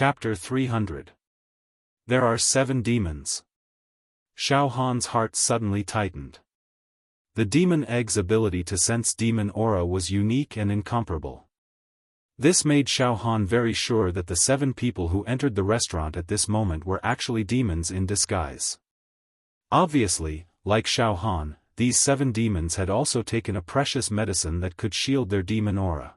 Chapter 300. There are 7 demons. Xiaofan's heart suddenly tightened. The demon egg's ability to sense demon aura was unique and incomparable. This made Xiaofan very sure that the 7 people who entered the restaurant at this moment were actually demons in disguise. Obviously, like Xiaofan, these 7 demons had also taken a precious medicine that could shield their demon aura.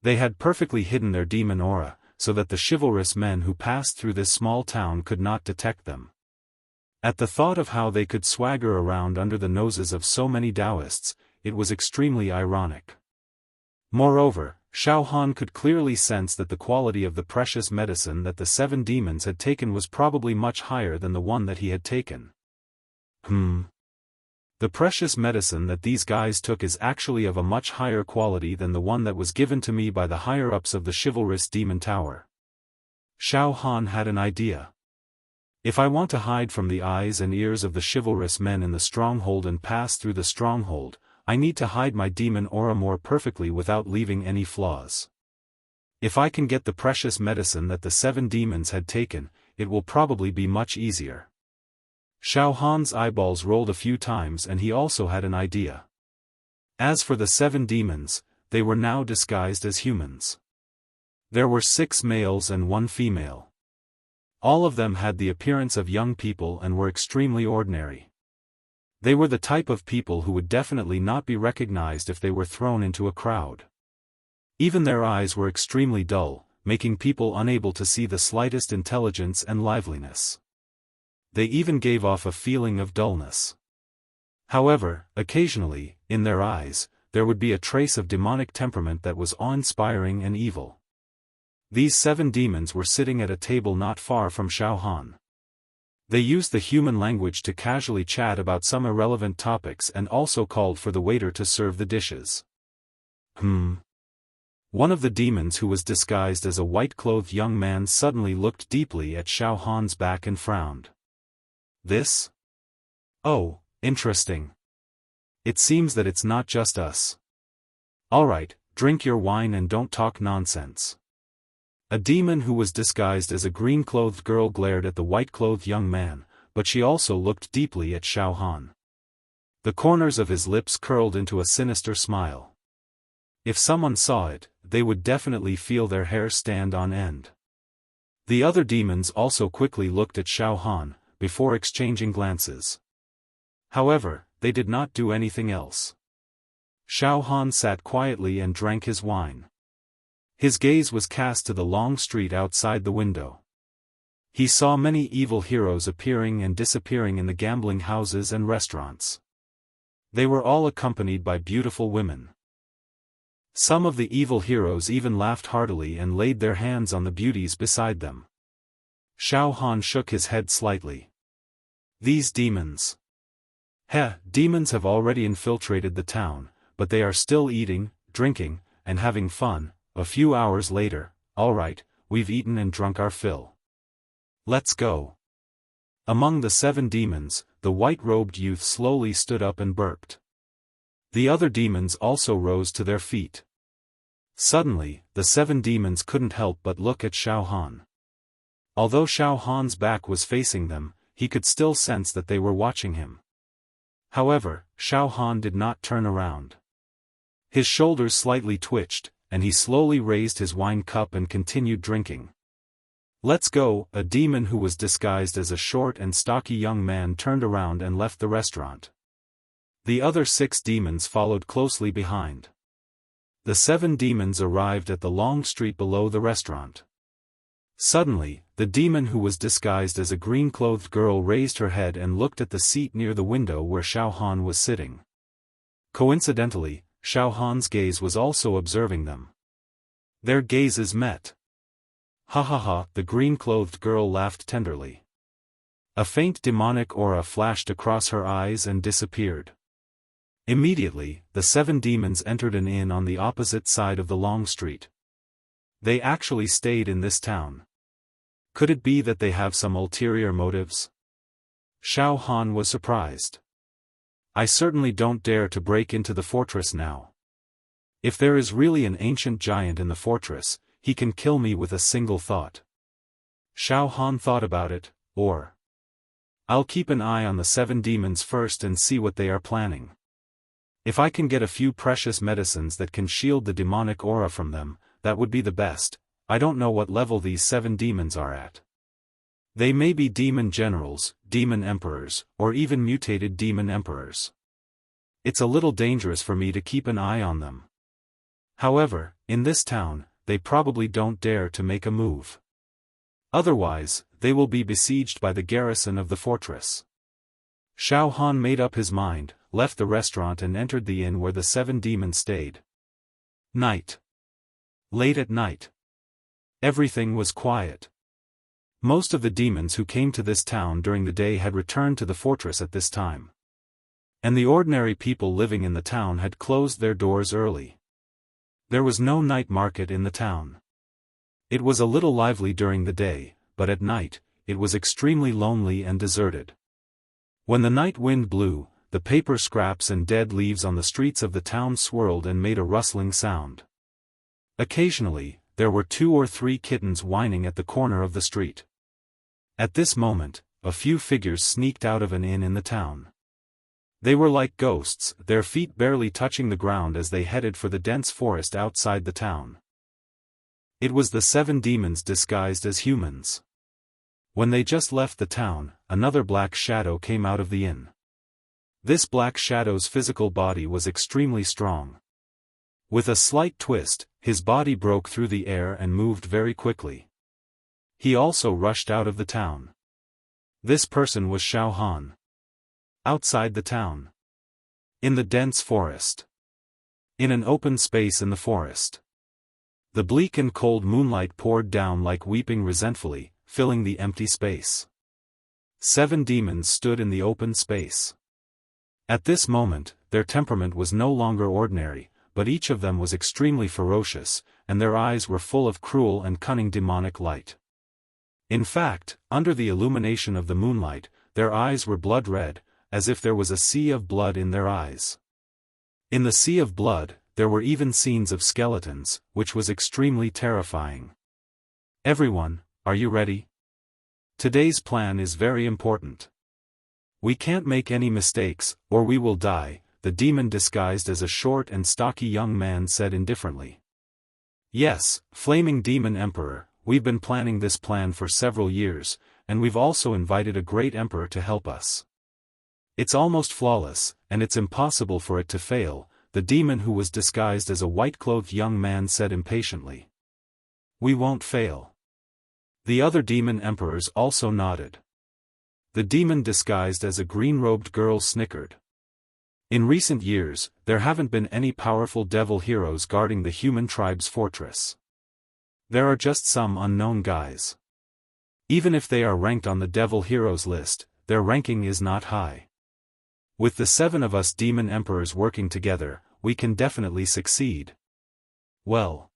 They had perfectly hidden their demon aura, so that the chivalrous men who passed through this small town could not detect them. At the thought of how they could swagger around under the noses of so many Taoists, it was extremely ironic. Moreover, Xiaofan could clearly sense that the quality of the precious medicine that the 7 demons had taken was probably much higher than the one that he had taken. The precious medicine that these guys took is actually of a much higher quality than the one that was given to me by the higher-ups of the chivalrous demon tower. Xiaofan had an idea. If I want to hide from the eyes and ears of the chivalrous men in the stronghold and pass through the stronghold, I need to hide my demon aura more perfectly without leaving any flaws. If I can get the precious medicine that the 7 demons had taken, it will probably be much easier. Xiaofan's eyeballs rolled a few times and he also had an idea. As for the 7 demons, they were now disguised as humans. There were 6 males and 1 female. All of them had the appearance of young people and were extremely ordinary. They were the type of people who would definitely not be recognized if they were thrown into a crowd. Even their eyes were extremely dull, making people unable to see the slightest intelligence and liveliness. They even gave off a feeling of dullness. However, occasionally, in their eyes, there would be a trace of demonic temperament that was awe-inspiring and evil. These 7 demons were sitting at a table not far from Xiaofan. They used the human language to casually chat about some irrelevant topics and also called for the waiter to serve the dishes. One of the demons who was disguised as a white-clothed young man suddenly looked deeply at Xiaofan's back and frowned. This? Oh, interesting. It seems that it's not just us. Alright, drink your wine and don't talk nonsense. A demon who was disguised as a green-clothed girl glared at the white-clothed young man, but she also looked deeply at Xiaofan. The corners of his lips curled into a sinister smile. If someone saw it, they would definitely feel their hair stand on end. The other demons also quickly looked at Xiaofan, before exchanging glances. However, they did not do anything else. Xiaofan sat quietly and drank his wine. His gaze was cast to the long street outside the window. He saw many evil heroes appearing and disappearing in the gambling houses and restaurants. They were all accompanied by beautiful women. Some of the evil heroes even laughed heartily and laid their hands on the beauties beside them. Xiaofan shook his head slightly. These demons. Demons have already infiltrated the town, but they are still eating, drinking, and having fun. A few hours later, alright, we've eaten and drunk our fill. Let's go. Among the 7 demons, the white-robed youth slowly stood up and burped. The other demons also rose to their feet. Suddenly, the 7 demons couldn't help but look at Xiaofan. Although Xiaofan's back was facing them, he could still sense that they were watching him. However, Xiaofan did not turn around. His shoulders slightly twitched, and he slowly raised his wine cup and continued drinking. Let's go. A demon who was disguised as a short and stocky young man turned around and left the restaurant. The other 6 demons followed closely behind. The 7 demons arrived at the long street below the restaurant. Suddenly, the demon who was disguised as a green-clothed girl raised her head and looked at the seat near the window where Xiaofan was sitting. Coincidentally, Xiaofan's gaze was also observing them. Their gazes met. Ha, the green-clothed girl laughed tenderly. A faint demonic aura flashed across her eyes and disappeared. Immediately, the 7 demons entered an inn on the opposite side of the long street. They actually stayed in this town. Could it be that they have some ulterior motives? Xiaofan was surprised. I certainly don't dare to break into the fortress now. If there is really an ancient giant in the fortress, he can kill me with a single thought. Xiaofan thought about it, or I'll keep an eye on the 7 demons first and see what they are planning. If I can get a few precious medicines that can shield the demonic aura from them, that would be the best. I don't know what level these 7 demons are at. They may be demon generals, demon emperors, or even mutated demon emperors. It's a little dangerous for me to keep an eye on them. However, in this town, they probably don't dare to make a move. Otherwise, they will be besieged by the garrison of the fortress. Xiaofan made up his mind, left the restaurant and entered the inn where the 7 demons stayed. Night. Late at night. Everything was quiet. Most of the demons who came to this town during the day had returned to the fortress at this time. And the ordinary people living in the town had closed their doors early. There was no night market in the town. It was a little lively during the day, but at night, it was extremely lonely and deserted. When the night wind blew, the paper scraps and dead leaves on the streets of the town swirled and made a rustling sound. Occasionally, there were 2 or 3 kittens whining at the corner of the street. At this moment, a few figures sneaked out of an inn in the town. They were like ghosts, their feet barely touching the ground as they headed for the dense forest outside the town. It was the 7 demons disguised as humans. When they just left the town, another black shadow came out of the inn. This black shadow's physical body was extremely strong. With a slight twist, his body broke through the air and moved very quickly. He also rushed out of the town. This person was Xiaofan. Outside the town. In the dense forest. In an open space in the forest. The bleak and cold moonlight poured down like weeping resentfully, filling the empty space. 7 demons stood in the open space. At this moment, their temperament was no longer ordinary, but each of them was extremely ferocious, and their eyes were full of cruel and cunning demonic light. In fact, under the illumination of the moonlight, their eyes were blood red, as if there was a sea of blood in their eyes. In the sea of blood, there were even scenes of skeletons, which was extremely terrifying. Everyone, are you ready? Today's plan is very important. We can't make any mistakes, or we will die, the demon disguised as a short and stocky young man said indifferently. Yes, Flaming Demon Emperor, we've been planning this plan for several years, and we've also invited a great emperor to help us. It's almost flawless, and it's impossible for it to fail, the demon who was disguised as a white-clothed young man said impatiently. We won't fail. The other demon emperors also nodded. The demon disguised as a green-robed girl snickered. In recent years, there haven't been any powerful devil heroes guarding the human tribe's fortress. There are just some unknown guys. Even if they are ranked on the devil heroes list, their ranking is not high. With the 7 of us demon emperors working together, we can definitely succeed. Well,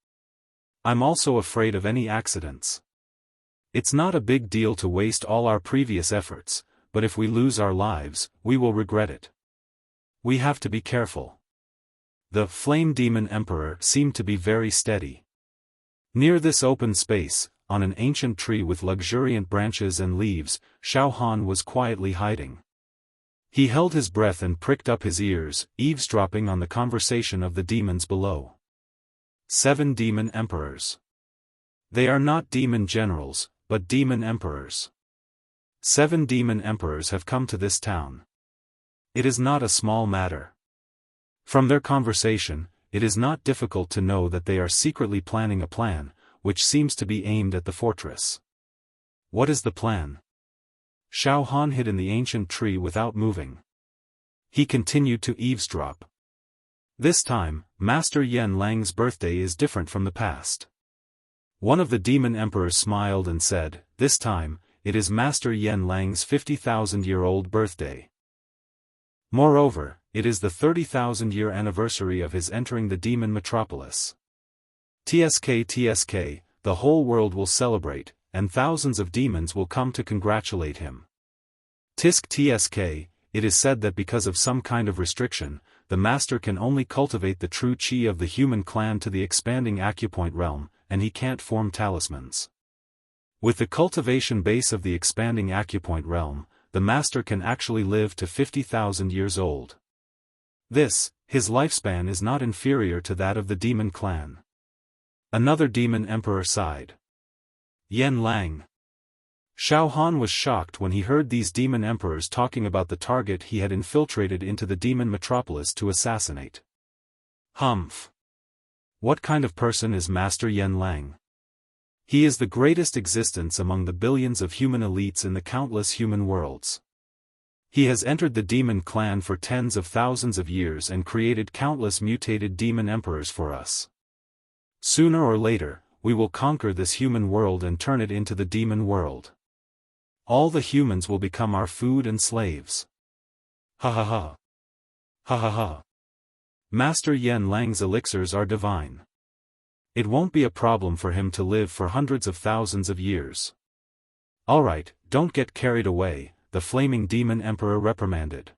I'm also afraid of any accidents. It's not a big deal to waste all our previous efforts, but if we lose our lives, we will regret it. We have to be careful. The Flame Demon Emperor seemed to be very steady. Near this open space, on an ancient tree with luxuriant branches and leaves, Xiaofan was quietly hiding. He held his breath and pricked up his ears, eavesdropping on the conversation of the demons below. 7 demon emperors. They are not demon generals, but demon emperors. 7 demon emperors have come to this town. It is not a small matter. From their conversation, it is not difficult to know that they are secretly planning a plan, which seems to be aimed at the fortress. What is the plan? Xiaofan hid in the ancient tree without moving. He continued to eavesdrop. This time, Master Yen Lang's birthday is different from the past. One of the demon emperors smiled and said, this time, it is Master Yen Lang's 50,000-year-old birthday. Moreover, it is the 30,000-year anniversary of his entering the demon metropolis. TSK, the whole world will celebrate, and thousands of demons will come to congratulate him. TSK, it is said that because of some kind of restriction, the master can only cultivate the true chi of the human clan to the expanding acupoint realm, and he can't form talismans. With the cultivation base of the expanding acupoint realm, the master can actually live to 50,000 years old. His lifespan is not inferior to that of the demon clan. Another demon emperor sighed. Yen Lang. Xiaofan was shocked when he heard these demon emperors talking about the target he had infiltrated into the demon metropolis to assassinate. Humph. What kind of person is Master Yen Lang? He is the greatest existence among the billions of human elites in the countless human worlds. He has entered the demon clan for tens of thousands of years and created countless mutated demon emperors for us. Sooner or later, we will conquer this human world and turn it into the demon world. All the humans will become our food and slaves. Ha ha ha. Ha ha ha. Master Yen Lang's elixirs are divine. It won't be a problem for him to live for hundreds of thousands of years. Alright, don't get carried away, the flaming demon emperor reprimanded.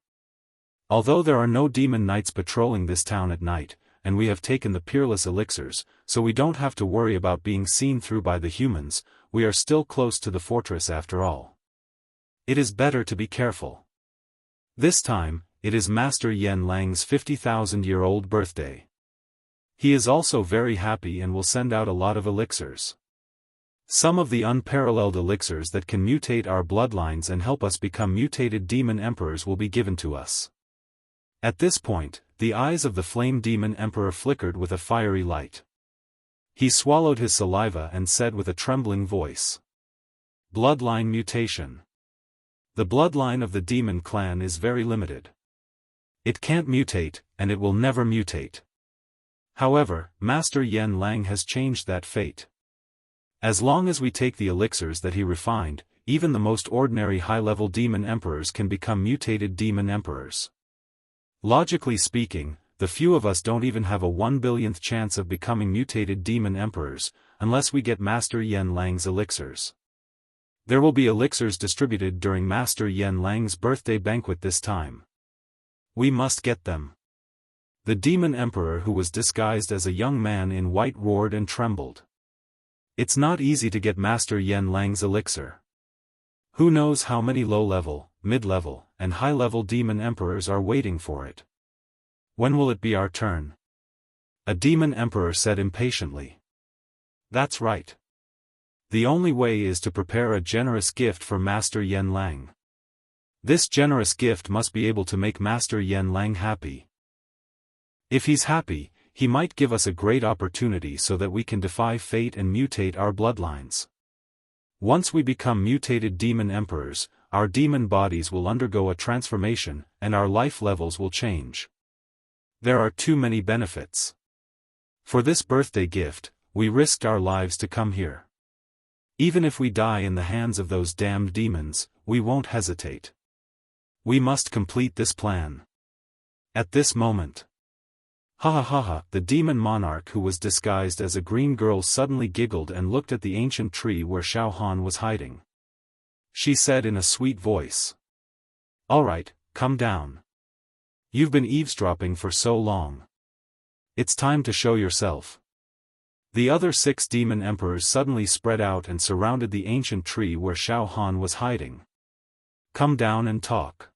Although there are no demon knights patrolling this town at night, and we have taken the peerless elixirs, so we don't have to worry about being seen through by the humans, we are still close to the fortress after all. It is better to be careful. This time, it is Master Yen Lang's 50,000-year-old birthday. He is also very happy and will send out a lot of elixirs. Some of the unparalleled elixirs that can mutate our bloodlines and help us become mutated demon emperors will be given to us. At this point, the eyes of the flame demon emperor flickered with a fiery light. He swallowed his saliva and said with a trembling voice. Bloodline mutation. The bloodline of the demon clan is very limited. It can't mutate, and it will never mutate. However, Master Yen Lang has changed that fate. As long as we take the elixirs that he refined, even the most ordinary high-level demon emperors can become mutated demon emperors. Logically speaking, the few of us don't even have a 1/1000th chance of becoming mutated demon emperors, unless we get Master Yen Lang's elixirs. There will be elixirs distributed during Master Yen Lang's birthday banquet this time. We must get them. The demon emperor who was disguised as a young man in white roared and trembled. It's not easy to get Master Yen Lang's elixir. Who knows how many low-level, mid-level, and high-level demon emperors are waiting for it. When will it be our turn? A demon emperor said impatiently. That's right. The only way is to prepare a generous gift for Master Yen Lang. This generous gift must be able to make Master Yen Lang happy. If he's happy, he might give us a great opportunity so that we can defy fate and mutate our bloodlines. Once we become mutated demon emperors, our demon bodies will undergo a transformation, and our life levels will change. There are too many benefits. For this birthday gift, we risked our lives to come here. Even if we die in the hands of those damned demons, we won't hesitate. We must complete this plan. At this moment. Ha ha ha ha, the demon monarch who was disguised as a green girl suddenly giggled and looked at the ancient tree where Xiaofan was hiding. She said in a sweet voice. Alright, come down. You've been eavesdropping for so long. It's time to show yourself. The other 6 demon emperors suddenly spread out and surrounded the ancient tree where Xiaofan was hiding. Come down and talk.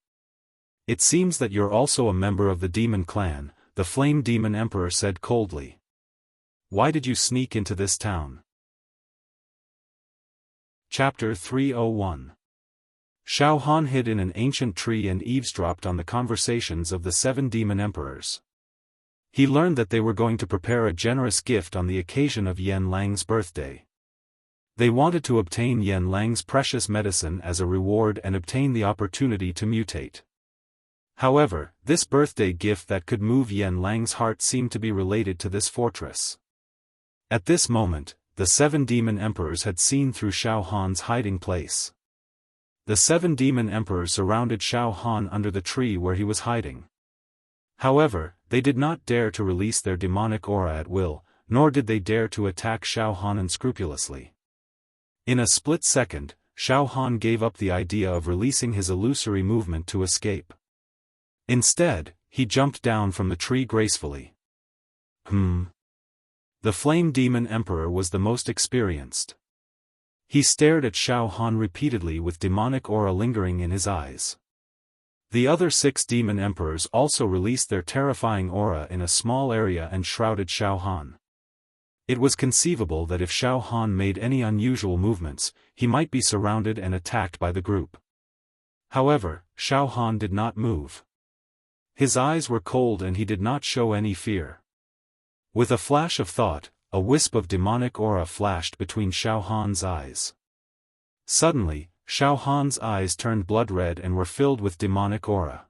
It seems that you're also a member of the demon clan, the flame demon emperor said coldly. Why did you sneak into this town? Chapter 301. Xiaofan hid in an ancient tree and eavesdropped on the conversations of the 7 demon emperors. He learned that they were going to prepare a generous gift on the occasion of Yen Lang's birthday. They wanted to obtain Yen Lang's precious medicine as a reward and obtain the opportunity to mutate. However, this birthday gift that could move Yen Lang's heart seemed to be related to this fortress. At this moment, the 7 demon emperors had seen through Xiaofan's hiding place. The 7 demon emperors surrounded Xiaofan under the tree where he was hiding. However, they did not dare to release their demonic aura at will, nor did they dare to attack Xiaofan unscrupulously. In a split second, Xiaofan gave up the idea of releasing his illusory movement to escape. Instead, he jumped down from the tree gracefully. The flame demon emperor was the most experienced. He stared at Xiaofan repeatedly with demonic aura lingering in his eyes. The other 6 demon emperors also released their terrifying aura in a small area and shrouded Xiaofan. It was conceivable that if Xiaofan made any unusual movements, he might be surrounded and attacked by the group. However, Xiaofan did not move. His eyes were cold and he did not show any fear. With a flash of thought, a wisp of demonic aura flashed between Xiaofan's eyes. Suddenly, Xiaofan's eyes turned blood red and were filled with demonic aura.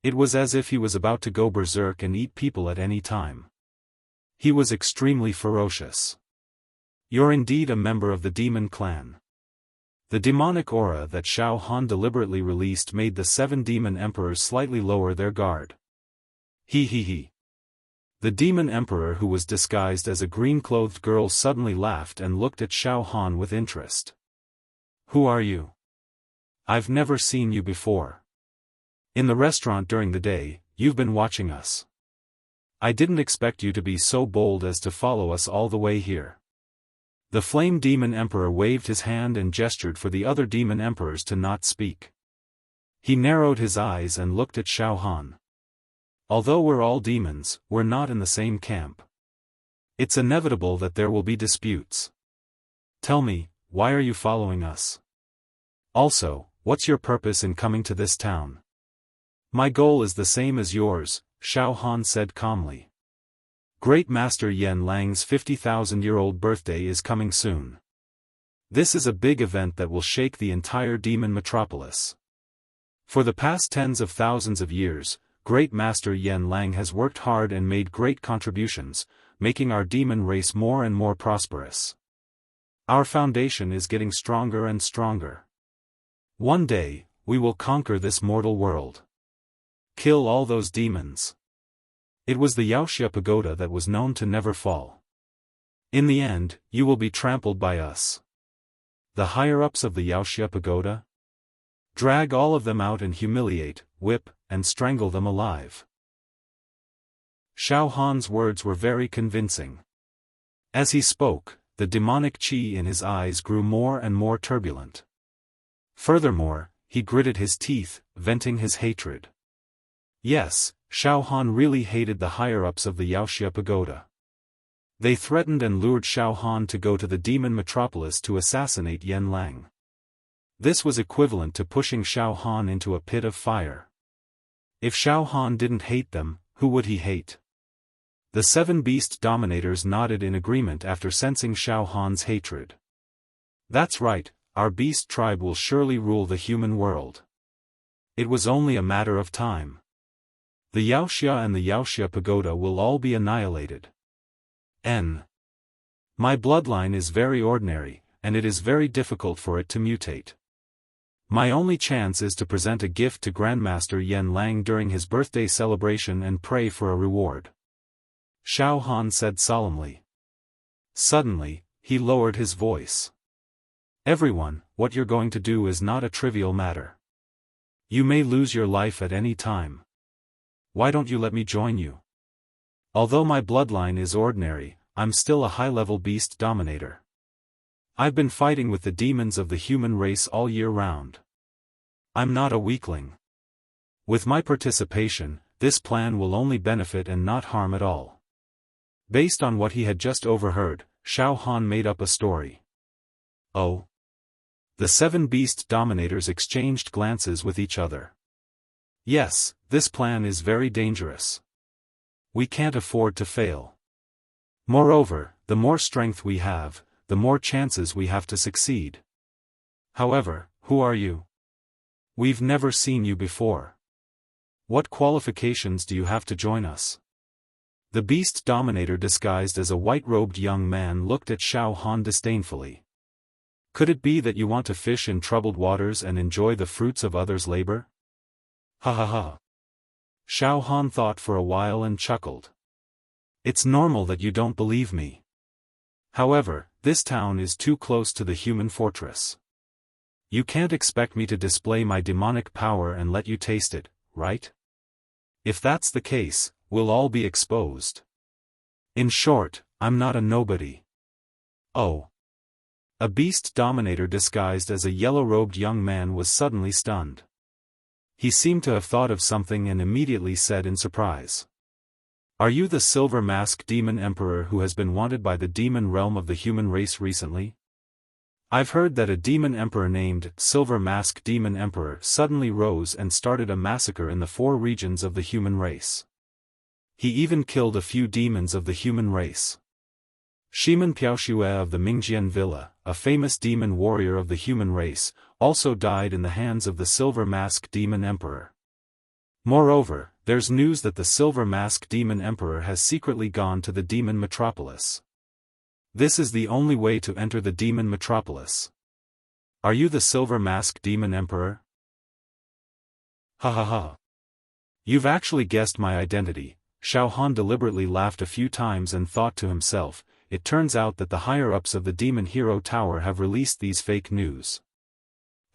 It was as if he was about to go berserk and eat people at any time. He was extremely ferocious. You're indeed a member of the demon clan. The demonic aura that Xiaofan deliberately released made the 7 demon emperors slightly lower their guard. He. The demon emperor who was disguised as a green-clothed girl suddenly laughed and looked at Xiaofan with interest. Who are you? I've never seen you before. In the restaurant during the day, you've been watching us. I didn't expect you to be so bold as to follow us all the way here. The Flame Demon Emperor waved his hand and gestured for the other demon emperors to not speak. He narrowed his eyes and looked at Xiaofan. Although we're all demons, we're not in the same camp. It's inevitable that there will be disputes. Tell me, why are you following us? Also, what's your purpose in coming to this town? My goal is the same as yours, Xiaofan said calmly. Great Master Yen Lang's 50,000-year-old birthday is coming soon. This is a big event that will shake the entire demon metropolis. For the past tens of thousands of years, Great Master Yen Lang has worked hard and made great contributions, making our demon race more and more prosperous. Our foundation is getting stronger and stronger. One day, we will conquer this mortal world. Kill all those demons. It was the Wuxia pagoda that was known to never fall. In the end, you will be trampled by us. The higher-ups of the Wuxia pagoda? Drag all of them out and humiliate, whip, and strangle them alive. Xiaofan's words were very convincing. As he spoke, the demonic qi in his eyes grew more and more turbulent. Furthermore, he gritted his teeth, venting his hatred. Yes, Xiaofan really hated the higher-ups of the Wuxia pagoda. They threatened and lured Xiaofan to go to the demon metropolis to assassinate Yen Lang. This was equivalent to pushing Xiaofan into a pit of fire. If Xiaofan didn't hate them, who would he hate? The 7 beast dominators nodded in agreement after sensing Xiaofan's hatred. That's right, our beast tribe will surely rule the human world. It was only a matter of time. The Wuxia and the Wuxia pagoda will all be annihilated. My bloodline is very ordinary, and it is very difficult for it to mutate. My only chance is to present a gift to Grandmaster Yen Lang during his birthday celebration and pray for a reward. Xiaofan said solemnly. Suddenly, he lowered his voice. Everyone, what you're going to do is not a trivial matter. You may lose your life at any time. Why don't you let me join you? Although my bloodline is ordinary, I'm still a high-level beast dominator. I've been fighting with the demons of the human race all year round. I'm not a weakling. With my participation, this plan will only benefit and not harm at all. Based on what he had just overheard, Xiaofan made up a story. Oh. The 7 beast dominators exchanged glances with each other. Yes, this plan is very dangerous. We can't afford to fail. Moreover, the more strength we have, the more chances we have to succeed. However, who are you? We've never seen you before. What qualifications do you have to join us? The beast dominator disguised as a white-robed young man looked at Xiaofan disdainfully. Could it be that you want to fish in troubled waters and enjoy the fruits of others' labor? Ha ha ha. Xiaofan thought for a while and chuckled. It's normal that you don't believe me. However, this town is too close to the human fortress. You can't expect me to display my demonic power and let you taste it, right? If that's the case, we'll all be exposed. In short, I'm not a nobody. Oh. A beast dominator disguised as a yellow-robed young man was suddenly stunned. He seemed to have thought of something and immediately said in surprise. "Are you the Silver Mask Demon Emperor who has been wanted by the demon realm of the human race recently? I've heard that a demon emperor named Silver Mask Demon Emperor suddenly rose and started a massacre in the 4 regions of the human race. He even killed a few demons of the human race. Shiman Piaoxue of the Mingjian Villa, a famous demon warrior of the human race, also died in the hands of the Silver Mask Demon Emperor. Moreover, there's news that the Silver Mask Demon Emperor has secretly gone to the demon metropolis. This is the only way to enter the demon metropolis. Are you the Silver Mask Demon Emperor?" "Ha ha ha. You've actually guessed my identity." Xiaofan deliberately laughed a few times and thought to himself, "It turns out that the higher-ups of the Demon Hero Tower have released these fake news."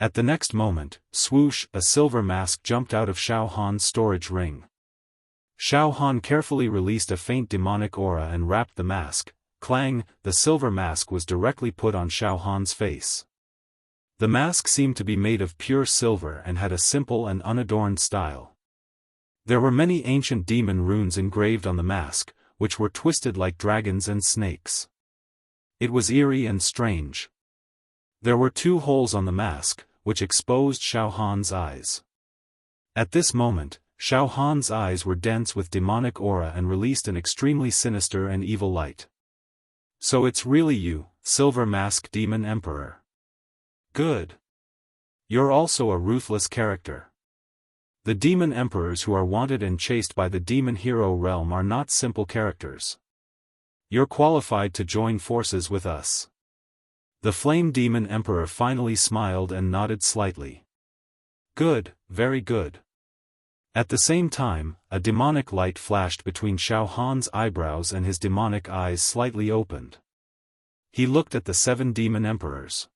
At the next moment, swoosh, a silver mask jumped out of Xiaohan's storage ring. Xiaofan carefully released a faint demonic aura and wrapped the mask. Clang, the silver mask was directly put on Xiaohan's face. The mask seemed to be made of pure silver and had a simple and unadorned style. There were many ancient demon runes engraved on the mask, which were twisted like dragons and snakes. It was eerie and strange. There were 2 holes on the mask, which exposed Xiaohan's eyes. At this moment, Xiaohan's eyes were dense with demonic aura and released an extremely sinister and evil light. "So it's really you, Silver Mask Demon Emperor. Good. You're also a ruthless character. The demon emperors who are wanted and chased by the demon hero realm are not simple characters. You're qualified to join forces with us." The Flame Demon Emperor finally smiled and nodded slightly. "Good, very good." At the same time, a demonic light flashed between Xiaohan's eyebrows and his demonic eyes slightly opened. He looked at the 7 demon emperors.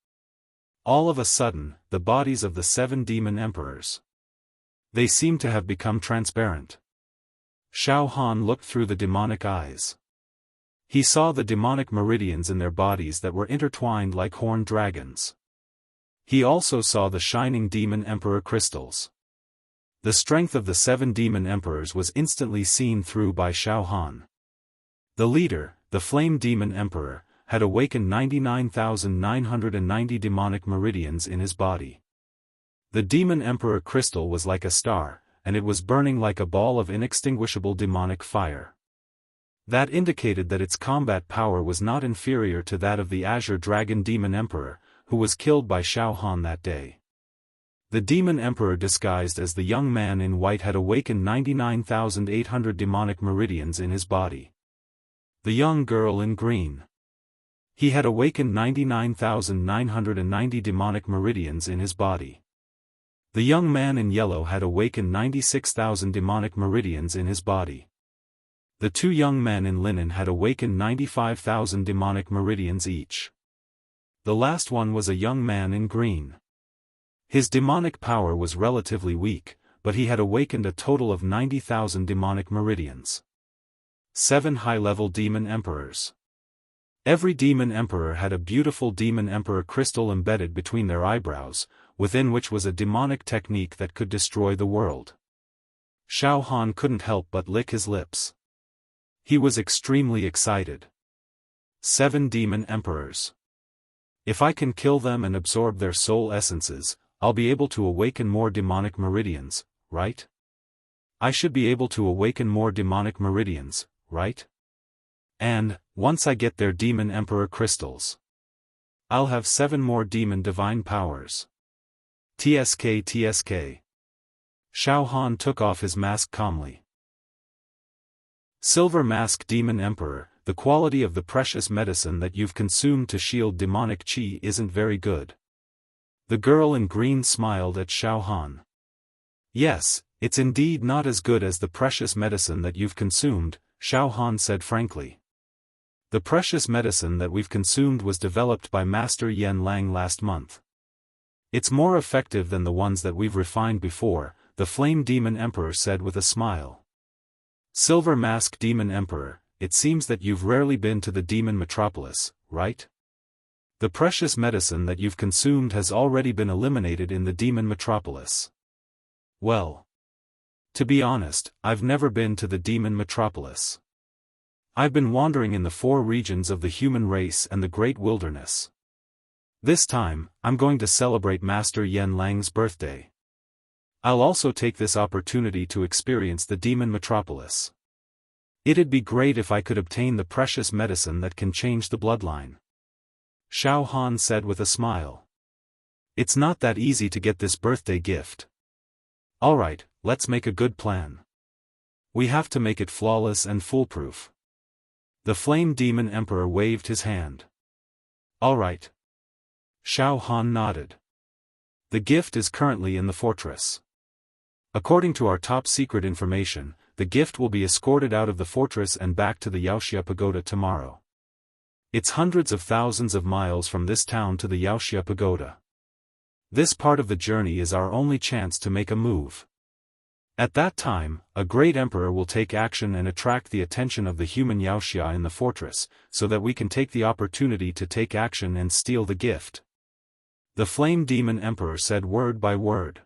All of a sudden, the bodies of the 7 demon emperors. They seemed to have become transparent. Xiaohan looked through the demonic eyes. He saw the demonic meridians in their bodies that were intertwined like horned dragons. He also saw the shining demon emperor crystals. The strength of the 7 demon emperors was instantly seen through by Xiaohan. The leader, the Flame Demon Emperor, had awakened 99,990 demonic meridians in his body. The Demon Emperor crystal was like a star, and it was burning like a ball of inextinguishable demonic fire. That indicated that its combat power was not inferior to that of the Azure Dragon Demon Emperor, who was killed by Xiaohan that day. The Demon Emperor disguised as the young man in white had awakened 99,800 demonic meridians in his body. The young girl in green. He had awakened 99,990 demonic meridians in his body. The young man in yellow had awakened 96,000 demonic meridians in his body. The 2 young men in linen had awakened 95,000 demonic meridians each. The last one was a young man in green. His demonic power was relatively weak, but he had awakened a total of 90,000 demonic meridians. 7 high-level demon emperors. Every demon emperor had a beautiful demon emperor crystal embedded between their eyebrows, within which was a demonic technique that could destroy the world. Xiaohan couldn't help but lick his lips. He was extremely excited. 7 demon emperors. If I can kill them and absorb their soul essences, I'll be able to awaken more demonic meridians, right? I should be able to awaken more demonic meridians, right? And, once I get their demon emperor crystals, I'll have 7 more demon divine powers. TSK TSK. Xiaohan took off his mask calmly. Silver Mask Demon Emperor, the quality of the precious medicine that you've consumed to shield demonic chi isn't very good. The girl in green smiled at Xiaohan. Yes, it's indeed not as good as the precious medicine that you've consumed, Xiaohan said frankly. The precious medicine that we've consumed was developed by Master Yen Lang last month. It's more effective than the ones that we've refined before, the Flame Demon Emperor said with a smile. Silver Mask Demon Emperor, it seems that you've rarely been to the demon metropolis, right? The precious medicine that you've consumed has already been eliminated in the demon metropolis. Well, to be honest, I've never been to the demon metropolis. I've been wandering in the 4 regions of the human race and the great wilderness. This time, I'm going to celebrate Master Yen Lang's birthday. I'll also take this opportunity to experience the demon metropolis. It'd be great if I could obtain the precious medicine that can change the bloodline. Xiaofan said with a smile. It's not that easy to get this birthday gift. Alright, let's make a good plan. We have to make it flawless and foolproof. The Flame Demon Emperor waved his hand. Alright. Xiaofan nodded. The gift is currently in the fortress. According to our top-secret information, the gift will be escorted out of the fortress and back to the Wuxia Pagoda tomorrow. It's hundreds of thousands of miles from this town to the Wuxia Pagoda. This part of the journey is our only chance to make a move. At that time, a great emperor will take action and attract the attention of the human Wuxia in the fortress, so that we can take the opportunity to take action and steal the gift. The Flame Demon Emperor said word by word.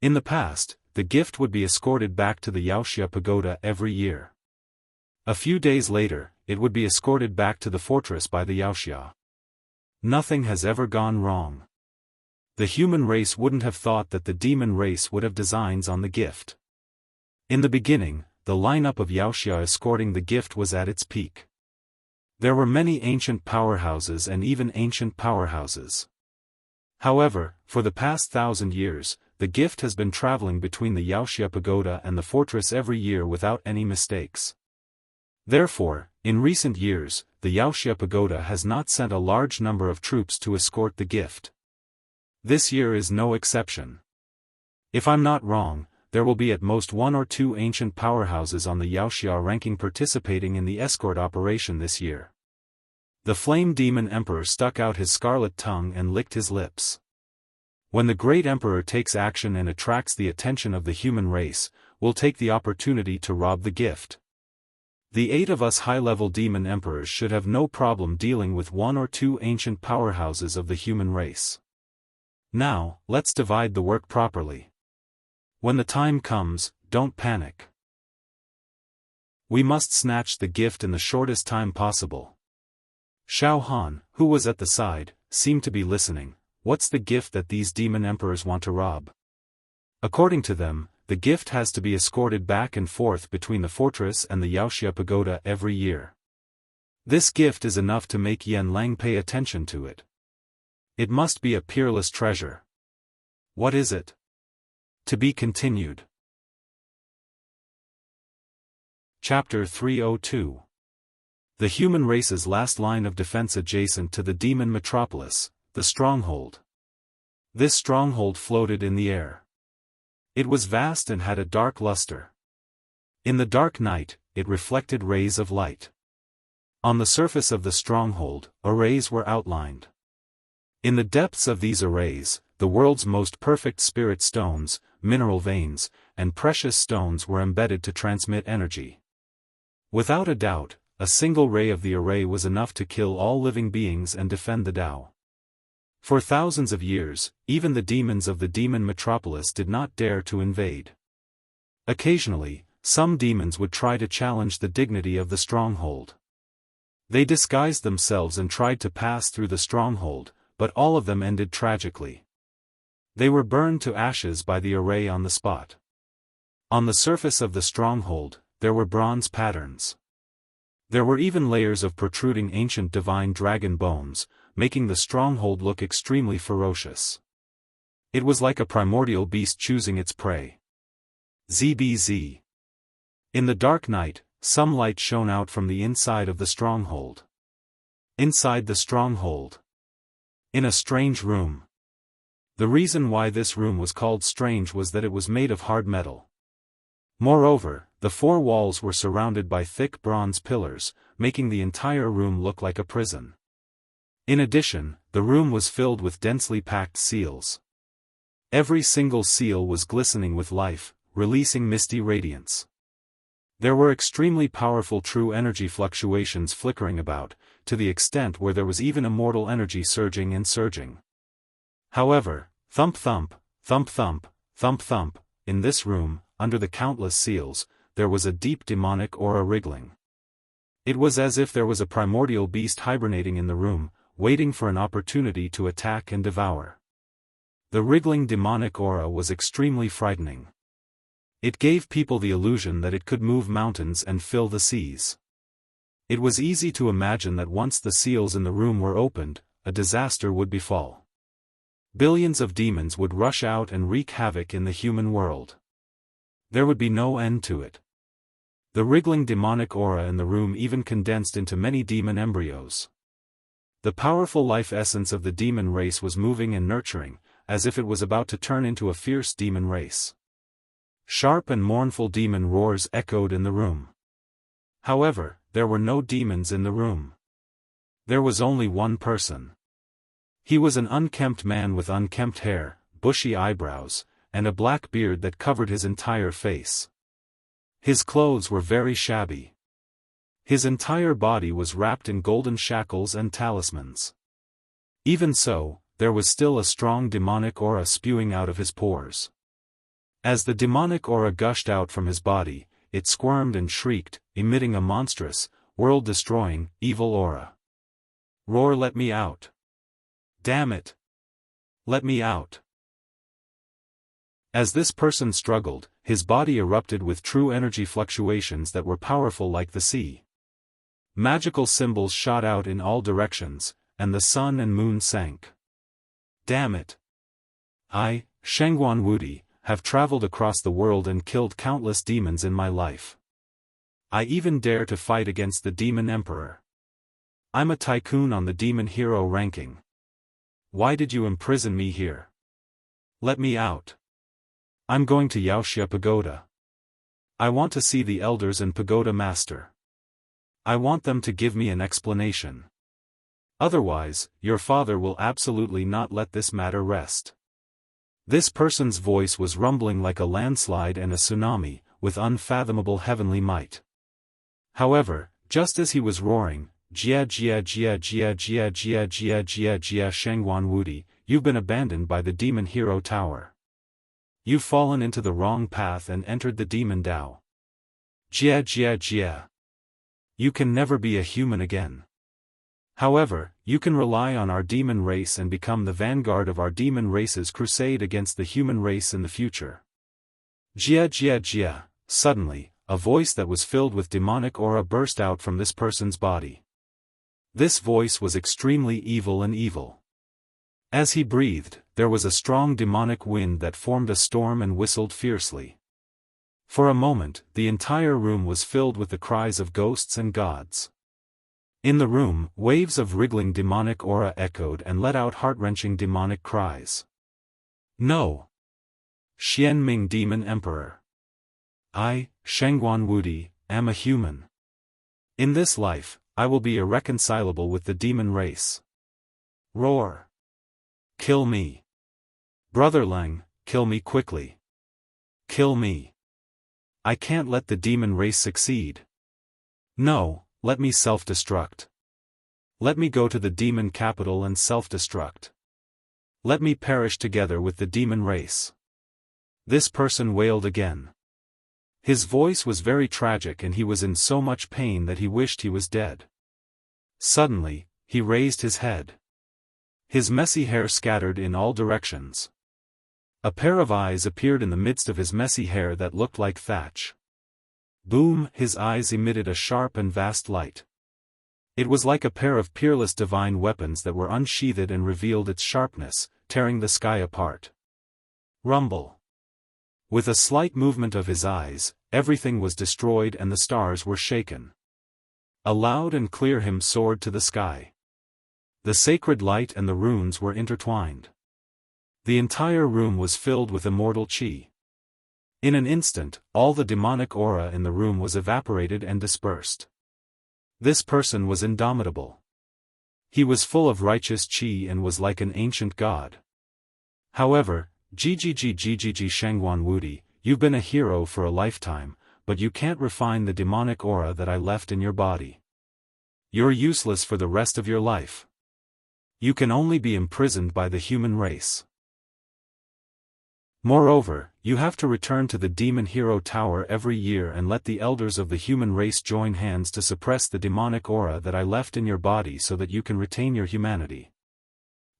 In the past, the gift would be escorted back to the Wuxia Pagoda every year. A few days later, it would be escorted back to the fortress by the Wuxia. Nothing has ever gone wrong. The human race wouldn't have thought that the demon race would have designs on the gift. In the beginning, the lineup of Wuxia escorting the gift was at its peak. There were many ancient powerhouses and even ancient powerhouses. However, for the past 1,000 years, the gift has been traveling between the Wuxia Pagoda and the fortress every year without any mistakes. Therefore, in recent years, the Wuxia Pagoda has not sent a large number of troops to escort the gift. This year is no exception. If I'm not wrong, there will be at most 1 or 2 ancient powerhouses on the Wuxia ranking participating in the escort operation this year. The Flame Demon Emperor stuck out his scarlet tongue and licked his lips. When the great emperor takes action and attracts the attention of the human race, we'll take the opportunity to rob the gift. The 8 of us high-level demon emperors should have no problem dealing with 1 or 2 ancient powerhouses of the human race. Now, let's divide the work properly. When the time comes, don't panic. We must snatch the gift in the shortest time possible. Xiaofan, who was at the side, seemed to be listening. What's the gift that these demon emperors want to rob? According to them, the gift has to be escorted back and forth between the fortress and the Wuxia Pagoda every year. This gift is enough to make Yen Lang pay attention to it. It must be a peerless treasure. What is it? To be continued. Chapter 302. The human race's last line of defense adjacent to the demon metropolis, the stronghold. This stronghold floated in the air. It was vast and had a dark luster. In the dark night, it reflected rays of light. On the surface of the stronghold, arrays were outlined. In the depths of these arrays, the world's most perfect spirit stones, mineral veins, and precious stones were embedded to transmit energy. Without a doubt, a single ray of the array was enough to kill all living beings and defend the Tao. For thousands of years, even the demons of the demon metropolis did not dare to invade. Occasionally, some demons would try to challenge the dignity of the stronghold. They disguised themselves and tried to pass through the stronghold, but all of them ended tragically. They were burned to ashes by the array on the spot. On the surface of the stronghold, there were bronze patterns. There were even layers of protruding ancient divine dragon bones, making the stronghold look extremely ferocious. It was like a primordial beast choosing its prey. ZBZ. In the dark night, some light shone out from the inside of the stronghold. Inside the stronghold. In a strange room. The reason why this room was called strange was that it was made of hard metal. Moreover, the 4 walls were surrounded by thick bronze pillars, making the entire room look like a prison. In addition, the room was filled with densely packed seals. Every single seal was glistening with life, releasing misty radiance. There were extremely powerful true energy fluctuations flickering about, to the extent where there was even immortal energy surging and surging. However, thump thump, thump thump, thump thump, in this room, under the countless seals, there was a deep demonic aura wriggling. It was as if there was a primordial beast hibernating in the room, waiting for an opportunity to attack and devour. The wriggling demonic aura was extremely frightening. It gave people the illusion that it could move mountains and fill the seas. It was easy to imagine that once the seals in the room were opened, a disaster would befall. Billions of demons would rush out and wreak havoc in the human world. There would be no end to it. The wriggling demonic aura in the room even condensed into many demon embryos. The powerful life essence of the demon race was moving and nurturing, as if it was about to turn into a fierce demon race. Sharp and mournful demon roars echoed in the room. However, there were no demons in the room. There was only one person. He was an unkempt man with unkempt hair, bushy eyebrows, and a black beard that covered his entire face. His clothes were very shabby. His entire body was wrapped in golden shackles and talismans. Even so, there was still a strong demonic aura spewing out of his pores. As the demonic aura gushed out from his body, it squirmed and shrieked, emitting a monstrous, world-destroying, evil aura. Roar, let me out! Damn it! Let me out! As this person struggled, his body erupted with true energy fluctuations that were powerful like the sea. Magical symbols shot out in all directions, and the sun and moon sank. Damn it! I, Shengguan Wudi, have traveled across the world and killed countless demons in my life. I even dare to fight against the Demon Emperor. I'm a tycoon on the Demon Hero ranking. Why did you imprison me here? Let me out. I'm going to Wuxia Pagoda. I want to see the elders and Pagoda Master. I want them to give me an explanation. Otherwise, your father will absolutely not let this matter rest. This person's voice was rumbling like a landslide and a tsunami, with unfathomable heavenly might. However, just as he was roaring, Jia Jia Jia Jia Jia Jia Jia Jia Jia Shengguan Wudi, you've been abandoned by the Demon Hero Tower. You've fallen into the wrong path and entered the Demon Dao. Jia Jia Jia. You can never be a human again. However, you can rely on our demon race and become the vanguard of our demon race's crusade against the human race in the future. Jia Jia Jia. Suddenly, a voice that was filled with demonic aura burst out from this person's body. This voice was extremely evil and evil. As he breathed, there was a strong demonic wind that formed a storm and whistled fiercely. For a moment, the entire room was filled with the cries of ghosts and gods. In the room, waves of wriggling demonic aura echoed and let out heart-wrenching demonic cries. No! Xianming Demon Emperor. I, Shengguan Wudi, am a human. In this life, I will be irreconcilable with the demon race. Roar! Kill me! Brother Leng, kill me quickly. Kill me. I can't let the demon race succeed. No. Let me self-destruct. Let me go to the demon capital and self-destruct. Let me perish together with the demon race. This person wailed again. His voice was very tragic and he was in so much pain that he wished he was dead. Suddenly, he raised his head. His messy hair scattered in all directions. A pair of eyes appeared in the midst of his messy hair that looked like thatch. Boom! His eyes emitted a sharp and vast light. It was like a pair of peerless divine weapons that were unsheathed and revealed its sharpness, tearing the sky apart. Rumble. With a slight movement of his eyes, everything was destroyed and the stars were shaken. A loud and clear hymn soared to the sky. The sacred light and the runes were intertwined. The entire room was filled with immortal chi. In an instant, all the demonic aura in the room was evaporated and dispersed. This person was indomitable. He was full of righteous chi and was like an ancient god. However, Shengguan Wudi, you've been a hero for a lifetime, but you can't refine the demonic aura that I left in your body. You're useless for the rest of your life. You can only be imprisoned by the human race. Moreover, you have to return to the Demon Hero Tower every year and let the elders of the human race join hands to suppress the demonic aura that I left in your body so that you can retain your humanity.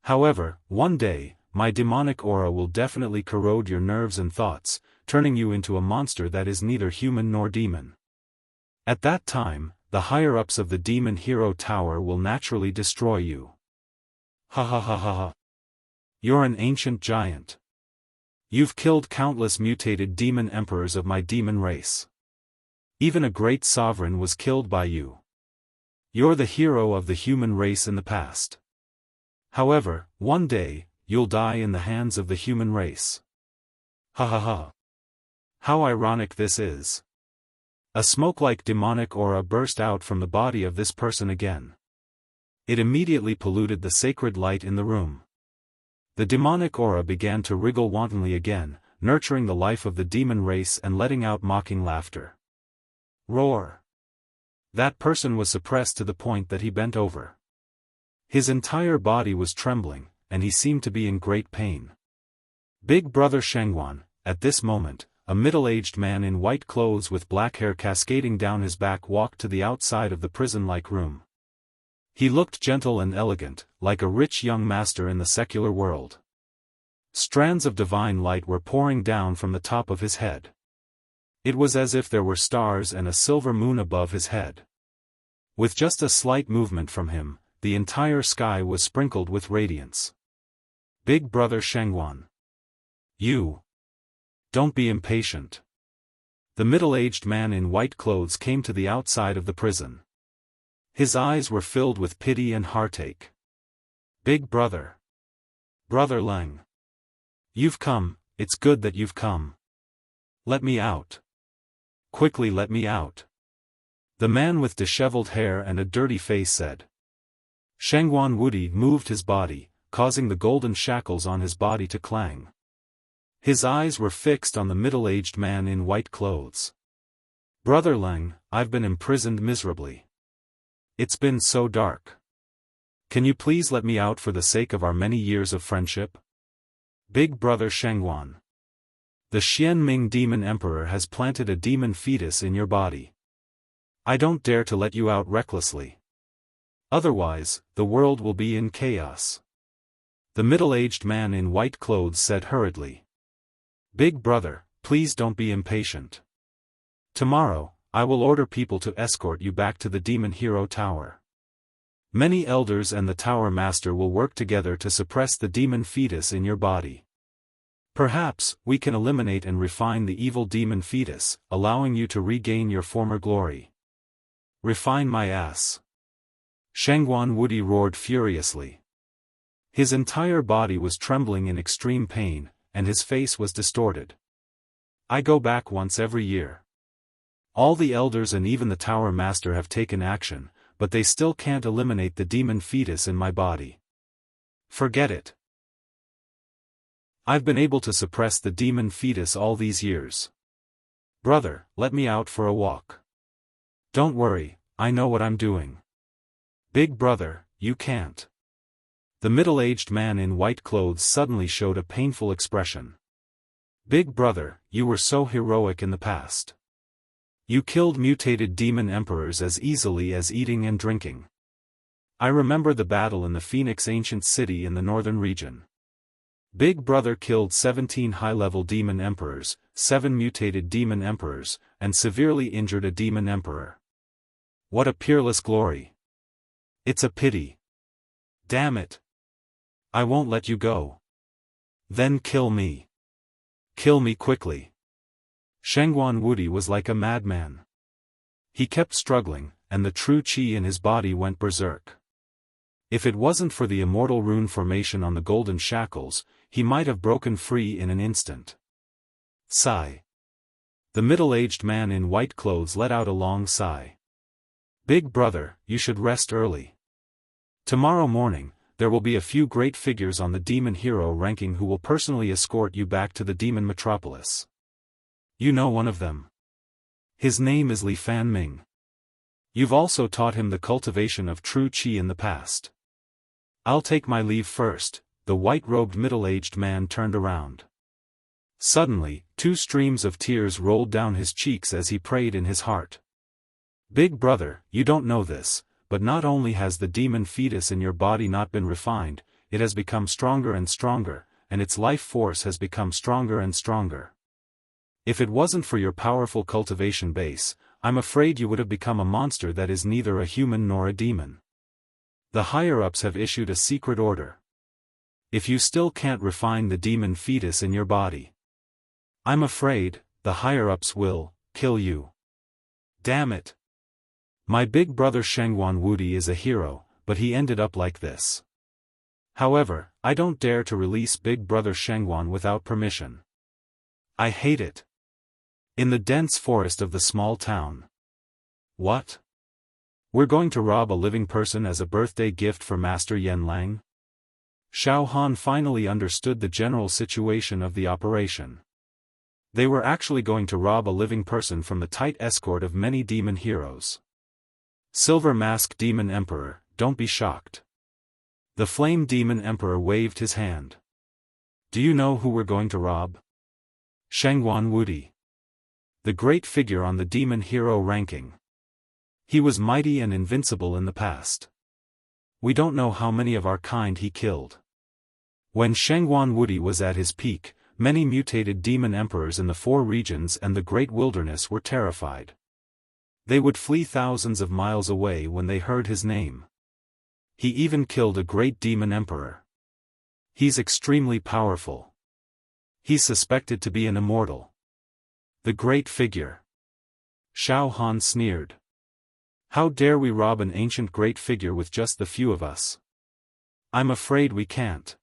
However, one day, my demonic aura will definitely corrode your nerves and thoughts, turning you into a monster that is neither human nor demon. At that time, the higher-ups of the Demon Hero Tower will naturally destroy you. Ha ha ha ha ha. You're an ancient giant. You've killed countless mutated demon emperors of my demon race. Even a great sovereign was killed by you. You're the hero of the human race in the past. However, one day, you'll die in the hands of the human race. Ha ha ha. How ironic this is. A smoke-like demonic aura burst out from the body of this person again. It immediately polluted the sacred light in the room. The demonic aura began to wriggle wantonly again, nurturing the life of the demon race and letting out mocking laughter. Roar! That person was suppressed to the point that he bent over. His entire body was trembling, and he seemed to be in great pain. Big Brother Shengwan, at this moment, a middle-aged man in white clothes with black hair cascading down his back walked to the outside of the prison-like room. He looked gentle and elegant, like a rich young master in the secular world. Strands of divine light were pouring down from the top of his head. It was as if there were stars and a silver moon above his head. With just a slight movement from him, the entire sky was sprinkled with radiance. Big Brother Shengwan. You. Don't be impatient. The middle-aged man in white clothes came to the outside of the prison. His eyes were filled with pity and heartache. Big Brother. Brother Leng. You've come, it's good that you've come. Let me out. Quickly let me out. The man with disheveled hair and a dirty face said. Shengwan Wudi moved his body, causing the golden shackles on his body to clang. His eyes were fixed on the middle-aged man in white clothes. Brother Leng, I've been imprisoned miserably. It's been so dark. Can you please let me out for the sake of our many years of friendship? Big Brother Shengwan. The Xianming Demon Emperor has planted a demon fetus in your body. I don't dare to let you out recklessly. Otherwise, the world will be in chaos. The middle-aged man in white clothes said hurriedly. Big Brother, please don't be impatient. Tomorrow, I will order people to escort you back to the Demon Hero Tower. Many elders and the Tower Master will work together to suppress the demon fetus in your body. Perhaps, we can eliminate and refine the evil demon fetus, allowing you to regain your former glory. Refine my ass. Shengwan Wudi roared furiously. His entire body was trembling in extreme pain, and his face was distorted. I go back once every year. All the elders and even the Tower Master have taken action, but they still can't eliminate the demon fetus in my body. Forget it. I've been able to suppress the demon fetus all these years. Brother, let me out for a walk. Don't worry, I know what I'm doing. Big Brother, you can't. The middle-aged man in white clothes suddenly showed a painful expression. Big Brother, you were so heroic in the past. You killed mutated demon emperors as easily as eating and drinking. I remember the battle in the Phoenix Ancient City in the northern region. Big Brother killed 17 high-level demon emperors, 7 mutated demon emperors, and severely injured a demon emperor. What a peerless glory. It's a pity. Damn it. I won't let you go. Then kill me. Kill me quickly. Shengwan Wudi was like a madman. He kept struggling, and the true qi in his body went berserk. If it wasn't for the immortal rune formation on the golden shackles, he might have broken free in an instant. Sigh. The middle-aged man in white clothes let out a long sigh. Big Brother, you should rest early. Tomorrow morning, there will be a few great figures on the Demon Hero ranking who will personally escort you back to the Demon Metropolis. You know one of them. His name is Li Fan Ming. You've also taught him the cultivation of true qi in the past. I'll take my leave first." The white-robed middle-aged man turned around. Suddenly, 2 streams of tears rolled down his cheeks as he prayed in his heart. "Big brother, you don't know this, but not only has the demon fetus in your body not been refined, it has become stronger and stronger, and its life force has become stronger and stronger. If it wasn't for your powerful cultivation base, I'm afraid you would have become a monster that is neither a human nor a demon. The higher-ups have issued a secret order. If you still can't refine the demon fetus in your body, I'm afraid, the higher-ups will kill you. Damn it. My big brother Shengwan Wudi is a hero, but he ended up like this. However, I don't dare to release big brother Shengwan without permission. I hate it. In the dense forest of the small town. What? We're going to rob a living person as a birthday gift for Master Yen Lang? Xiaofan finally understood the general situation of the operation. They were actually going to rob a living person from the tight escort of many demon heroes. Silver Mask Demon Emperor, don't be shocked. The Flame Demon Emperor waved his hand. Do you know who we're going to rob? Shengwan Wudi. The great figure on the demon hero ranking. He was mighty and invincible in the past. We don't know how many of our kind he killed. When Shengwan Wudi was at his peak, many mutated demon emperors in the 4 regions and the great wilderness were terrified. They would flee thousands of miles away when they heard his name. He even killed a great demon emperor. He's extremely powerful. He's suspected to be an immortal. The great figure. Xiaofan sneered. How dare we rob an ancient great figure with just the few of us? I'm afraid we can't.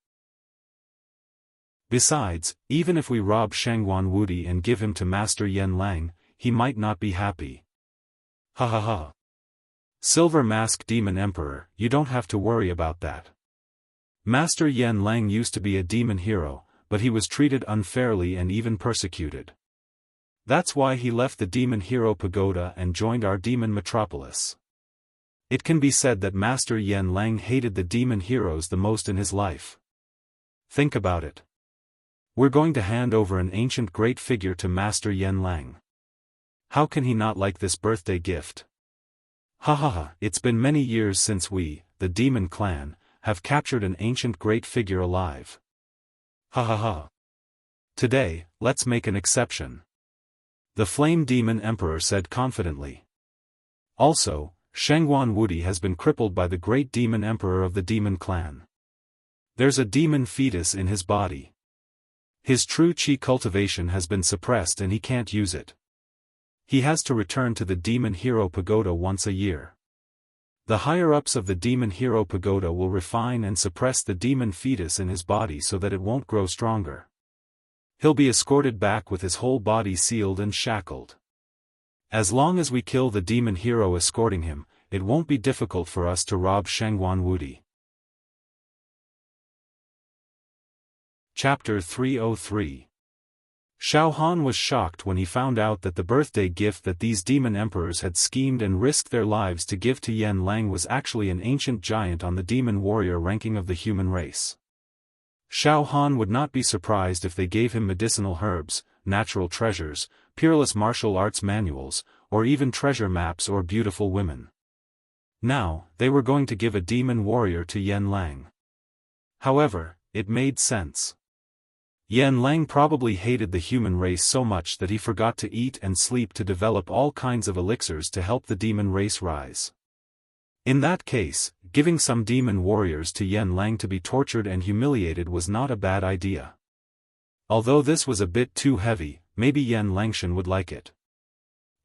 Besides, even if we rob Shengwan Wudi and give him to Master Yen Lang, he might not be happy. Ha ha ha. Silver Mask Demon Emperor, you don't have to worry about that. Master Yen Lang used to be a demon hero, but he was treated unfairly and even persecuted. That's why he left the demon hero pagoda and joined our demon metropolis. It can be said that Master Yen Lang hated the demon heroes the most in his life. Think about it. We're going to hand over an ancient great figure to Master Yen Lang. How can he not like this birthday gift? Ha ha ha, it's been many years since we, the demon clan, have captured an ancient great figure alive. Ha ha ha. Today, let's make an exception. The Flame Demon Emperor said confidently. Also, Shengwan Wudi has been crippled by the great demon emperor of the demon clan. There's a demon fetus in his body. His true qi cultivation has been suppressed and he can't use it. He has to return to the demon hero pagoda once a year. The higher-ups of the demon hero pagoda will refine and suppress the demon fetus in his body so that it won't grow stronger. He'll be escorted back with his whole body sealed and shackled. As long as we kill the demon hero escorting him, it won't be difficult for us to rob Shengwan Wudi. Chapter 303. Xiaofan was shocked when he found out that the birthday gift that these demon emperors had schemed and risked their lives to give to Yen Lang was actually an ancient giant on the demon warrior ranking of the human race. Xiaofan would not be surprised if they gave him medicinal herbs, natural treasures, peerless martial arts manuals, or even treasure maps or beautiful women. Now, they were going to give a demon warrior to Yen Lang. However, it made sense. Yen Lang probably hated the human race so much that he forgot to eat and sleep to develop all kinds of elixirs to help the demon race rise. In that case, giving some demon warriors to Yen Lang to be tortured and humiliated was not a bad idea. Although this was a bit too heavy, maybe Yen Langshan would like it.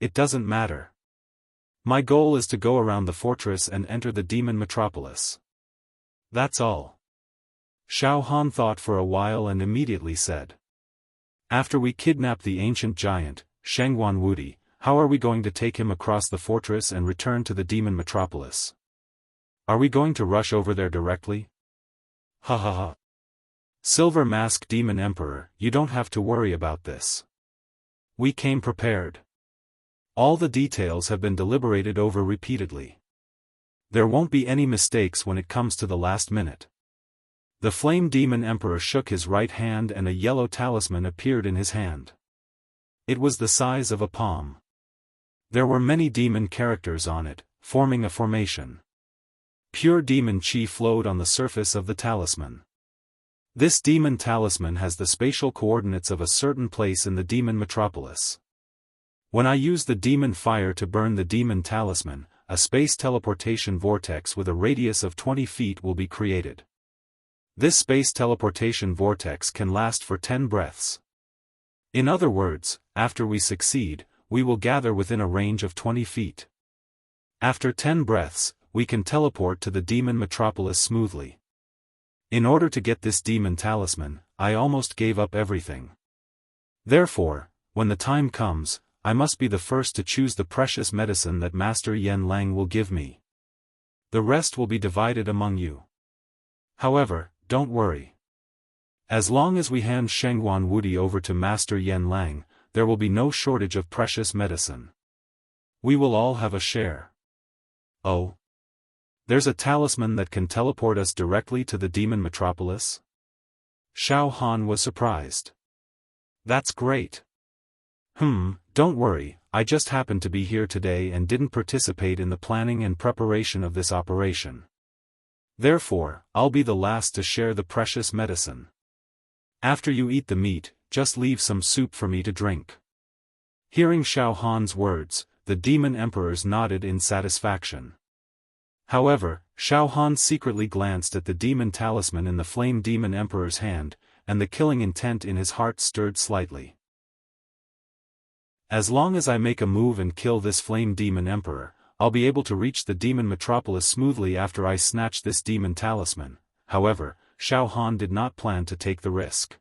It doesn't matter. My goal is to go around the fortress and enter the demon metropolis. That's all. Xiaofan thought for a while and immediately said. After we kidnap the ancient giant, Shengwan Wudi, how are we going to take him across the fortress and return to the demon metropolis? Are we going to rush over there directly? Ha ha ha. Silver Mask Demon Emperor, you don't have to worry about this. We came prepared. All the details have been deliberated over repeatedly. There won't be any mistakes when it comes to the last minute. The Flame Demon Emperor shook his right hand and a yellow talisman appeared in his hand. It was the size of a palm. There were many demon characters on it, forming a formation. Pure demon chi flowed on the surface of the talisman. This demon talisman has the spatial coordinates of a certain place in the demon metropolis. When I use the demon fire to burn the demon talisman, a space teleportation vortex with a radius of 20 feet will be created. This space teleportation vortex can last for 10 breaths. In other words, after we succeed, we will gather within a range of 20 feet. After 10 breaths, we can teleport to the demon metropolis smoothly. In order to get this demon talisman, I almost gave up everything. Therefore, when the time comes, I must be the first to choose the precious medicine that Master Yen Lang will give me. The rest will be divided among you. However, don't worry. As long as we hand Shengguan Wudi over to Master Yen Lang, there will be no shortage of precious medicine. We will all have a share. Oh. There's a talisman that can teleport us directly to the demon metropolis? Xiaofan was surprised. That's great. Don't worry, I just happened to be here today and didn't participate in the planning and preparation of this operation. Therefore, I'll be the last to share the precious medicine. After you eat the meat, just leave some soup for me to drink. Hearing Xiaohan's words, the demon emperors nodded in satisfaction. However, Xiaofan secretly glanced at the demon talisman in the Flame Demon Emperor's hand, and the killing intent in his heart stirred slightly. As long as I make a move and kill this Flame Demon Emperor, I'll be able to reach the demon metropolis smoothly after I snatch this demon talisman. However, Xiaofan did not plan to take the risk.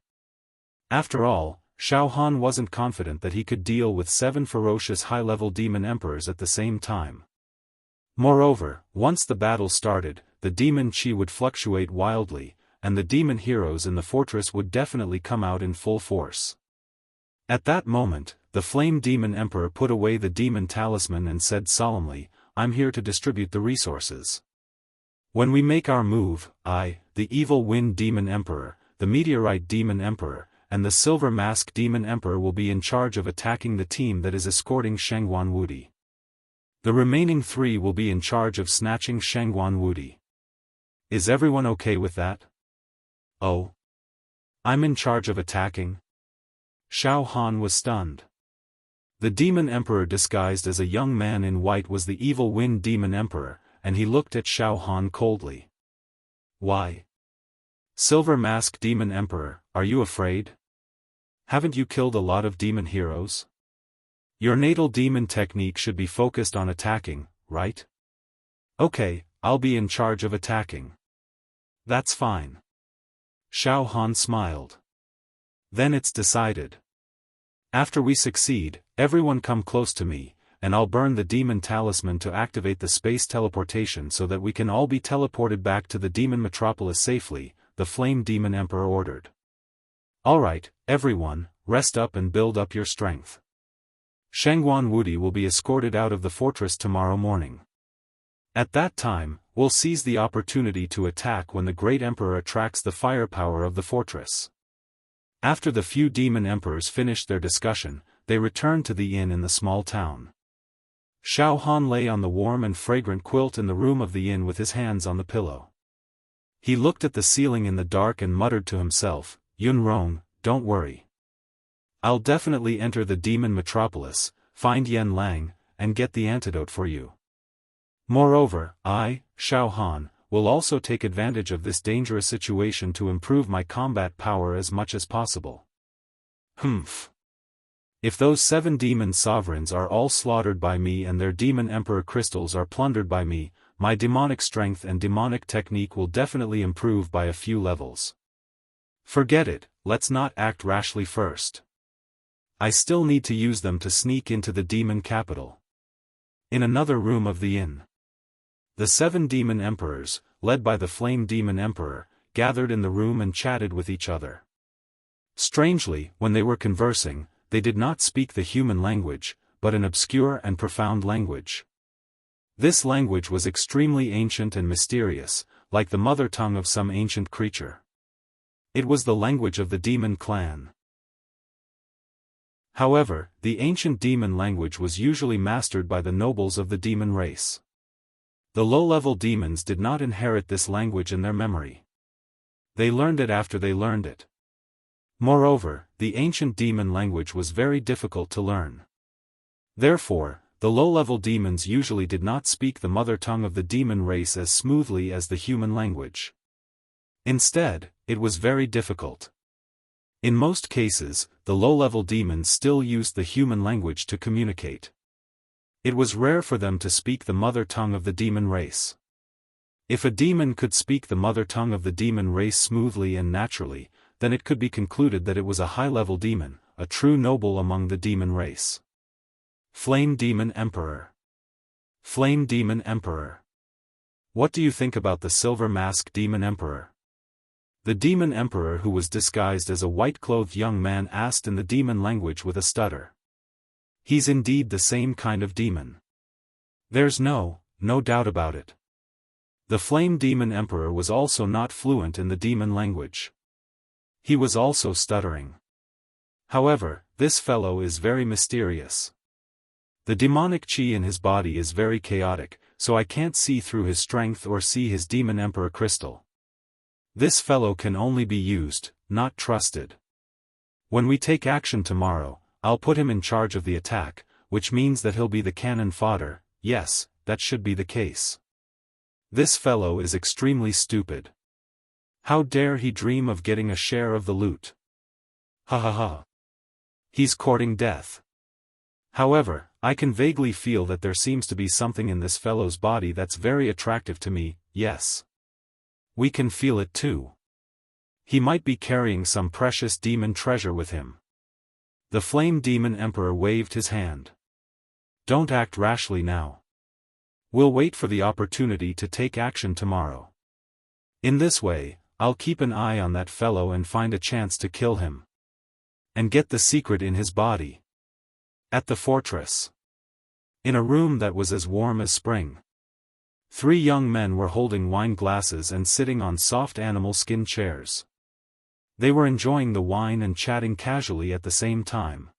After all, Xiaofan wasn't confident that he could deal with 7 ferocious high-level demon emperors at the same time. Moreover, once the battle started, the demon chi would fluctuate wildly, and the demon heroes in the fortress would definitely come out in full force. At that moment, the Flame Demon Emperor put away the demon talisman and said solemnly, "I'm here to distribute the resources. When we make our move, I, the Evil Wind Demon Emperor, the Meteorite Demon Emperor, and the Silver Mask Demon Emperor will be in charge of attacking the team that is escorting Shengguan Wudi. The remaining 3 will be in charge of snatching Shengguan Wudi. Is everyone okay with that?" "Oh. I'm in charge of attacking?" Xiaofan was stunned. The Demon Emperor disguised as a young man in white was the Evil Wind Demon Emperor, and he looked at Xiaofan coldly. "Why? Silver Mask Demon Emperor, are you afraid? Haven't you killed a lot of demon heroes? Your natal demon technique should be focused on attacking, right? Okay, I'll be in charge of attacking." "That's fine." Xiaofan smiled. "Then it's decided. After we succeed, everyone come close to me, and I'll burn the demon talisman to activate the space teleportation so that we can all be teleported back to the demon metropolis safely," the Flame Demon Emperor ordered. "Alright, everyone, rest up and build up your strength. Shengguan Wudi will be escorted out of the fortress tomorrow morning. At that time, we'll seize the opportunity to attack when the Great Emperor attracts the firepower of the fortress." After the few demon emperors finished their discussion, they returned to the inn in the small town. Xiaofan lay on the warm and fragrant quilt in the room of the inn with his hands on the pillow. He looked at the ceiling in the dark and muttered to himself, "Yunrong, don't worry. I'll definitely enter the demon metropolis, find Yen Lang, and get the antidote for you. Moreover, I, Xiaofan, will also take advantage of this dangerous situation to improve my combat power as much as possible." If those 7 demon sovereigns are all slaughtered by me and their demon emperor crystals are plundered by me, my demonic strength and demonic technique will definitely improve by a few levels. Forget it, let's not act rashly first. I still need to use them to sneak into the demon capital. In another room of the inn, the 7 demon emperors, led by the Flame Demon Emperor, gathered in the room and chatted with each other. Strangely, when they were conversing, they did not speak the human language, but an obscure and profound language. This language was extremely ancient and mysterious, like the mother tongue of some ancient creature. It was the language of the demon clan. However, the ancient demon language was usually mastered by the nobles of the demon race. The low-level demons did not inherit this language in their memory. They learned it after they learned it. Moreover, the ancient demon language was very difficult to learn. Therefore, the low-level demons usually did not speak the mother tongue of the demon race as smoothly as the human language. Instead, it was very difficult. In most cases, the low-level demons still used the human language to communicate. It was rare for them to speak the mother tongue of the demon race. If a demon could speak the mother tongue of the demon race smoothly and naturally, then it could be concluded that it was a high-level demon, a true noble among the demon race. Flame Demon Emperor. Flame Demon Emperor. What do you think about the Silver Mask Demon Emperor? The Demon Emperor, who was disguised as a white-clothed young man, asked in the demon language with a stutter. He's indeed the same kind of demon. There's no doubt about it. The Flame Demon Emperor was also not fluent in the demon language. He was also stuttering. However, this fellow is very mysterious. The demonic chi in his body is very chaotic, so I can't see through his strength or see his Demon Emperor crystal. This fellow can only be used, not trusted. When we take action tomorrow, I'll put him in charge of the attack, which means that he'll be the cannon fodder. Yes, that should be the case. This fellow is extremely stupid. How dare he dream of getting a share of the loot? Ha ha ha. He's courting death. However, I can vaguely feel that there seems to be something in this fellow's body that's very attractive to me. Yes. We can feel it too. He might be carrying some precious demon treasure with him. The Flame Demon Emperor waved his hand. Don't act rashly now. We'll wait for the opportunity to take action tomorrow. In this way, I'll keep an eye on that fellow and find a chance to kill him. And get the secret in his body. At the fortress. In a room that was as warm as spring. 3 young men were holding wine glasses and sitting on soft animal skin chairs. They were enjoying the wine and chatting casually at the same time.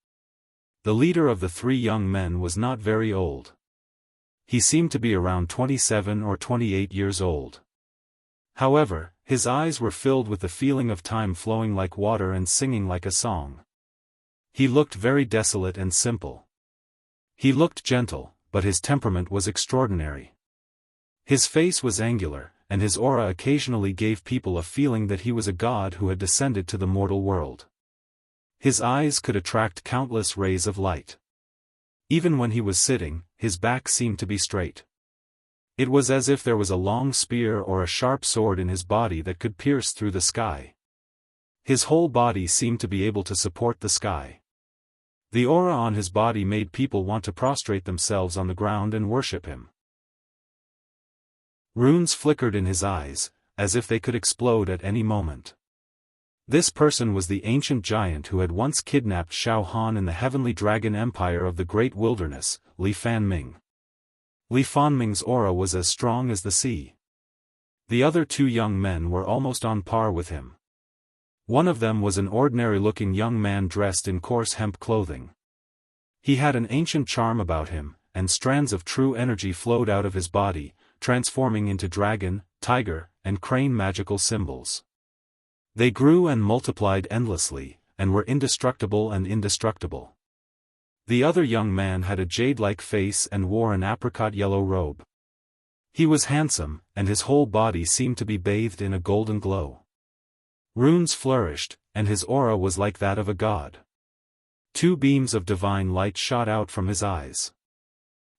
The leader of the 3 young men was not very old. He seemed to be around 27 or 28 years old. However, his eyes were filled with the feeling of time flowing like water and singing like a song. He looked very desolate and simple. He looked gentle, but his temperament was extraordinary. His face was angular, and his aura occasionally gave people a feeling that he was a god who had descended to the mortal world. His eyes could attract countless rays of light. Even when he was sitting, his back seemed to be straight. It was as if there was a long spear or a sharp sword in his body that could pierce through the sky. His whole body seemed to be able to support the sky. The aura on his body made people want to prostrate themselves on the ground and worship him. Runes flickered in his eyes, as if they could explode at any moment. This person was the ancient giant who had once kidnapped Xiaofan in the heavenly dragon empire of the great wilderness, Li Fanming. Li Fanming's aura was as strong as the sea. The other 2 young men were almost on par with him. One of them was an ordinary-looking young man dressed in coarse hemp clothing. He had an ancient charm about him, and strands of true energy flowed out of his body, transforming into dragon, tiger, and crane magical symbols. They grew and multiplied endlessly, and were indestructible and indestructible. The other young man had a jade-like face and wore an apricot-yellow robe. He was handsome, and his whole body seemed to be bathed in a golden glow. Runes flourished, and his aura was like that of a god. 2 beams of divine light shot out from his eyes.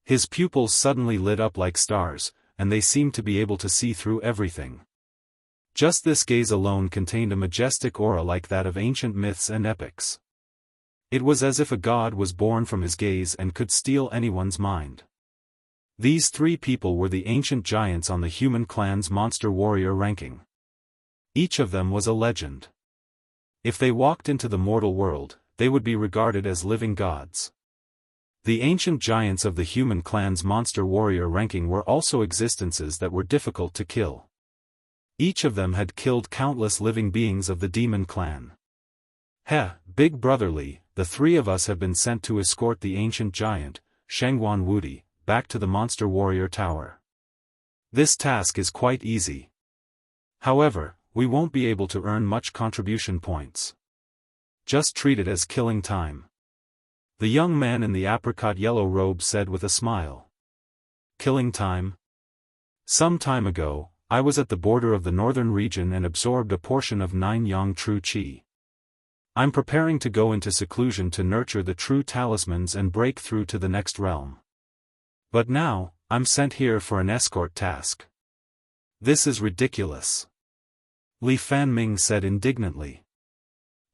His pupils suddenly lit up like stars, and they seemed to be able to see through everything. Just this gaze alone contained a majestic aura like that of ancient myths and epics. It was as if a god was born from his gaze and could steal anyone's mind. These 3 people were the ancient giants on the human clan's monster warrior ranking. Each of them was a legend. If they walked into the mortal world, they would be regarded as living gods. The ancient giants of the human clan's monster warrior ranking were also existences that were difficult to kill. Each of them had killed countless living beings of the demon clan. Big brotherly, the three of us have been sent to escort the ancient giant, Shangguan Wudi, back to the monster warrior tower. This task is quite easy. However, we won't be able to earn much contribution points. Just treat it as killing time. The young man in the apricot yellow robe said with a smile. Killing time? Some time ago, I was at the border of the northern region and absorbed a portion of 9 yang true qi. I'm preparing to go into seclusion to nurture the true talismans and break through to the next realm. But now, I'm sent here for an escort task. This is ridiculous. Li Fanming said indignantly.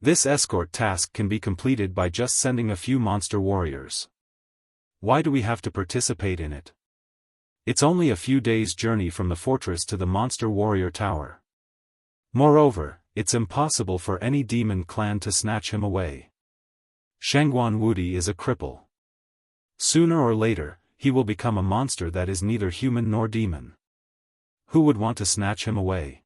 This escort task can be completed by just sending a few monster warriors. Why do we have to participate in it? It's only a few days' journey from the fortress to the monster warrior tower. Moreover, it's impossible for any demon clan to snatch him away. Shangguan Wudi is a cripple. Sooner or later, he will become a monster that is neither human nor demon. Who would want to snatch him away?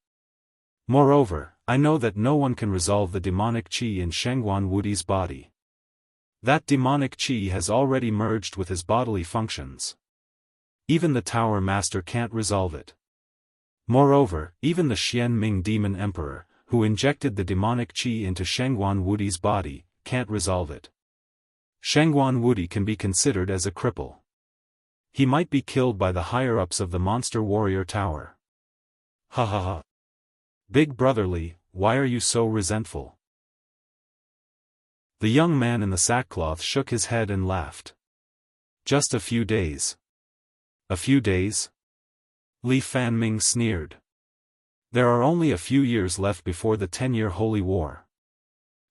Moreover, I know that no one can resolve the demonic qi in Shangguan Wudi's body. That demonic qi has already merged with his bodily functions. Even the Tower Master can't resolve it. Moreover, even the Xianming Demon Emperor, who injected the demonic qi into Shangguan Wudi's body, can't resolve it. Shangguan Wudi can be considered as a cripple. He might be killed by the higher-ups of the Monster Warrior Tower. Ha ha ha. Big brotherly, why are you so resentful? The young man in the sackcloth shook his head and laughed. Just a few days. A few days? Li Fanming sneered. There are only a few years left before the 10-year Holy War.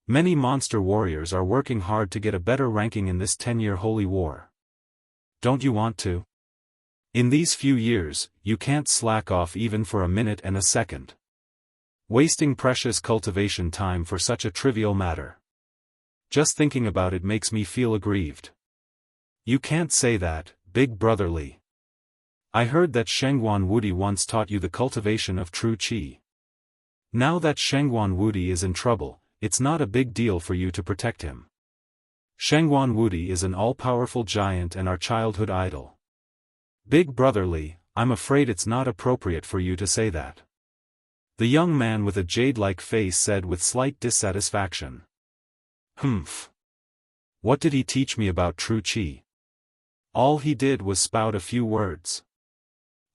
Many monster warriors are working hard to get a better ranking in this 10-year Holy War. Don't you want to? In these few years, you can't slack off even for a minute and a second. Wasting precious cultivation time for such a trivial matter. Just thinking about it makes me feel aggrieved. You can't say that, big brotherly. I heard that Shangguan Wudi once taught you the cultivation of true qi. Now that Shangguan Wudi is in trouble, it's not a big deal for you to protect him. Shangguan Wudi is an all-powerful giant and our childhood idol. Big brotherly, I'm afraid it's not appropriate for you to say that. The young man with a jade-like face said with slight dissatisfaction. Humph. What did he teach me about true qi? All he did was spout a few words.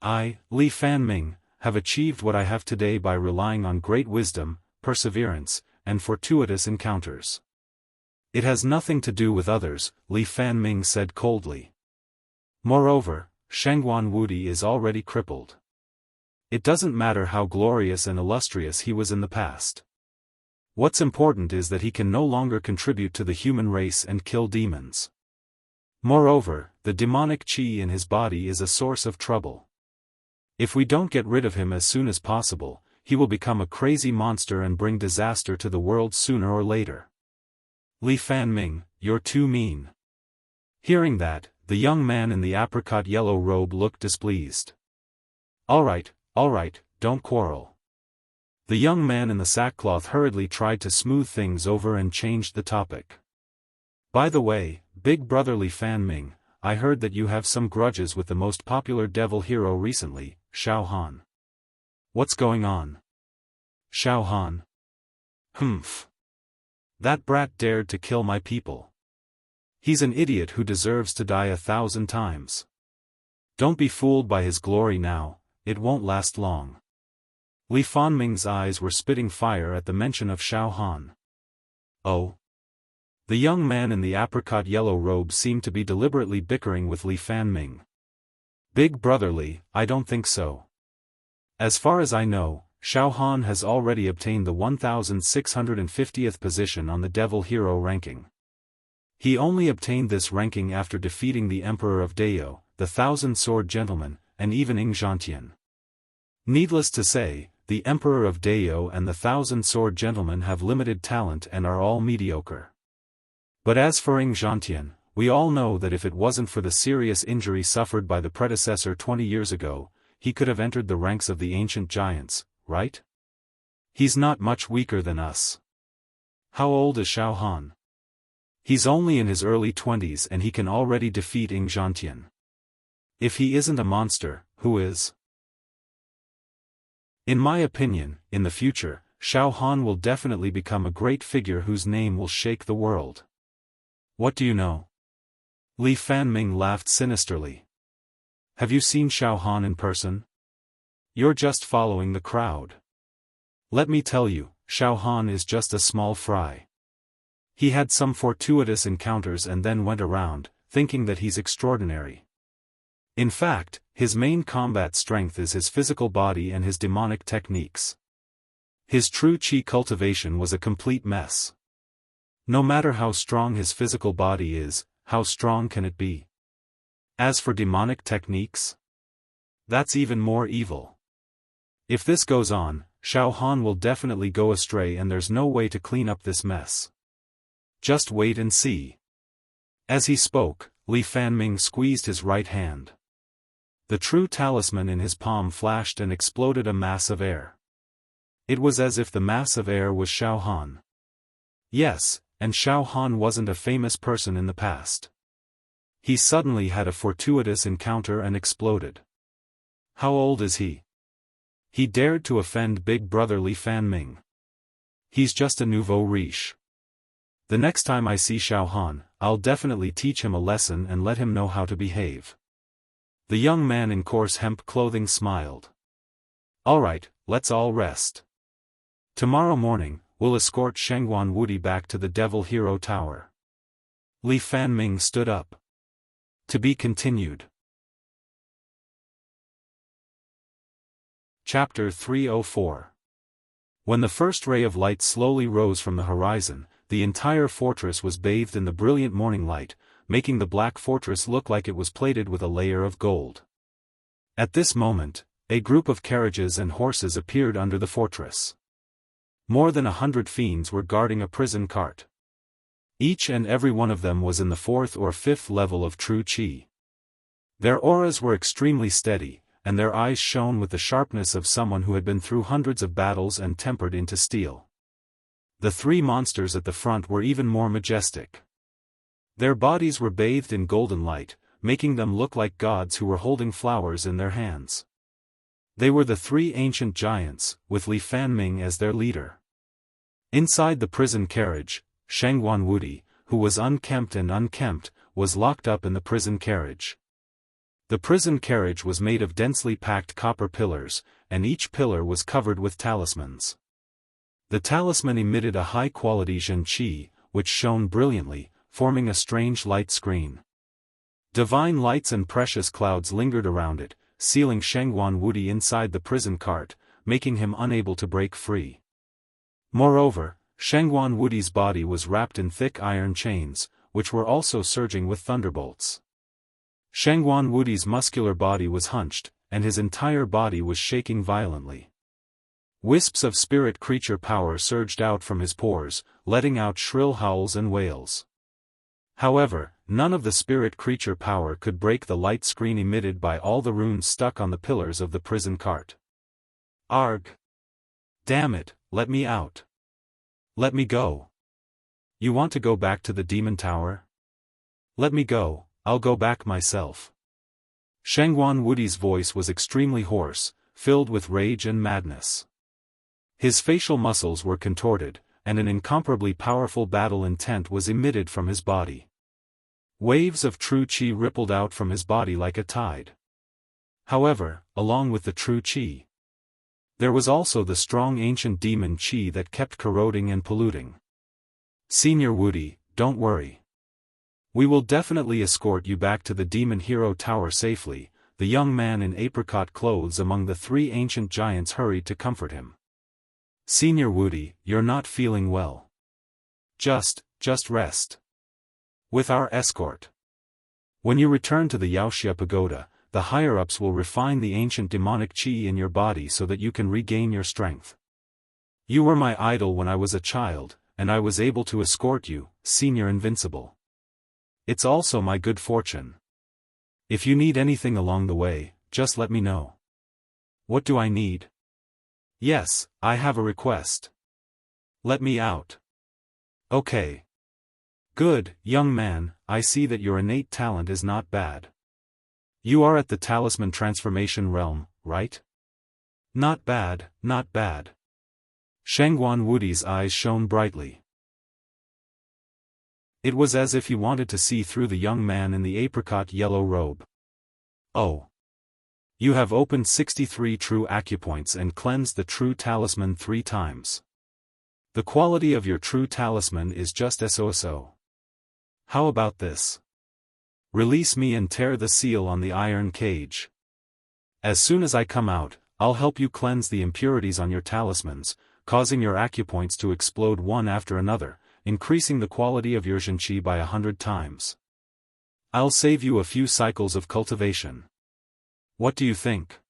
I, Li Fanming, have achieved what I have today by relying on great wisdom, perseverance, and fortuitous encounters. It has nothing to do with others, Li Fanming said coldly. Moreover, Shangguan Wudi is already crippled. It doesn't matter how glorious and illustrious he was in the past. What's important is that he can no longer contribute to the human race and kill demons. Moreover, the demonic qi in his body is a source of trouble. If we don't get rid of him as soon as possible, he will become a crazy monster and bring disaster to the world sooner or later. Li Fanming, you're too mean. Hearing that, the young man in the apricot yellow robe looked displeased. All right, don't quarrel. The young man in the sackcloth hurriedly tried to smooth things over and changed the topic. By the way, big brotherly Fanming, I heard that you have some grudges with the most popular devil hero recently, Xiaofan. What's going on? Xiaofan? Humph. That brat dared to kill my people. He's an idiot who deserves to die 1,000 times. Don't be fooled by his glory now, it won't last long. Li Fanming's eyes were spitting fire at the mention of Xiaofan. Oh. The young man in the apricot yellow robe seemed to be deliberately bickering with Li Fanming. Big brotherly, I don't think so. As far as I know, Xiaofan has already obtained the 1650th position on the Devil Hero ranking. He only obtained this ranking after defeating the Emperor of Dao, the Thousand Sword Gentleman, and even Ingzhantian. Needless to say, the Emperor of Dao and the Thousand Sword Gentleman have limited talent and are all mediocre. But as for Ingzhantian, we all know that if it wasn't for the serious injury suffered by the predecessor 20 years ago, he could have entered the ranks of the ancient giants, right? He's not much weaker than us. How old is Xiaofan? He's only in his early 20s and he can already defeat Ing Zhantian. If he isn't a monster, who is? In my opinion, in the future, Xiaofan will definitely become a great figure whose name will shake the world. What do you know? Li Fanming laughed sinisterly. Have you seen Xiaofan in person? You're just following the crowd. Let me tell you, Xiaofan is just a small fry. He had some fortuitous encounters and then went around, thinking that he's extraordinary. In fact, his main combat strength is his physical body and his demonic techniques. His true qi cultivation was a complete mess. No matter how strong his physical body is, how strong can it be? As for demonic techniques? That's even more evil. If this goes on, Xiaofan will definitely go astray and there's no way to clean up this mess. Just wait and see. As he spoke, Li Fanming squeezed his right hand. The true talisman in his palm flashed and exploded a mass of air. It was as if the mass of air was Xiaofan. Yes, and Xiaofan wasn't a famous person in the past. He suddenly had a fortuitous encounter and exploded. How old is he? He dared to offend big brother Li Fanming. He's just a nouveau riche. The next time I see Xiaofan, I'll definitely teach him a lesson and let him know how to behave. The young man in coarse hemp clothing smiled. Alright, let's all rest. Tomorrow morning, we'll escort Shengguan Wudi back to the Devil Hero Tower. Li Fanming stood up. To be continued. Chapter 304. When the first ray of light slowly rose from the horizon, the entire fortress was bathed in the brilliant morning light, making the black fortress look like it was plated with a layer of gold. At this moment, a group of carriages and horses appeared under the fortress. More than 100 fiends were guarding a prison cart. Each and every one of them was in the 4th or 5th level of true qi. Their auras were extremely steady, and their eyes shone with the sharpness of someone who had been through hundreds of battles and tempered into steel. The 3 monsters at the front were even more majestic. Their bodies were bathed in golden light, making them look like gods who were holding flowers in their hands. They were the 3 ancient giants, with Li Fanming as their leader. Inside the prison carriage, Shengguan Wudi, who was unkempt and unkempt, was locked up in the prison carriage. The prison carriage was made of densely packed copper pillars, and each pillar was covered with talismans. The talisman emitted a high-quality Zhen Qi, which shone brilliantly, forming a strange light screen. Divine lights and precious clouds lingered around it, sealing Shengguan Wudi inside the prison cart, making him unable to break free. Moreover, Shengguan Wudi's body was wrapped in thick iron chains, which were also surging with thunderbolts. Shengguan Wudi's muscular body was hunched, and his entire body was shaking violently. Wisps of spirit creature power surged out from his pores, letting out shrill howls and wails. However, none of the spirit creature power could break the light screen emitted by all the runes stuck on the pillars of the prison cart. Arg! Damn it, let me out. Let me go. You want to go back to the demon tower? Let me go, I'll go back myself. Shengguan Wudi's voice was extremely hoarse, filled with rage and madness. His facial muscles were contorted, and an incomparably powerful battle intent was emitted from his body. Waves of true qi rippled out from his body like a tide. However, along with the true qi, there was also the strong ancient demon qi that kept corroding and polluting. Senior Wudi, don't worry. We will definitely escort you back to the Demon Hero Tower safely. The young man in apricot clothes among the 3 ancient giants hurried to comfort him. Senior Wudi, you're not feeling well. Just rest. With our escort. When you return to the Wuxia Pagoda, the higher-ups will refine the ancient demonic qi in your body so that you can regain your strength. You were my idol when I was a child, and I was able to escort you, Senior Invincible. It's also my good fortune. If you need anything along the way, just let me know. What do I need? Yes, I have a request. Let me out. Okay. Good, young man, I see that your innate talent is not bad. You are at the talisman transformation realm, right? Not bad, not bad. Shangguan Wudi's eyes shone brightly. It was as if he wanted to see through the young man in the apricot yellow robe. Oh. You have opened 63 true acupoints and cleansed the true talisman 3 times. The quality of your true talisman is just so. How about this? Release me and tear the seal on the iron cage. As soon as I come out, I'll help you cleanse the impurities on your talismans, causing your acupoints to explode one after another, increasing the quality of your Zhenqi by 100 times. I'll save you a few cycles of cultivation. What do you think?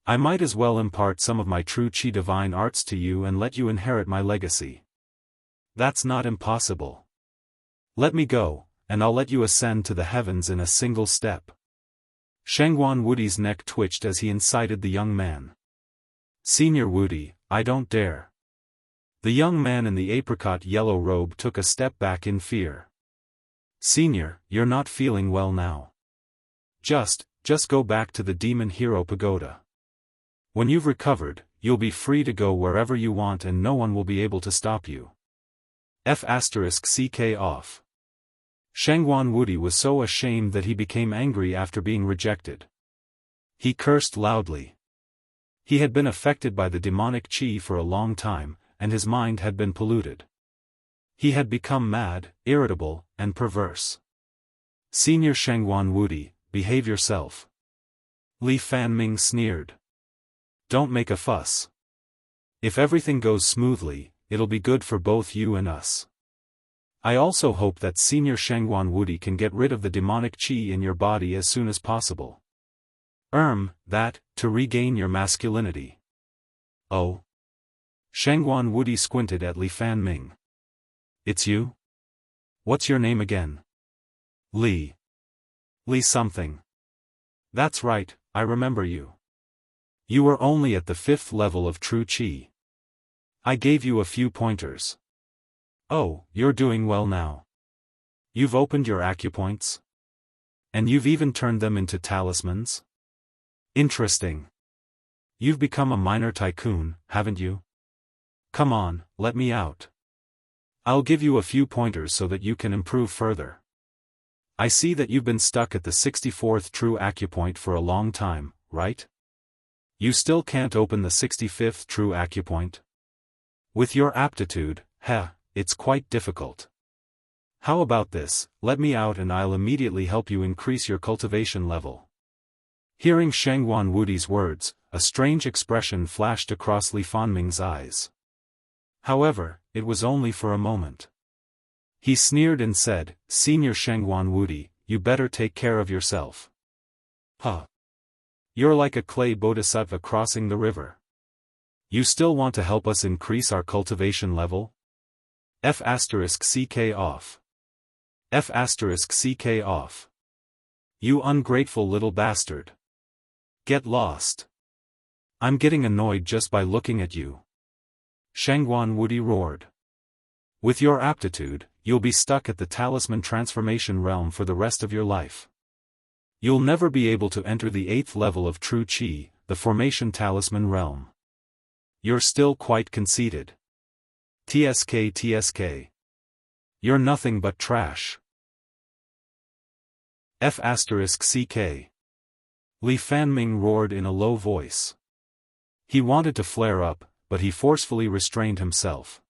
I might as well impart some of my true Qi divine arts to you and let you inherit my legacy. That's not impossible. Let me go, and I'll let you ascend to the heavens in a single step. Shangguan Wudi's neck twitched as he incited the young man. Senior Wudi, I don't dare. The young man in the apricot yellow robe took a step back in fear. Senior, you're not feeling well now. Just go back to the Demon Hero Pagoda. When you've recovered, you'll be free to go wherever you want and no one will be able to stop you. F***ck off. Shangguan Wudi was so ashamed that he became angry after being rejected. He cursed loudly. He had been affected by the demonic qi for a long time, and his mind had been polluted. He had become mad, irritable, and perverse. Senior Shangguan Wudi, behave yourself. Li Fanming sneered. Don't make a fuss. If everything goes smoothly, it'll be good for both you and us. I also hope that Senior Shangguan Wudi can get rid of the demonic qi in your body as soon as possible. To regain your masculinity. Oh? Shangguan Wudi squinted at Li Fanming. It's you? What's your name again? Li. Li something. That's right, I remember you. You were only at the 5th level of true qi. I gave you a few pointers. Oh, you're doing well now. You've opened your acupoints? And you've even turned them into talismans? Interesting. You've become a minor tycoon, haven't you? Come on, let me out. I'll give you a few pointers so that you can improve further. I see that you've been stuck at the 64th true acupoint for a long time, right? You still can't open the 65th true acupoint? With your aptitude, it's quite difficult. How about this, let me out and I'll immediately help you increase your cultivation level. Hearing Shangguan Wudi's words, a strange expression flashed across Li Fanming's eyes. However, it was only for a moment. He sneered and said, Senior Shangguan Wudi, you better take care of yourself. You're like a clay bodhisattva crossing the river. You still want to help us increase our cultivation level? F***ck off. F***ck off. You ungrateful little bastard. Get lost. I'm getting annoyed just by looking at you. Shangguan Wudi roared. With your aptitude, you'll be stuck at the talisman transformation realm for the rest of your life. You'll never be able to enter the 8th level of true qi, the formation talisman realm. You're still quite conceited. TSK. You're nothing but trash. F***ck. Li Fanming roared in a low voice. He wanted to flare up, but he forcefully restrained himself.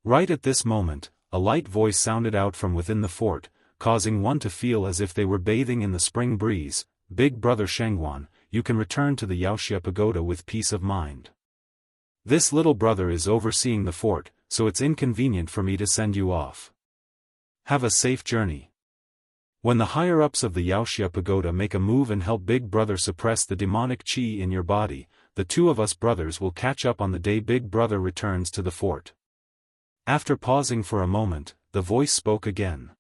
Right at this moment, a light voice sounded out from within the fort, causing one to feel as if they were bathing in the spring breeze. Big brother Shangguan, you can return to the Wuxia Pagoda with peace of mind. This little brother is overseeing the fort, so it's inconvenient for me to send you off. Have a safe journey. When the higher-ups of the Wuxia Pagoda make a move and help Big Brother suppress the demonic qi in your body, the two of us brothers will catch up on the day Big Brother returns to the fort. After pausing for a moment, the voice spoke again.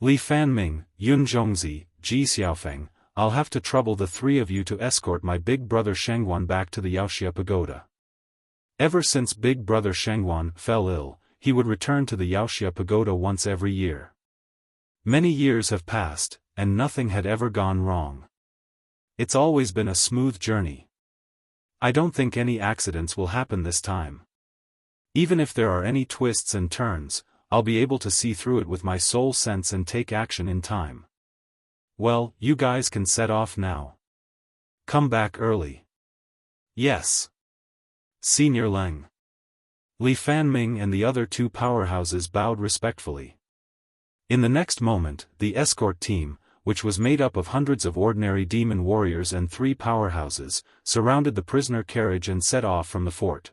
Li Fanming, Yun Zhongzi, Ji Xiaofan, I'll have to trouble the three of you to escort my big brother Shangguan back to the Wuxia pagoda. Ever since big brother Shangguan fell ill, he would return to the Wuxia pagoda once every year. Many years have passed, and nothing had ever gone wrong. It's always been a smooth journey. I don't think any accidents will happen this time. Even if there are any twists and turns, I'll be able to see through it with my soul sense and take action in time. Well, you guys can set off now. Come back early. Yes. Senior Leng. Li Fanming and the other two powerhouses bowed respectfully. In the next moment, the escort team, which was made up of hundreds of ordinary demon warriors and three powerhouses, surrounded the prisoner carriage and set off from the fort.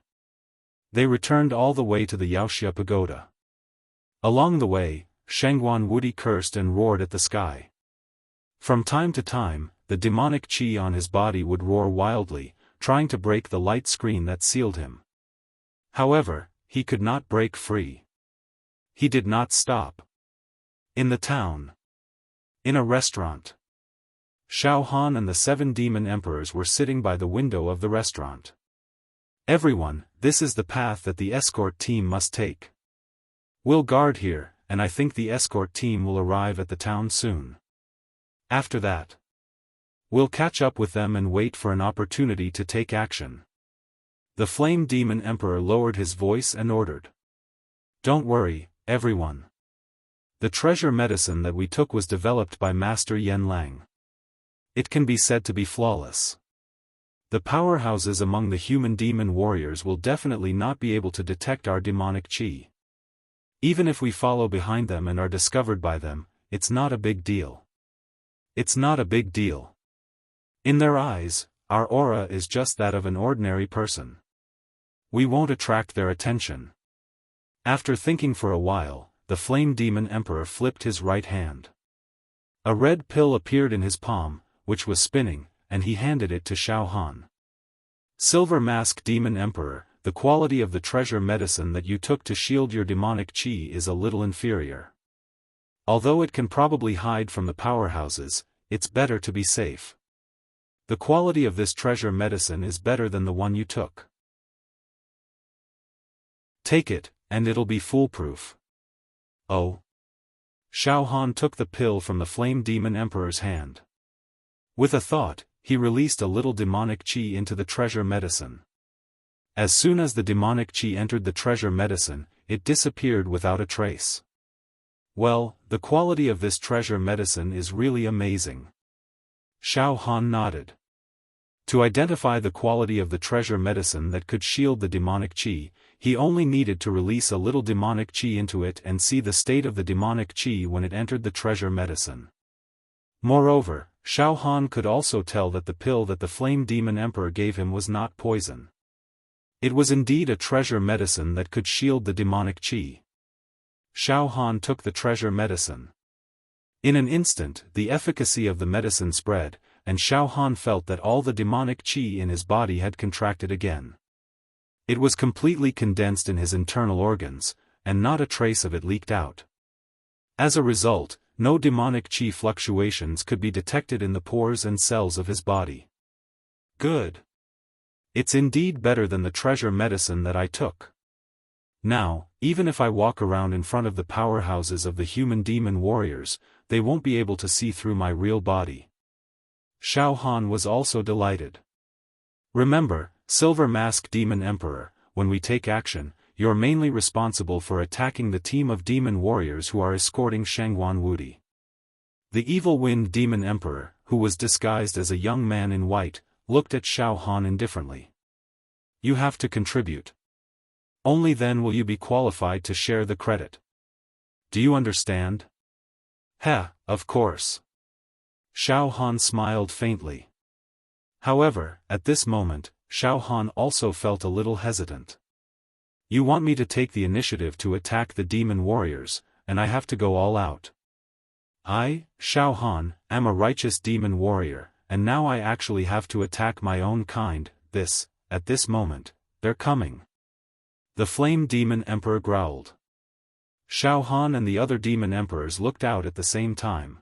They returned all the way to the Wuxia pagoda. Along the way, Shangguan Wudi cursed and roared at the sky. From time to time, the demonic qi on his body would roar wildly, trying to break the light screen that sealed him. However, he could not break free. He did not stop. In the town. In a restaurant. Xiaofan and the 7 demon emperors were sitting by the window of the restaurant. Everyone, this is the path that the escort team must take. We'll guard here, and I think the escort team will arrive at the town soon. After that, we'll catch up with them and wait for an opportunity to take action. The Flame Demon Emperor lowered his voice and ordered. Don't worry, everyone. The treasure medicine that we took was developed by Master Yen Lang. It can be said to be flawless. The powerhouses among the human demon warriors will definitely not be able to detect our demonic qi. Even if we follow behind them and are discovered by them, it's not a big deal. It's not a big deal. In their eyes, our aura is just that of an ordinary person. We won't attract their attention. After thinking for a while, the Flame Demon Emperor flipped his right hand. A red pill appeared in his palm, which was spinning, and he handed it to Xiaofan. Silver Mask Demon Emperor, the quality of the treasure medicine that you took to shield your demonic qi is a little inferior. Although it can probably hide from the powerhouses, it's better to be safe. The quality of this treasure medicine is better than the one you took. Take it, and it'll be foolproof. Oh. Xiaofan took the pill from the Flame Demon Emperor's hand. With a thought, he released a little demonic qi into the treasure medicine. As soon as the demonic qi entered the treasure medicine, it disappeared without a trace. Well, the quality of this treasure medicine is really amazing. Xiaofan nodded. To identify the quality of the treasure medicine that could shield the demonic qi, he only needed to release a little demonic qi into it and see the state of the demonic qi when it entered the treasure medicine. Moreover, Xiaofan could also tell that the pill that the Flame Demon Emperor gave him was not poison. It was indeed a treasure medicine that could shield the demonic qi. Xiaofan took the treasure medicine. In an instant, the efficacy of the medicine spread, and Xiaofan felt that all the demonic qi in his body had contracted again. It was completely condensed in his internal organs, and not a trace of it leaked out. As a result, no demonic qi fluctuations could be detected in the pores and cells of his body. Good. It's indeed better than the treasure medicine that I took. Now, even if I walk around in front of the powerhouses of the human demon warriors, they won't be able to see through my real body. Xiaofan was also delighted. Remember, Silver Mask Demon Emperor, when we take action, you're mainly responsible for attacking the team of demon warriors who are escorting Shangguan Wudi. The Evil Wind Demon Emperor, who was disguised as a young man in white, looked at Xiaofan indifferently. You have to contribute. Only then will you be qualified to share the credit. Do you understand? Of course. Xiaofan smiled faintly. However, at this moment, Xiaofan also felt a little hesitant. You want me to take the initiative to attack the demon warriors, and I have to go all out. I, Xiaofan, am a righteous demon warrior, and now I actually have to attack my own kind. At this moment, they're coming. The Flame Demon Emperor growled. Xiaofan and the other demon emperors looked out at the same time.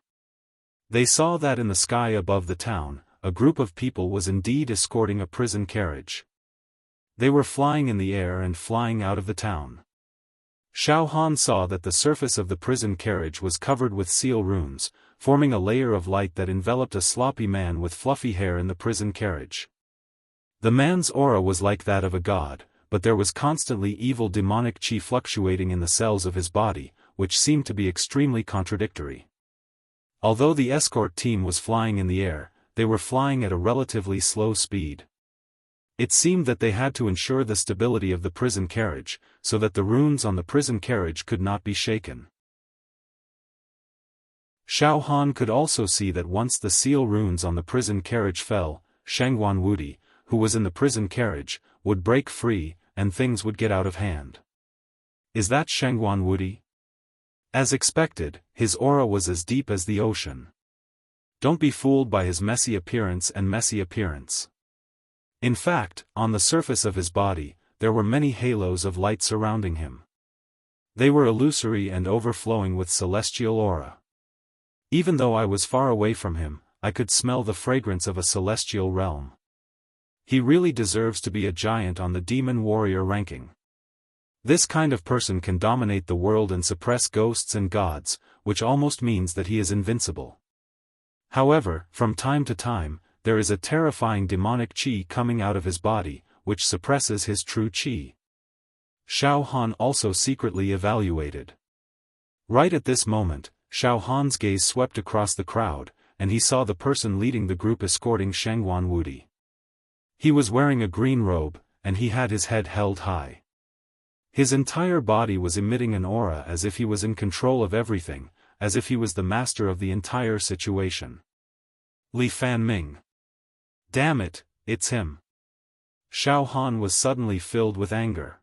They saw that in the sky above the town, a group of people was indeed escorting a prison carriage. They were flying in the air and flying out of the town. Xiaofan saw that the surface of the prison carriage was covered with seal runes, forming a layer of light that enveloped a sloppy man with fluffy hair in the prison carriage. The man's aura was like that of a god, but there was constantly evil demonic chi fluctuating in the cells of his body, which seemed to be extremely contradictory. Although the escort team was flying in the air, they were flying at a relatively slow speed. It seemed that they had to ensure the stability of the prison carriage, so that the runes on the prison carriage could not be shaken. Xiaofan could also see that once the seal runes on the prison carriage fell, Shangguan Wudi, who was in the prison carriage, would break free, and things would get out of hand. Is that Shangguan Wudi? As expected, his aura was as deep as the ocean. Don't be fooled by his messy appearance. In fact, on the surface of his body, there were many halos of light surrounding him. They were illusory and overflowing with celestial aura. Even though I was far away from him, I could smell the fragrance of a celestial realm. He really deserves to be a giant on the demon warrior ranking. This kind of person can dominate the world and suppress ghosts and gods, which almost means that he is invincible. However, from time to time, there is a terrifying demonic chi coming out of his body, which suppresses his true chi. Xiaofan also secretly evaluated. Right at this moment, Xiaohan's gaze swept across the crowd, and he saw the person leading the group escorting Shangguan Wudi. He was wearing a green robe, and he had his head held high. His entire body was emitting an aura as if he was in control of everything, as if he was the master of the entire situation. Li Fanming. Damn it, it's him. Xiaofan was suddenly filled with anger.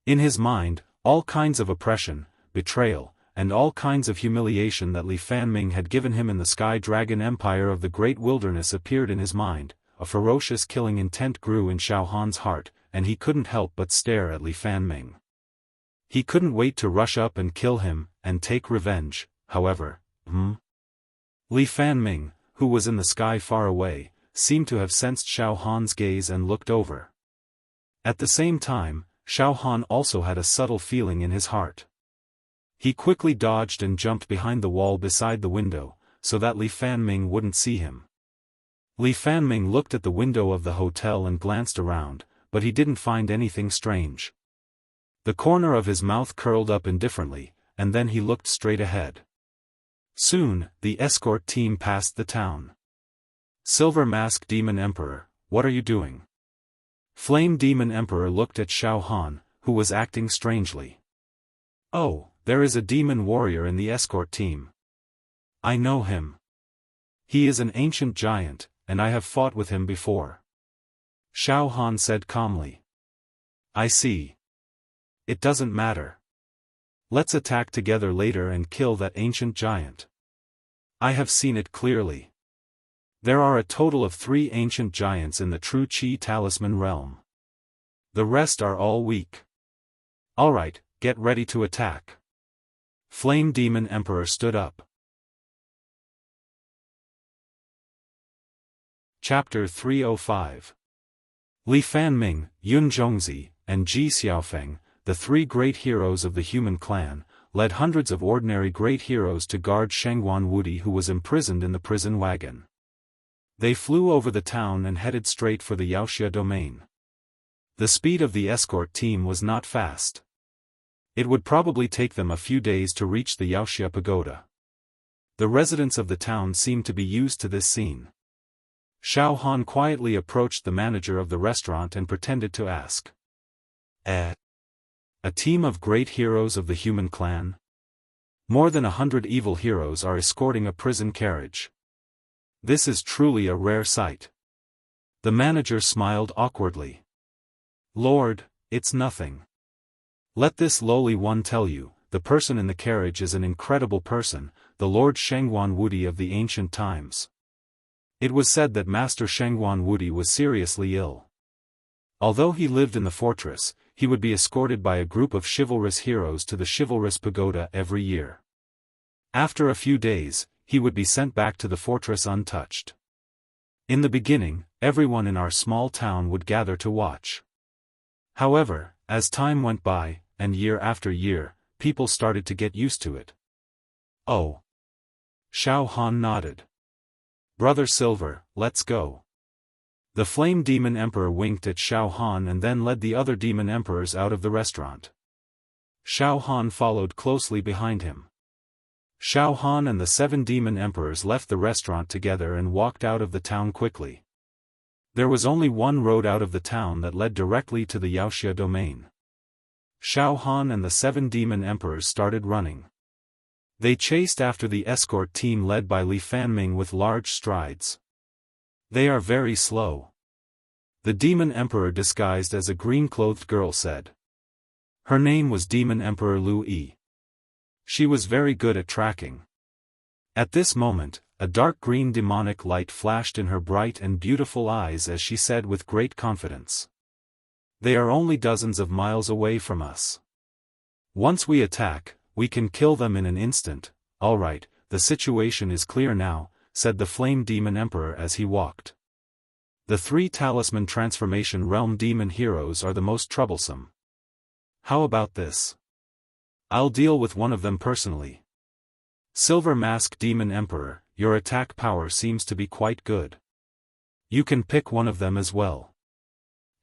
In his mind, all kinds of oppression, betrayal, and all kinds of humiliation that Li Fanming had given him in the Sky Dragon Empire of the Great Wilderness appeared in his mind. A ferocious killing intent grew in Xiaohan's heart, and he couldn't help but stare at Li Fanming. He couldn't wait to rush up and kill him, and take revenge, however. Li Fanming, who was in the sky far away, seemed to have sensed Xiaohan's gaze and looked over. At the same time, Xiaohan also had a subtle feeling in his heart. He quickly dodged and jumped behind the wall beside the window, so that Li Fanming wouldn't see him. Li Fanming looked at the window of the hotel and glanced around, but he didn't find anything strange. The corner of his mouth curled up indifferently, and then he looked straight ahead. Soon, the escort team passed the town. Silver Mask Demon Emperor, what are you doing? Flame Demon Emperor looked at Xiaohan, who was acting strangely. Oh, there is a demon warrior in the escort team. I know him. He is an ancient giant, and I have fought with him before. Xiaohan said calmly. I see. It doesn't matter. Let's attack together later and kill that ancient giant. I have seen it clearly. There are a total of 3 ancient giants in the True Chi Talisman realm. The rest are all weak. Alright, get ready to attack. Flame Demon Emperor stood up. Chapter 305. Li Fanming, Yun Zhongzi, and Ji Xiaofeng, the 3 great heroes of the human clan, led hundreds of ordinary great heroes to guard Shangguan Wudi, who was imprisoned in the prison wagon. They flew over the town and headed straight for the Wuxia domain. The speed of the escort team was not fast. It would probably take them a few days to reach the Wuxia pagoda. The residents of the town seemed to be used to this scene. Xiaohan quietly approached the manager of the restaurant and pretended to ask. A team of great heroes of the human clan? More than 100 evil heroes are escorting a prison carriage. This is truly a rare sight. The manager smiled awkwardly. Lord, it's nothing. Let this lowly one tell you, the person in the carriage is an incredible person, the Lord Shangguan Wudi of the ancient times. It was said that Master Shangguan Wudi was seriously ill. Although he lived in the fortress, he would be escorted by a group of chivalrous heroes to the chivalrous pagoda every year. After a few days, he would be sent back to the fortress untouched. In the beginning, everyone in our small town would gather to watch. However, as time went by, and year after year, people started to get used to it. Oh. Xiaofan nodded. Brother Silver, let's go. The Flame Demon Emperor winked at Xiaofan and then led the other demon emperors out of the restaurant. Xiaofan followed closely behind him. Xiaofan and the 7 demon emperors left the restaurant together and walked out of the town quickly. There was only one road out of the town that led directly to the Wuxia domain. Xiaofan and the 7 demon emperors started running. They chased after the escort team led by Li Fanming with large strides. They are very slow. The demon emperor disguised as a green-clothed girl said. Her name was Demon Emperor Lu Yi. She was very good at tracking. At this moment, a dark green demonic light flashed in her bright and beautiful eyes as she said with great confidence. They are only dozens of miles away from us. Once we attack, we can kill them in an instant. All right, the situation is clear now, said the Flame Demon Emperor as he walked. The 3 Talisman Transformation Realm demon heroes are the most troublesome. How about this? I'll deal with one of them personally. Silver Mask Demon Emperor, your attack power seems to be quite good. You can pick one of them as well.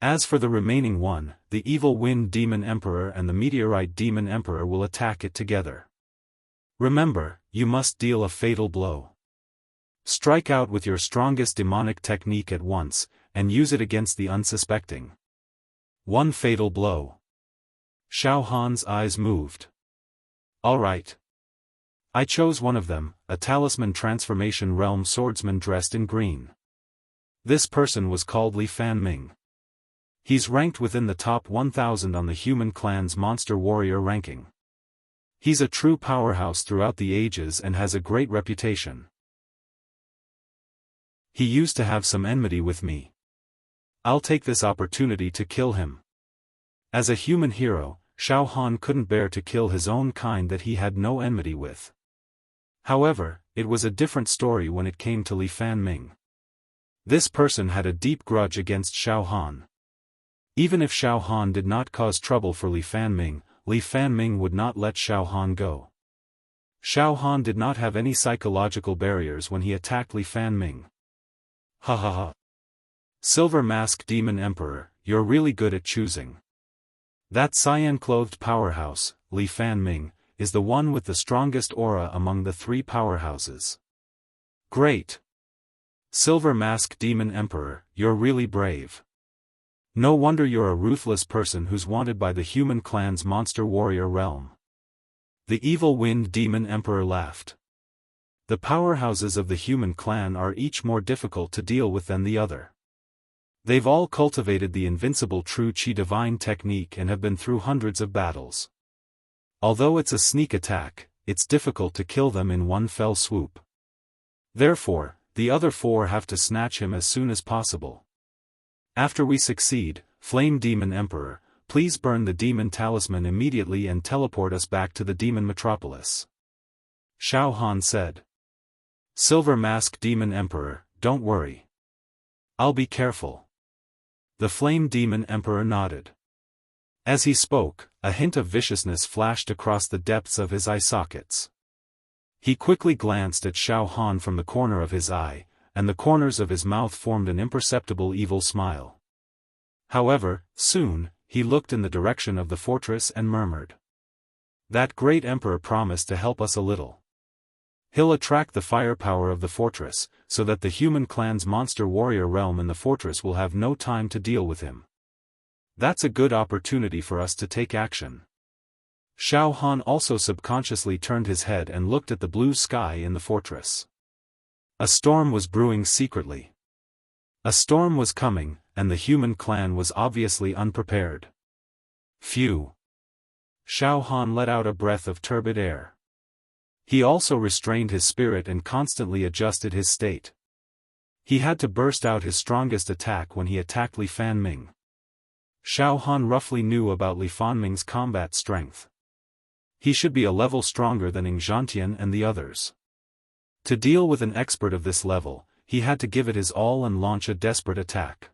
As for the remaining one, the Evil Wind Demon Emperor and the Meteorite Demon Emperor will attack it together. Remember, you must deal a fatal blow. Strike out with your strongest demonic technique at once, and use it against the unsuspecting. One fatal blow. Xiaohan's eyes moved. All right. I chose one of them, a Talisman Transformation Realm swordsman dressed in green. This person was called Li Fanming. He's ranked within the top 1000 on the human clan's monster warrior ranking. He's a true powerhouse throughout the ages and has a great reputation. He used to have some enmity with me. I'll take this opportunity to kill him. As a human hero, Xiaofan couldn't bear to kill his own kind that he had no enmity with. However, it was a different story when it came to Li Fanming. This person had a deep grudge against Xiaofan. Even if Xiaofan did not cause trouble for Li Fanming would not let Xiaofan go. Xiaofan did not have any psychological barriers when he attacked Li Fanming. Ha ha ha. Silver Mask Demon Emperor, you're really good at choosing. That cyan-clothed powerhouse, Li Fanming, is the one with the strongest aura among the 3 powerhouses. Great. Silver Mask Demon Emperor, you're really brave. No wonder you're a ruthless person who's wanted by the human clan's monster warrior realm. The Evil Wind Demon Emperor laughed. The powerhouses of the human clan are each more difficult to deal with than the other. They've all cultivated the invincible True Qi Divine technique and have been through hundreds of battles. Although it's a sneak attack, it's difficult to kill them in one fell swoop. Therefore, the other 4 have to snatch him as soon as possible. After we succeed, Flame Demon Emperor, please burn the demon talisman immediately and teleport us back to the demon metropolis. Xiaofan said. Silver Mask Demon Emperor, don't worry. I'll be careful. The Flame Demon Emperor nodded. As he spoke, a hint of viciousness flashed across the depths of his eye sockets. He quickly glanced at Xiaofan from the corner of his eye, and the corners of his mouth formed an imperceptible evil smile. However, soon, he looked in the direction of the fortress and murmured. That great emperor promised to help us a little. He'll attract the firepower of the fortress, so that the human clan's monster warrior realm in the fortress will have no time to deal with him. That's a good opportunity for us to take action. Xiaofan also subconsciously turned his head and looked at the blue sky in the fortress. A storm was brewing secretly. A storm was coming, and the human clan was obviously unprepared. Phew! Xiaofan let out a breath of turbid air. He also restrained his spirit and constantly adjusted his state. He had to burst out his strongest attack when he attacked Li Fanming. Xiaofan roughly knew about Li Fanming's combat strength. He should be a level stronger than Ing Zhantian and the others. To deal with an expert of this level, he had to give it his all and launch a desperate attack.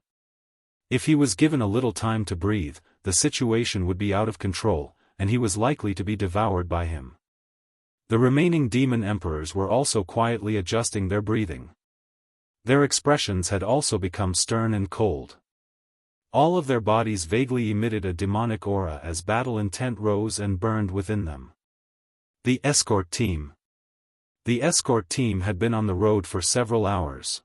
If he was given a little time to breathe, the situation would be out of control, and he was likely to be devoured by him. The remaining demon emperors were also quietly adjusting their breathing. Their expressions had also become stern and cold. All of their bodies vaguely emitted a demonic aura as battle intent rose and burned within them. The escort team. The escort team had been on the road for several hours.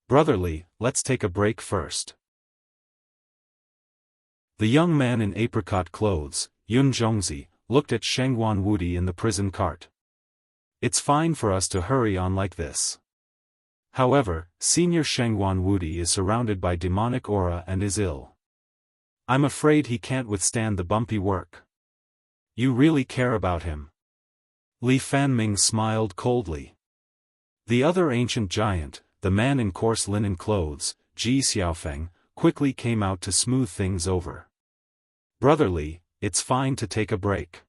Brotherly, let's take a break first. The young man in apricot clothes, Yun Zhongzi, looked at Shengguan Wudi in the prison cart. It's fine for us to hurry on like this. However, Senior Shengguan Wudi is surrounded by demonic aura and is ill. I'm afraid he can't withstand the bumpy work. You really care about him? Li Fanming smiled coldly. The other ancient giant, the man in coarse linen clothes, Xiaofan, quickly came out to smooth things over. Brotherly, it's fine to take a break.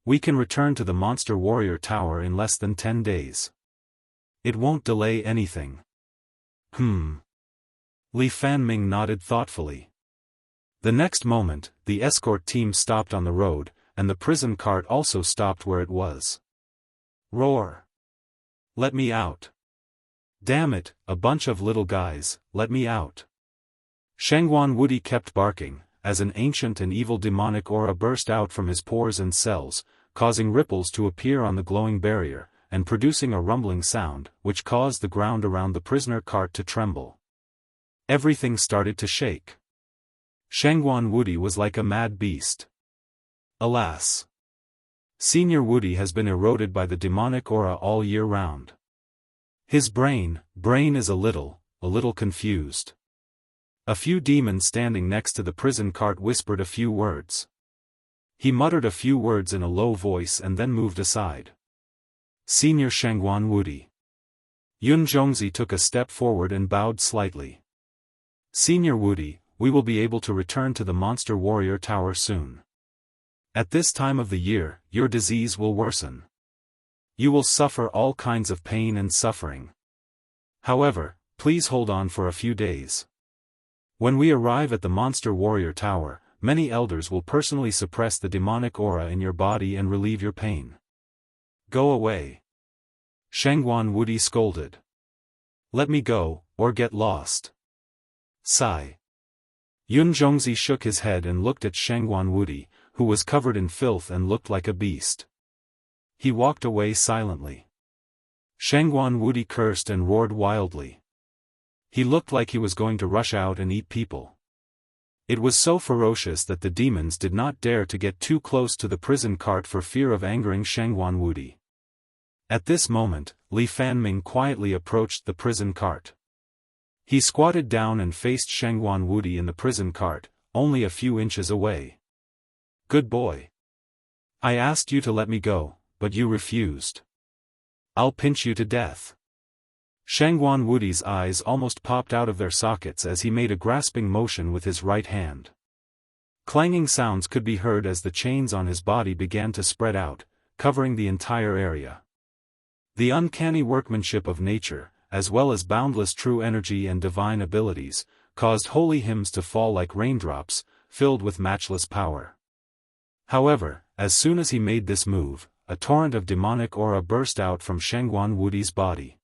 We can return to the Monster Warrior Tower in less than 10 days. It won't delay anything. Li Fanming nodded thoughtfully. The next moment, the escort team stopped on the road, and the prison cart also stopped where it was. Roar! Let me out! Damn it, a bunch of little guys, let me out! Shengguan Wudi kept barking, as an ancient and evil demonic aura burst out from his pores and cells, causing ripples to appear on the glowing barrier, and producing a rumbling sound, which caused the ground around the prisoner cart to tremble. Everything started to shake. Shengguan Wudi was like a mad beast. Alas! Senior Wudi has been eroded by the demonic aura all year round. His brain is a little confused. A few demons standing next to the prison cart whispered a few words. He muttered a few words in a low voice and then moved aside. Senior Shengguan Wudi. Yun Zhongzi took a step forward and bowed slightly. Senior Wudi, we will be able to return to the Monster Warrior Tower soon. At this time of the year, your disease will worsen. You will suffer all kinds of pain and suffering. However, please hold on for a few days. When we arrive at the Monster Warrior Tower, many elders will personally suppress the demonic aura in your body and relieve your pain. Go away. Shengguan Wudi scolded. Let me go, or get lost. Sigh. Yun Zhongzi shook his head and looked at Shengguan Wudi, who was covered in filth and looked like a beast. He walked away silently. Shengguan Wudi cursed and roared wildly. He looked like he was going to rush out and eat people. It was so ferocious that the demons did not dare to get too close to the prison cart for fear of angering Shengguan Wudi. At this moment, Li Fanming quietly approached the prison cart. He squatted down and faced Shengguan Wudi in the prison cart, only a few inches away. Good boy. I asked you to let me go, but you refused. I'll pinch you to death. Shengguan Wudi's eyes almost popped out of their sockets as he made a grasping motion with his right hand. Clanging sounds could be heard as the chains on his body began to spread out, covering the entire area. The uncanny workmanship of nature, as well as boundless true energy and divine abilities, caused holy hymns to fall like raindrops, filled with matchless power. However, as soon as he made this move, a torrent of demonic aura burst out from Shengguan Wudi's body.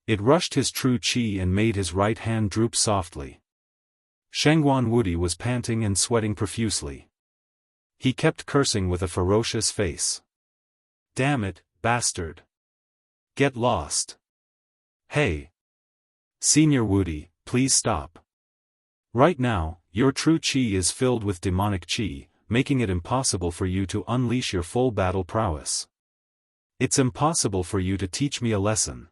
It rushed his true qi and made his right hand droop softly. Shengguan Wudi was panting and sweating profusely. He kept cursing with a ferocious face. Damn it, bastard. Get lost. Hey. Senior Wudi, please stop. Right now, your true qi is filled with demonic qi, making it impossible for you to unleash your full battle prowess. It's impossible for you to teach me a lesson.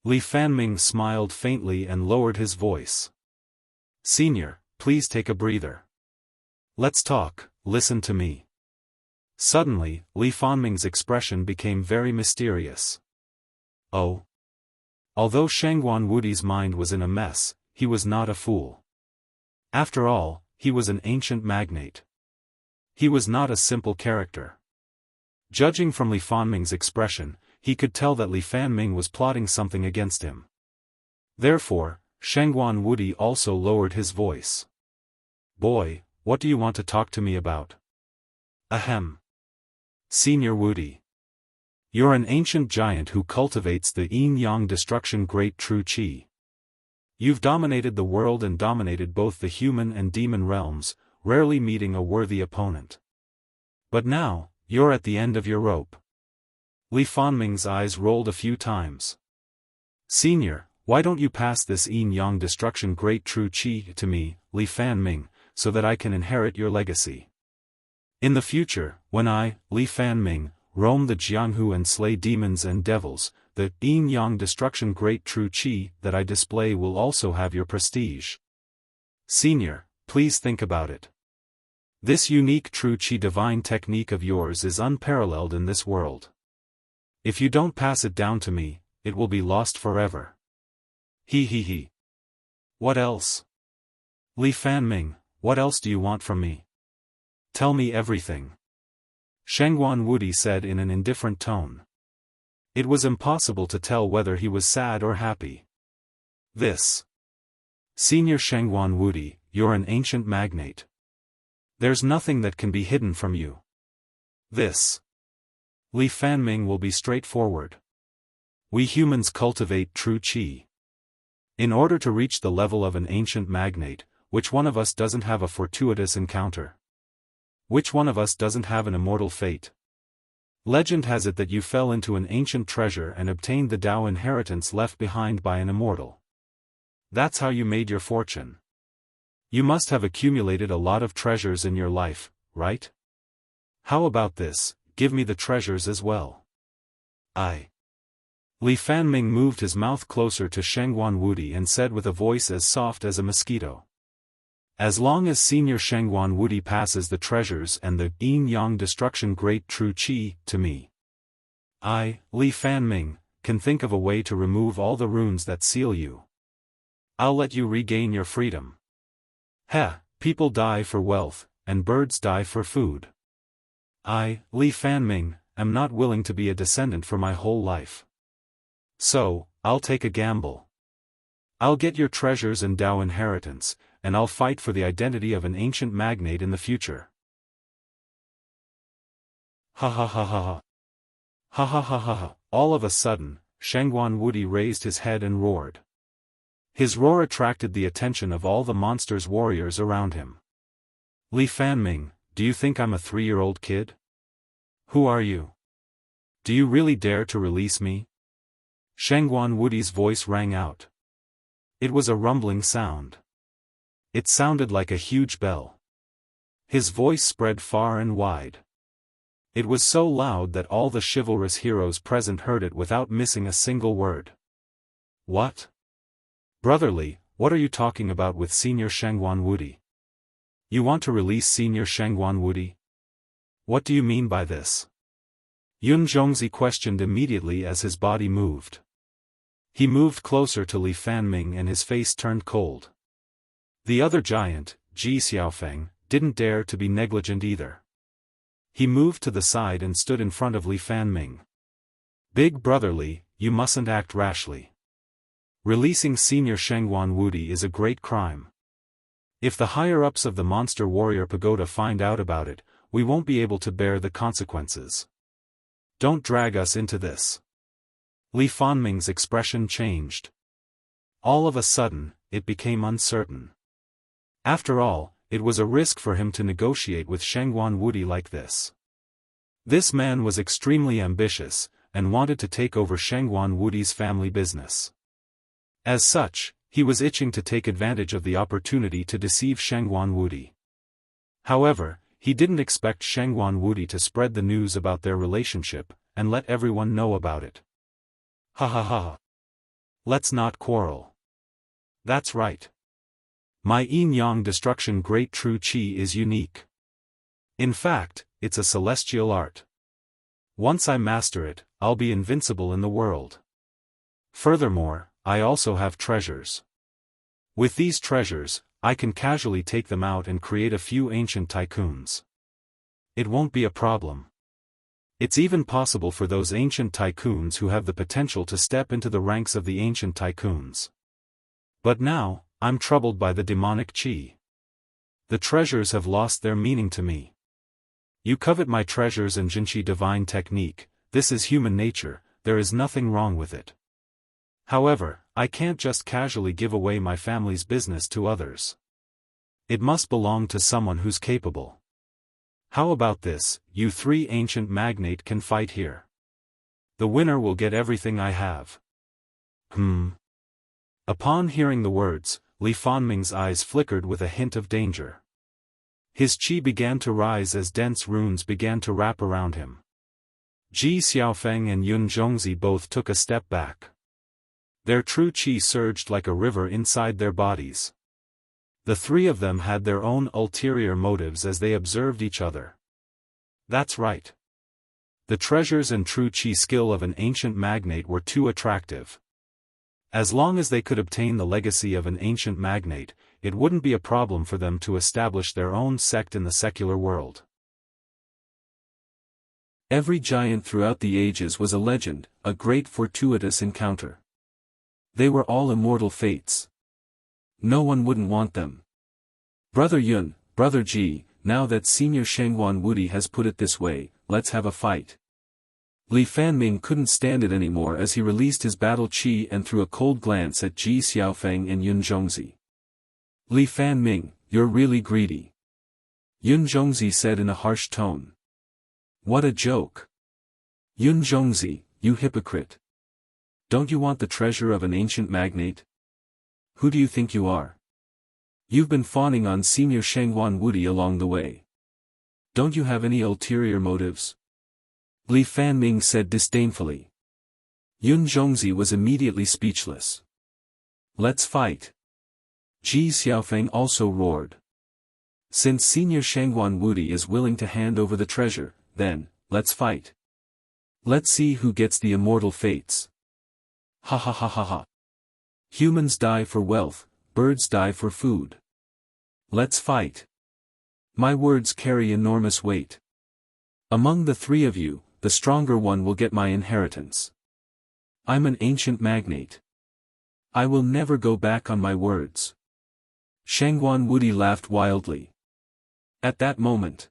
Li Fanming smiled faintly and lowered his voice. Senior, please take a breather. Let's talk, listen to me. Suddenly, Li Fanming's expression became very mysterious. Oh. Although Shengguan Wudi's mind was in a mess, he was not a fool. After all, he was an ancient magnate. He was not a simple character. Judging from Li Fanming's expression, he could tell that Li Fanming was plotting something against him. Therefore, Shangguan Wudi also lowered his voice. "Boy, what do you want to talk to me about?" "Ahem. Senior Wudi. You're an ancient giant who cultivates the yin-yang destruction great true qi. You've dominated the world and dominated both the human and demon realms, rarely meeting a worthy opponent. But now, you're at the end of your rope." Li Fanming's eyes rolled a few times. "Senior, why don't you pass this yin-yang destruction great true qi to me, Li Fanming, so that I can inherit your legacy? In the future, when I, Li Fanming, roam the Jianghu and slay demons and devils, the yin-yang destruction great true qi that I display will also have your prestige. Senior, please think about it. This unique true qi divine technique of yours is unparalleled in this world. If you don't pass it down to me, it will be lost forever." He. "What else? Li Fanming, what else do you want from me? Tell me everything," Shangguan Wudi said in an indifferent tone. It was impossible to tell whether he was sad or happy. "This. Senior Shangguan Wudi, you're an ancient magnate. There's nothing that can be hidden from you. This. Li Fanming will be straightforward. We humans cultivate true qi. In order to reach the level of an ancient magnate, which one of us doesn't have a fortuitous encounter? Which one of us doesn't have an immortal fate? Legend has it that you fell into an ancient treasure and obtained the Tao inheritance left behind by an immortal. That's how you made your fortune. You must have accumulated a lot of treasures in your life, right? How about this, give me the treasures as well." Li Fanming moved his mouth closer to Shangguan Wudi and said with a voice as soft as a mosquito. "As long as Senior Shangguan Wudi passes the treasures and the yin-yang destruction great true qi to me, I, Li Fanming, can think of a way to remove all the runes that seal you. I'll let you regain your freedom. People die for wealth, and birds die for food. I, Li Fanming, am not willing to be a descendant for my whole life. So, I'll take a gamble. I'll get your treasures and Tao inheritance, and I'll fight for the identity of an ancient magnate in the future." Ha ha ha ha ha. Ha ha ha ha ha. All of a sudden, Shangguan Wudi raised his head and roared. His roar attracted the attention of all the monster's warriors around him. "Li Fanming, do you think I'm a 3-year-old kid? Who are you? Do you really dare to release me?" Shangguan Wudi's voice rang out. It was a rumbling sound. It sounded like a huge bell. His voice spread far and wide. It was so loud that all the chivalrous heroes present heard it without missing a single word. "What? Brotherly, what are you talking about with Senior Shangguan Wudi? You want to release Senior Shangguan Wudi? What do you mean by this?" Yun Zhongzi questioned immediately as his body moved. He moved closer to Li Fanming and his face turned cold. The other giant, Xiaofan, didn't dare to be negligent either. He moved to the side and stood in front of Li Fanming. "Big brotherly, you mustn't act rashly. Releasing Senior Shangguan Wudi is a great crime. If the higher-ups of the Monster Warrior Pagoda find out about it, we won't be able to bear the consequences. Don't drag us into this." Li Fanming's expression changed. All of a sudden, it became uncertain. After all, it was a risk for him to negotiate with Shangguan Wudi like this. This man was extremely ambitious, and wanted to take over Shangguan Wudi's family business. As such, he was itching to take advantage of the opportunity to deceive Shangguan Wudi. However, he didn't expect Shangguan Wudi to spread the news about their relationship, and let everyone know about it. Ha ha ha. Let's not quarrel. That's right. My yin-yang destruction great true qi is unique. In fact, it's a celestial art. Once I master it, I'll be invincible in the world. Furthermore, I also have treasures. With these treasures, I can casually take them out and create a few ancient tycoons. It won't be a problem. It's even possible for those ancient tycoons who have the potential to step into the ranks of the ancient tycoons. But now, I'm troubled by the demonic chi. The treasures have lost their meaning to me. You covet my treasures and Jinchi divine technique, this is human nature, there is nothing wrong with it. However, I can't just casually give away my family's business to others. It must belong to someone who's capable. How about this, you three ancient magnate can fight here. The winner will get everything I have. Upon hearing the words, Li Fanming's eyes flickered with a hint of danger. His chi began to rise as dense runes began to wrap around him. Ji Xiaofan and Yun Zhongzi both took a step back. Their true chi surged like a river inside their bodies. The three of them had their own ulterior motives as they observed each other. That's right. The treasures and true chi skill of an ancient magnate were too attractive. As long as they could obtain the legacy of an ancient magnate, it wouldn't be a problem for them to establish their own sect in the secular world. Every giant throughout the ages was a legend, a great fortuitous encounter. They were all immortal fates. No one wouldn't want them. Brother Yun, Brother Ji, now that Senior Shangguan Wudi has put it this way, let's have a fight. Li Fanming couldn't stand it anymore as he released his battle chi and threw a cold glance at Ji Xiaofan and Yun Zhongzi. Li Fanming, you're really greedy. Yun Zhongzi said in a harsh tone. What a joke. Yun Zhongzi, you hypocrite. Don't you want the treasure of an ancient magnate? Who do you think you are? You've been fawning on Senior Shangguan Wudi along the way. Don't you have any ulterior motives? Li Fanming said disdainfully. Yun Zhongzi was immediately speechless. Let's fight. Ji Xiaofan also roared. Since Senior Shangguan Wudi is willing to hand over the treasure, then, let's fight. Let's see who gets the immortal fates. Ha ha ha ha ha. Humans die for wealth, birds die for food. Let's fight. My words carry enormous weight. Among the three of you, the stronger one will get my inheritance. I'm an ancient magnate. I will never go back on my words. Shangguan Wudi laughed wildly. At that moment,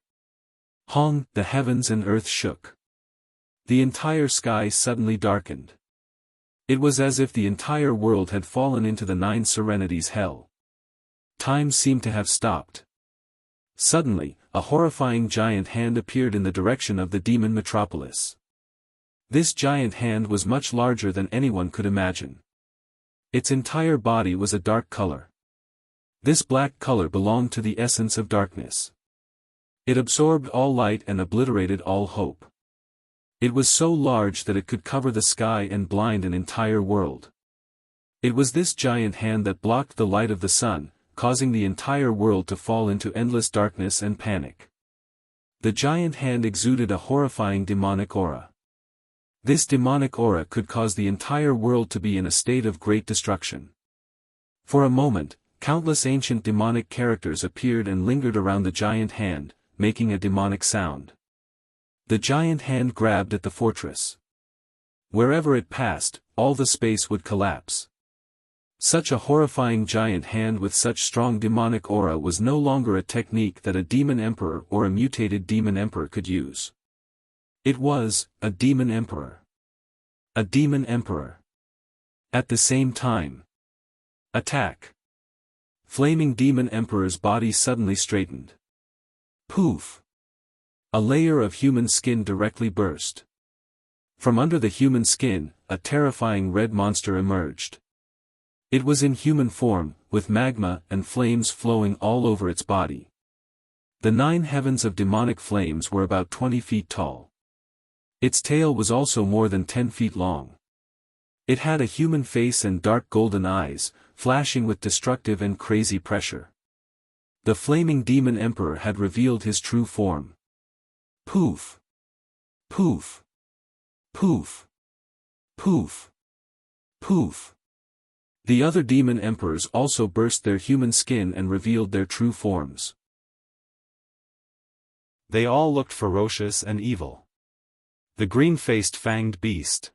Hong, the heavens and earth shook. The entire sky suddenly darkened. It was as if the entire world had fallen into the Nine Serenities hell. Time seemed to have stopped. Suddenly, a horrifying giant hand appeared in the direction of the demon metropolis. This giant hand was much larger than anyone could imagine. Its entire body was a dark color. This black color belonged to the essence of darkness. It absorbed all light and obliterated all hope. It was so large that it could cover the sky and blind an entire world. It was this giant hand that blocked the light of the sun, causing the entire world to fall into endless darkness and panic. The giant hand exuded a horrifying demonic aura. This demonic aura could cause the entire world to be in a state of great destruction. For a moment, countless ancient demonic characters appeared and lingered around the giant hand, making a demonic sound. The giant hand grabbed at the fortress. Wherever it passed, all the space would collapse. Such a horrifying giant hand with such strong demonic aura was no longer a technique that a demon emperor or a mutated demon emperor could use. It was a demon emperor. A demon emperor. At the same time. Attack. Flaming demon emperor's body suddenly straightened. Poof. A layer of human skin directly burst. From under the human skin, a terrifying red monster emerged. It was in human form, with magma and flames flowing all over its body. The 9 heavens of demonic flames were about 20 feet tall. Its tail was also more than 10 feet long. It had a human face and dark golden eyes, flashing with destructive and crazy pressure. The flaming demon emperor had revealed his true form. Poof. Poof. Poof. Poof. Poof. The other demon emperors also burst their human skin and revealed their true forms. They all looked ferocious and evil. The green-faced fanged beast.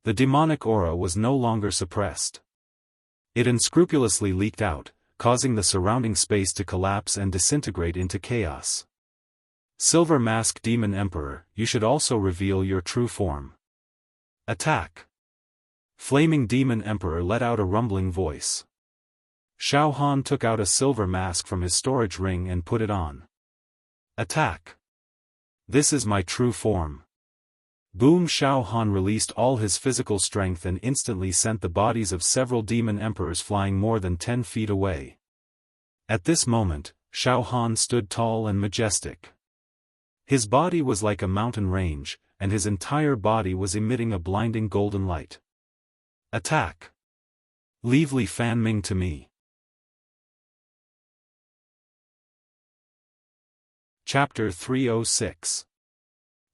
The demonic aura was no longer suppressed. It unscrupulously leaked out, causing the surrounding space to collapse and disintegrate into chaos. Silver Mask Demon Emperor, you should also reveal your true form. Attack! Flaming Demon Emperor let out a rumbling voice. Xiaofan took out a silver mask from his storage ring and put it on. Attack! This is my true form. Boom! Xiaofan released all his physical strength and instantly sent the bodies of several demon emperors flying more than 10 feet away. At this moment, Xiaofan stood tall and majestic. His body was like a mountain range, and his entire body was emitting a blinding golden light. Attack! Leave Li Fanming to me. Chapter 306.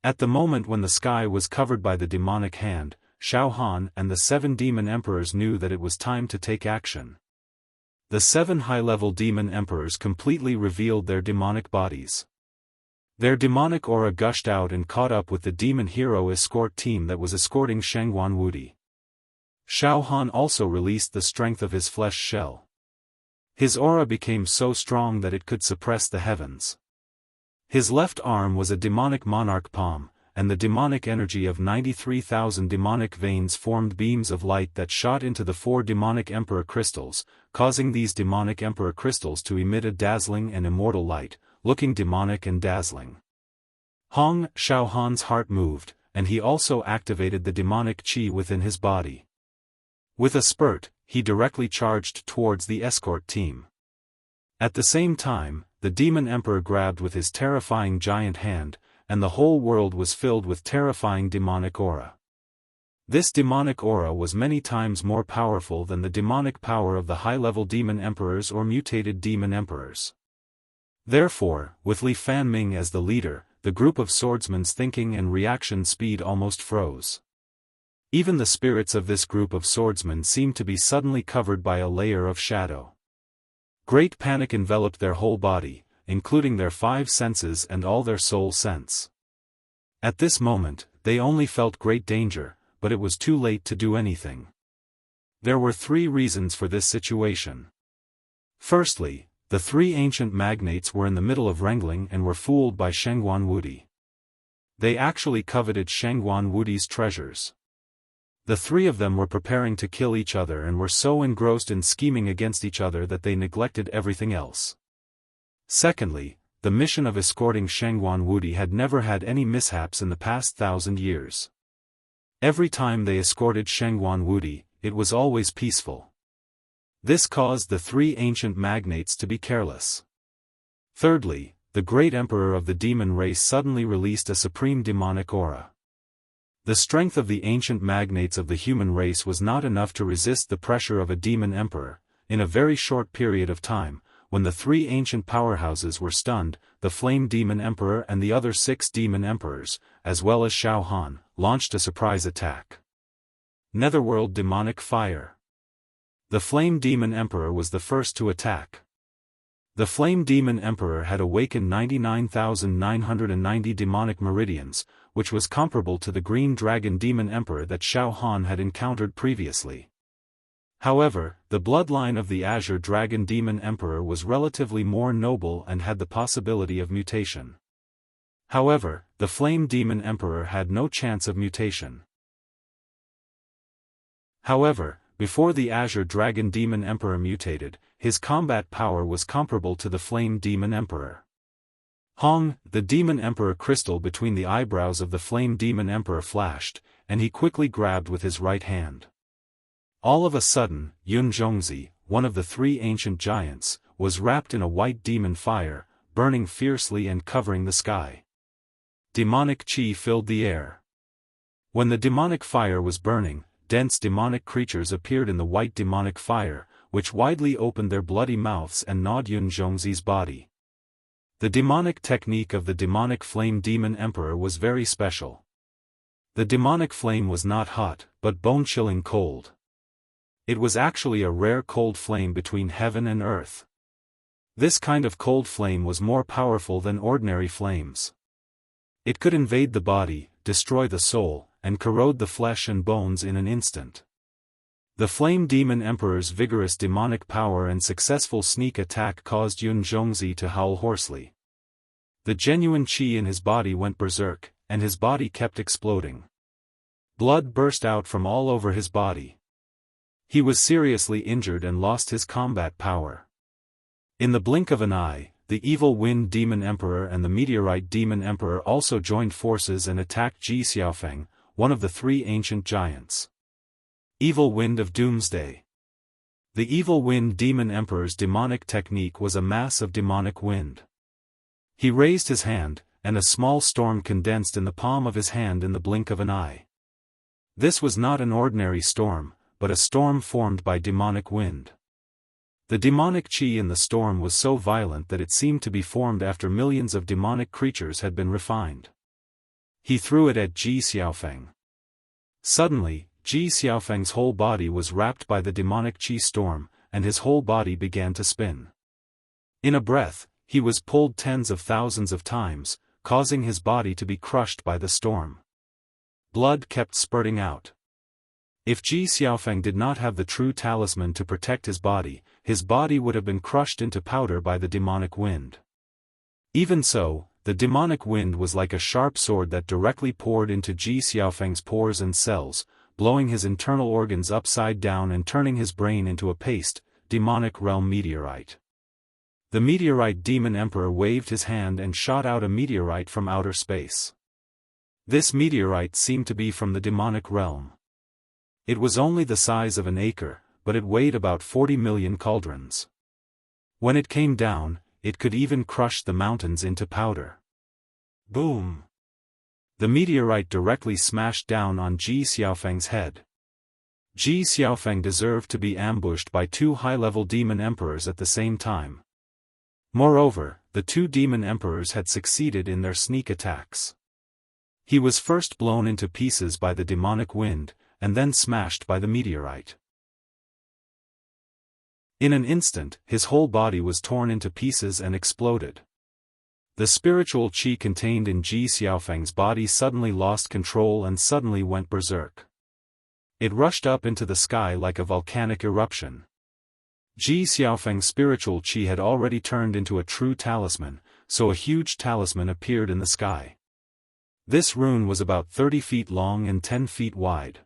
At the moment when the sky was covered by the demonic hand, Xiaofan and the 7 demon emperors knew that it was time to take action. The 7 high-level demon emperors completely revealed their demonic bodies. Their demonic aura gushed out and caught up with the demon hero escort team that was escorting Shengguan Wudi. Xiaofan also released the strength of his flesh shell. His aura became so strong that it could suppress the heavens. His left arm was a demonic monarch palm, and the demonic energy of 93,000 demonic veins formed beams of light that shot into the 4 demonic emperor crystals, causing these demonic emperor crystals to emit a dazzling and immortal light, looking demonic and dazzling. Hong Xiaohan's heart moved, and he also activated the demonic qi within his body. With a spurt, he directly charged towards the escort team. At the same time, the demon emperor grabbed with his terrifying giant hand, and the whole world was filled with terrifying demonic aura. This demonic aura was many times more powerful than the demonic power of the high-level demon emperors or mutated demon emperors. Therefore, with Li Fanming as the leader, the group of swordsmen's thinking and reaction speed almost froze. Even the spirits of this group of swordsmen seemed to be suddenly covered by a layer of shadow. Great panic enveloped their whole body, including their 5 senses and all their soul sense. At this moment, they only felt great danger, but it was too late to do anything. There were 3 reasons for this situation. Firstly, the 3 ancient magnates were in the middle of wrangling and were fooled by Shengguan Wudi. They actually coveted Shengguan Wudi's treasures. The 3 of them were preparing to kill each other and were so engrossed in scheming against each other that they neglected everything else. Secondly, the mission of escorting Shengguan Wudi had never had any mishaps in the past 1,000 years. Every time they escorted Shengguan Wudi, it was always peaceful. This caused the 3 ancient magnates to be careless. Thirdly, the great emperor of the demon race suddenly released a supreme demonic aura. The strength of the ancient magnates of the human race was not enough to resist the pressure of a demon emperor. In a very short period of time, when the 3 ancient powerhouses were stunned, the Flame Demon Emperor and the other 6 demon emperors, as well as Xiaofan, launched a surprise attack. Netherworld Demonic Fire. The Flame Demon Emperor was the first to attack. The Flame Demon Emperor had awakened 99,990 demonic meridians, which was comparable to the Green Dragon Demon Emperor that Xiaofan had encountered previously. However, the bloodline of the Azure Dragon Demon Emperor was relatively more noble and had the possibility of mutation. However, the Flame Demon Emperor had no chance of mutation. However, before the Azure Dragon Demon Emperor mutated, his combat power was comparable to the Flame Demon Emperor. Hong, the Demon Emperor crystal between the eyebrows of the Flame Demon Emperor flashed, and he quickly grabbed with his right hand. All of a sudden, Yun Zhongzi, one of the 3 ancient giants, was wrapped in a white demon fire, burning fiercely and covering the sky. Demonic qi filled the air. When the demonic fire was burning, dense demonic creatures appeared in the white demonic fire, which widely opened their bloody mouths and gnawed Yun Zhongzi's body. The demonic technique of the demonic flame demon emperor was very special. The demonic flame was not hot, but bone-chilling cold. It was actually a rare cold flame between heaven and earth. This kind of cold flame was more powerful than ordinary flames. It could invade the body, destroy the soul, and corrode the flesh and bones in an instant. The Flame Demon Emperor's vigorous demonic power and successful sneak attack caused Yun Zhongzi to howl hoarsely. The genuine qi in his body went berserk, and his body kept exploding. Blood burst out from all over his body. He was seriously injured and lost his combat power. In the blink of an eye, the Evil Wind Demon Emperor and the Meteorite Demon Emperor also joined forces and attacked Ji Xiaofan, one of the three ancient giants. Evil Wind of Doomsday. The Evil Wind Demon Emperor's demonic technique was a mass of demonic wind. He raised his hand, and a small storm condensed in the palm of his hand in the blink of an eye. This was not an ordinary storm, but a storm formed by demonic wind. The demonic qi in the storm was so violent that it seemed to be formed after millions of demonic creatures had been refined. He threw it at Ji Xiaofan. Suddenly, Ji Xiaofang's whole body was wrapped by the demonic qi storm, and his whole body began to spin. In a breath, he was pulled tens of thousands of times, causing his body to be crushed by the storm. Blood kept spurting out. If Ji Xiaofan did not have the true talisman to protect his body would have been crushed into powder by the demonic wind. Even so, the demonic wind was like a sharp sword that directly poured into Ji Xiaofang's pores and cells, blowing his internal organs upside down and turning his brain into a paste, demonic realm meteorite. The Meteorite Demon Emperor waved his hand and shot out a meteorite from outer space. This meteorite seemed to be from the demonic realm. It was only the size of an acre, but it weighed about 40 million cauldrons. When it came down, it could even crush the mountains into powder. Boom! The meteorite directly smashed down on Ji Xiaofang's head. Ji Xiaofang deserved to be ambushed by two high-level demon emperors at the same time. Moreover, the two demon emperors had succeeded in their sneak attacks. He was first blown into pieces by the demonic wind, and then smashed by the meteorite. In an instant, his whole body was torn into pieces and exploded. The spiritual qi contained in Ji Xiaofang's body suddenly lost control and suddenly went berserk. It rushed up into the sky like a volcanic eruption. Ji Xiaofang's spiritual qi had already turned into a true talisman, so a huge talisman appeared in the sky. This rune was about 30 feet long and 10 feet wide.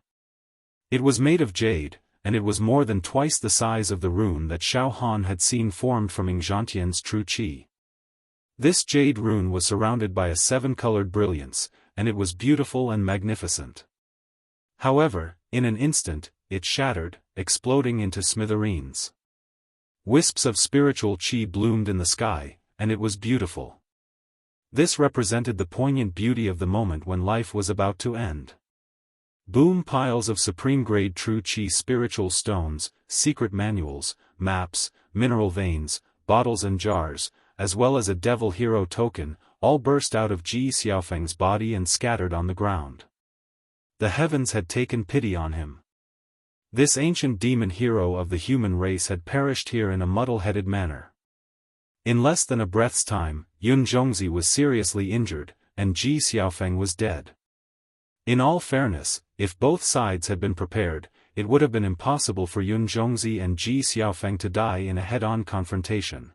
It was made of jade, and it was more than twice the size of the rune that Xiaofan had seen formed from Yingzhantian's true qi. This jade rune was surrounded by a seven-colored brilliance, and it was beautiful and magnificent. However, in an instant, it shattered, exploding into smithereens. Wisps of spiritual qi bloomed in the sky, and it was beautiful. This represented the poignant beauty of the moment when life was about to end. Boom! Piles of supreme-grade true qi spiritual stones, secret manuals, maps, mineral veins, bottles and jars, as well as a devil hero token, all burst out of Ji Xiaofang's body and scattered on the ground. The heavens had taken pity on him. This ancient demon hero of the human race had perished here in a muddle-headed manner. In less than a breath's time, Yun Zhongzi was seriously injured, and Ji Xiaofang was dead. In all fairness, if both sides had been prepared, it would have been impossible for Yun Zhongzi and Ji Xiaofang to die in a head-on confrontation.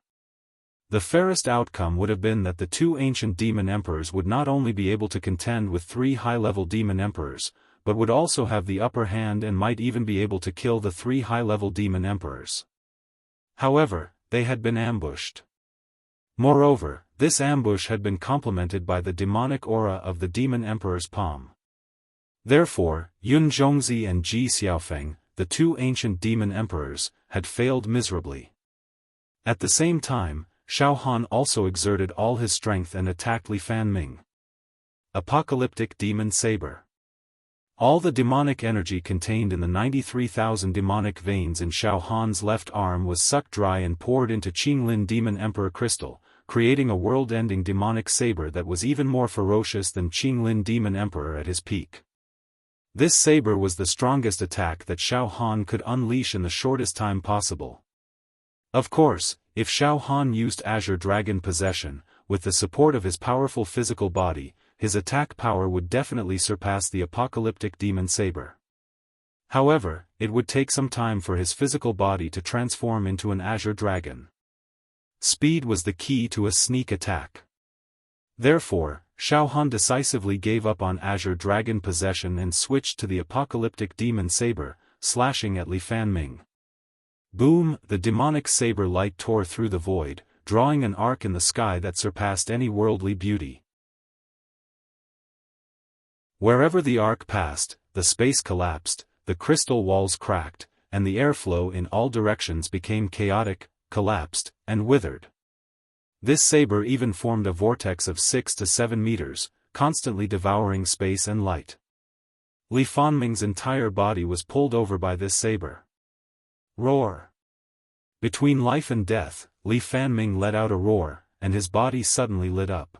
The fairest outcome would have been that the two ancient demon emperors would not only be able to contend with three high-level demon emperors, but would also have the upper hand and might even be able to kill the three high-level demon emperors. However, they had been ambushed. Moreover, this ambush had been complemented by the demonic aura of the demon emperor's palm. Therefore, Yun Zhongzi and Ji Xiaofang, the two ancient demon emperors, had failed miserably. At the same time, Xiaofan also exerted all his strength and attacked Li Fanming. Apocalyptic Demon Saber. All the demonic energy contained in the 93,000 demonic veins in Xiaofan's left arm was sucked dry and poured into Qinglin Demon Emperor Crystal, creating a world-ending demonic saber that was even more ferocious than Qinglin Demon Emperor at his peak. This saber was the strongest attack that Xiaofan could unleash in the shortest time possible. Of course, if Xiaofan used Azure Dragon Possession, with the support of his powerful physical body, his attack power would definitely surpass the apocalyptic demon saber. However, it would take some time for his physical body to transform into an Azure Dragon. Speed was the key to a sneak attack. Therefore, Xiaofan decisively gave up on Azure Dragon Possession and switched to the apocalyptic demon saber, slashing at Li Fanming. Boom! The demonic saber light tore through the void, drawing an arc in the sky that surpassed any worldly beauty. Wherever the arc passed, the space collapsed, the crystal walls cracked, and the airflow in all directions became chaotic, collapsed, and withered. This saber even formed a vortex of 6 to 7 meters, constantly devouring space and light. Li Fanming's entire body was pulled over by this saber. Roar! Between life and death, Li Fanming let out a roar, and his body suddenly lit up.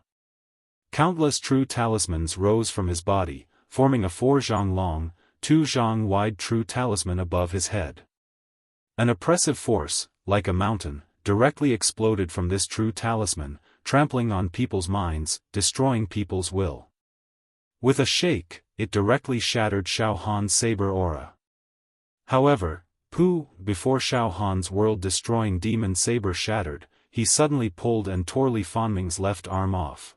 Countless true talismans rose from his body, forming a 4 zhang long, 2 zhang wide true talisman above his head. An oppressive force, like a mountain, directly exploded from this true talisman, trampling on people's minds, destroying people's will. With a shake, it directly shattered Xiaohan's saber aura. However, before Xiaohan's world-destroying demon saber shattered, he suddenly pulled and tore Li Fanming's left arm off.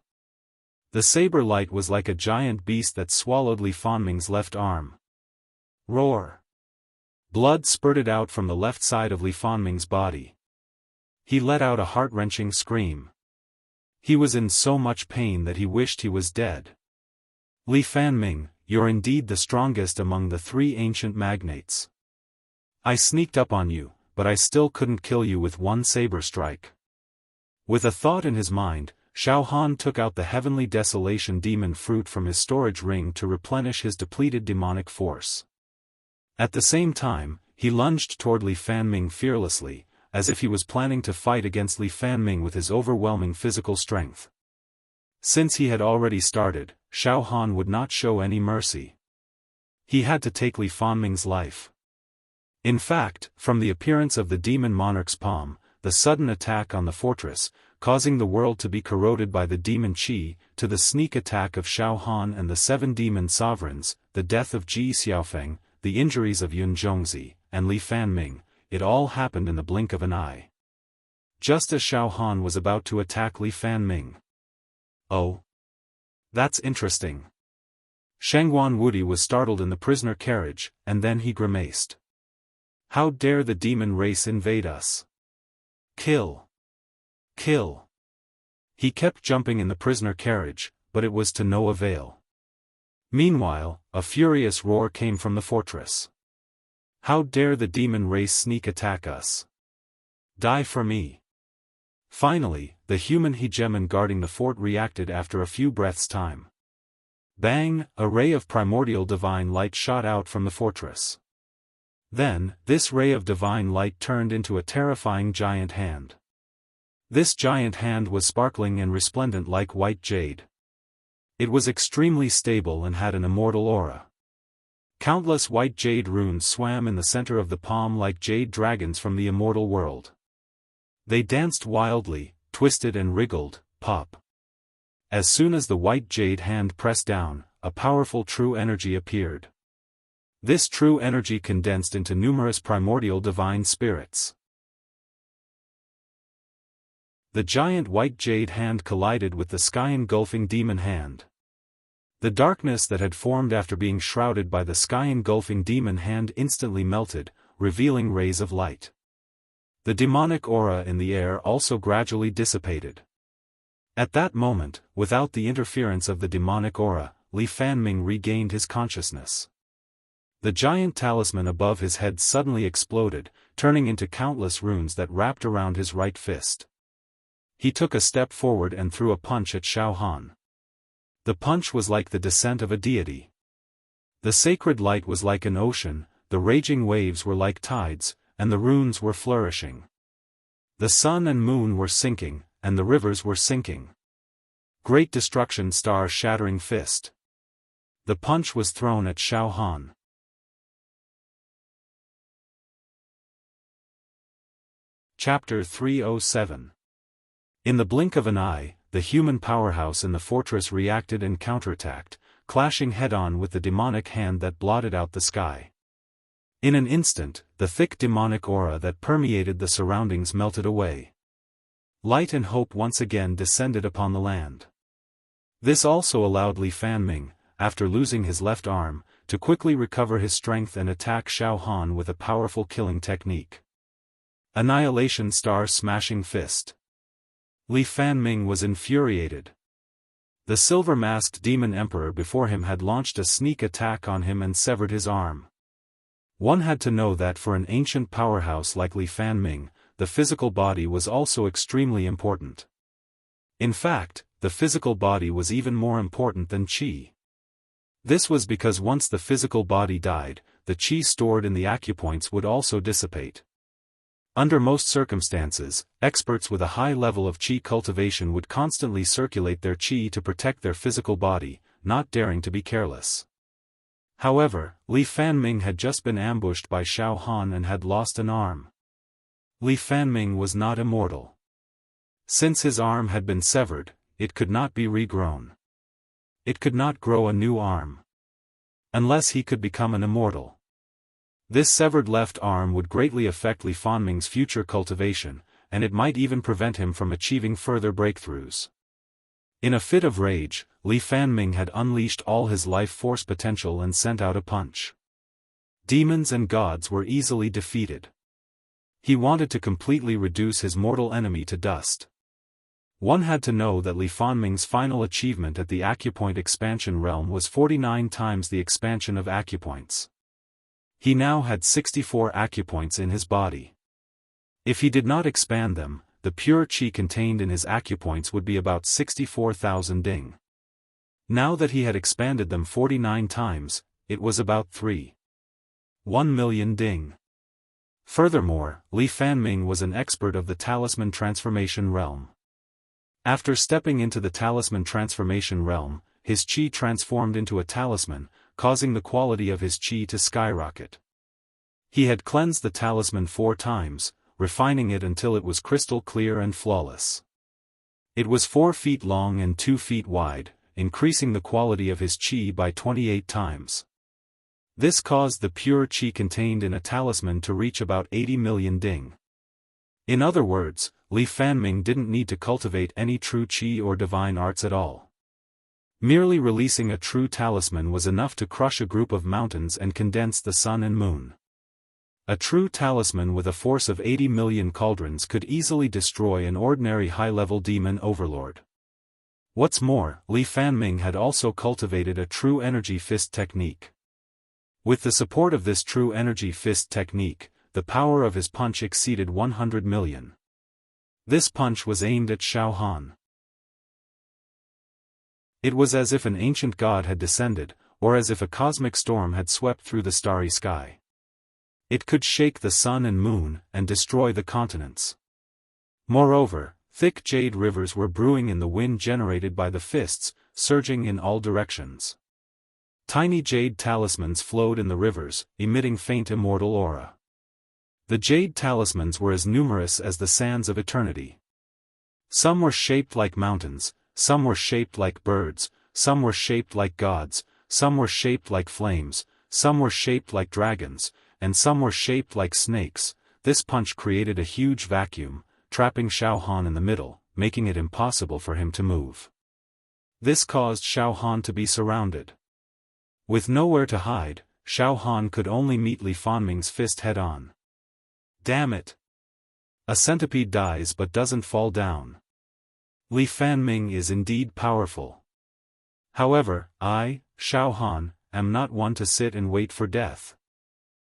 The saber light was like a giant beast that swallowed Li Fanming's left arm. Roar! Blood spurted out from the left side of Li Fanming's body. He let out a heart-wrenching scream. He was in so much pain that he wished he was dead. Li Fanming, you're indeed the strongest among the 3 ancient magnates. I sneaked up on you, but I still couldn't kill you with one saber strike. With a thought in his mind, Xiaofan took out the heavenly desolation demon fruit from his storage ring to replenish his depleted demonic force. At the same time, he lunged toward Li Fanming fearlessly, as if he was planning to fight against Li Fanming with his overwhelming physical strength. Since he had already started, Xiaofan would not show any mercy. He had to take Li Fanming's life. In fact, from the appearance of the demon monarch's palm, the sudden attack on the fortress, causing the world to be corroded by the demon qi, to the sneak attack of Xiaofan and the 7 demon sovereigns, the death of Ji Xiaofeng, the injuries of Yun Zhongzi, and Li Fanming, it all happened in the blink of an eye. Just as Xiaofan was about to attack Li Fanming. Oh! That's interesting. Shengguan Wudi was startled in the prisoner carriage, and then he grimaced. How dare the demon race invade us? Kill! Kill! He kept jumping in the prisoner carriage, but it was to no avail. Meanwhile, a furious roar came from the fortress. How dare the demon race sneak attack us? Die for me! Finally, the human hegemon guarding the fort reacted after a few breaths' time. Bang! A ray of primordial divine light shot out from the fortress. Then, this ray of divine light turned into a terrifying giant hand. This giant hand was sparkling and resplendent like white jade. It was extremely stable and had an immortal aura. Countless white jade runes swam in the center of the palm like jade dragons from the immortal world. They danced wildly, twisted and wriggled, pop. As soon as the white jade hand pressed down, a powerful true energy appeared. This true energy condensed into numerous primordial divine spirits. The giant white jade hand collided with the sky-engulfing demon hand. The darkness that had formed after being shrouded by the sky-engulfing demon hand instantly melted, revealing rays of light. The demonic aura in the air also gradually dissipated. At that moment, without the interference of the demonic aura, Li Fanming regained his consciousness. The giant talisman above his head suddenly exploded, turning into countless runes that wrapped around his right fist. He took a step forward and threw a punch at Xiaofan. The punch was like the descent of a deity. The sacred light was like an ocean, the raging waves were like tides, and the runes were flourishing. The sun and moon were sinking, and the rivers were sinking. Great destruction star-shattering fist. The punch was thrown at Xiaofan. Chapter 307. In the blink of an eye, the human powerhouse in the fortress reacted and counterattacked, clashing head-on with the demonic hand that blotted out the sky. In an instant, the thick demonic aura that permeated the surroundings melted away. Light and hope once again descended upon the land. This also allowed Li Fanming, after losing his left arm, to quickly recover his strength and attack Xiaofan with a powerful killing technique. Annihilation Star Smashing Fist. Li Fanming was infuriated. The silver-masked demon emperor before him had launched a sneak attack on him and severed his arm. One had to know that for an ancient powerhouse like Li Fanming, the physical body was also extremely important. In fact, the physical body was even more important than qi. This was because once the physical body died, the qi stored in the acupoints would also dissipate. Under most circumstances, experts with a high level of qi cultivation would constantly circulate their qi to protect their physical body, not daring to be careless. However, Li Fanming had just been ambushed by Xiaofan and had lost an arm. Li Fanming was not immortal. Since his arm had been severed, it could not be regrown. It could not grow a new arm. Unless he could become an immortal. This severed left arm would greatly affect Li Fanming's future cultivation, and it might even prevent him from achieving further breakthroughs. In a fit of rage, Li Fanming had unleashed all his life force potential and sent out a punch. Demons and gods were easily defeated. He wanted to completely reduce his mortal enemy to dust. One had to know that Li Fanming's final achievement at the acupoint expansion realm was 49 times the expansion of acupoints. He now had 64 acupoints in his body. If he did not expand them, the pure qi contained in his acupoints would be about 64,000 ding. Now that he had expanded them 49 times, it was about 3.1 million ding. Furthermore, Li Fanming was an expert of the talisman transformation realm. After stepping into the talisman transformation realm, his qi transformed into a talisman, causing the quality of his qi to skyrocket. He had cleansed the talisman 4 times, refining it until it was crystal clear and flawless. It was 4 feet long and 2 feet wide, increasing the quality of his qi by 28 times. This caused the pure qi contained in a talisman to reach about 80 million ding. In other words, Li Fanming didn't need to cultivate any true qi or divine arts at all. Merely releasing a true talisman was enough to crush a group of mountains and condense the sun and moon. A true talisman with a force of 80 million cauldrons could easily destroy an ordinary high-level demon overlord. What's more, Li Fanming had also cultivated a true energy fist technique. With the support of this true energy fist technique, the power of his punch exceeded 100 million. This punch was aimed at Xiaofan. It was as if an ancient god had descended, or as if a cosmic storm had swept through the starry sky. It could shake the sun and moon, and destroy the continents. Moreover, thick jade rivers were brewing in the wind generated by the fists, surging in all directions. Tiny jade talismans flowed in the rivers, emitting faint immortal aura. The jade talismans were as numerous as the sands of eternity. Some were shaped like mountains, some were shaped like birds, some were shaped like gods, some were shaped like flames, some were shaped like dragons, and some were shaped like snakes. This punch created a huge vacuum, trapping Xiaofan in the middle, making it impossible for him to move. This caused Xiaofan to be surrounded. With nowhere to hide, Xiaofan could only meet Li Fanming's fist head-on. Damn it! A centipede dies but doesn't fall down. Li Fanming is indeed powerful. However, I, Xiaofan, am not one to sit and wait for death.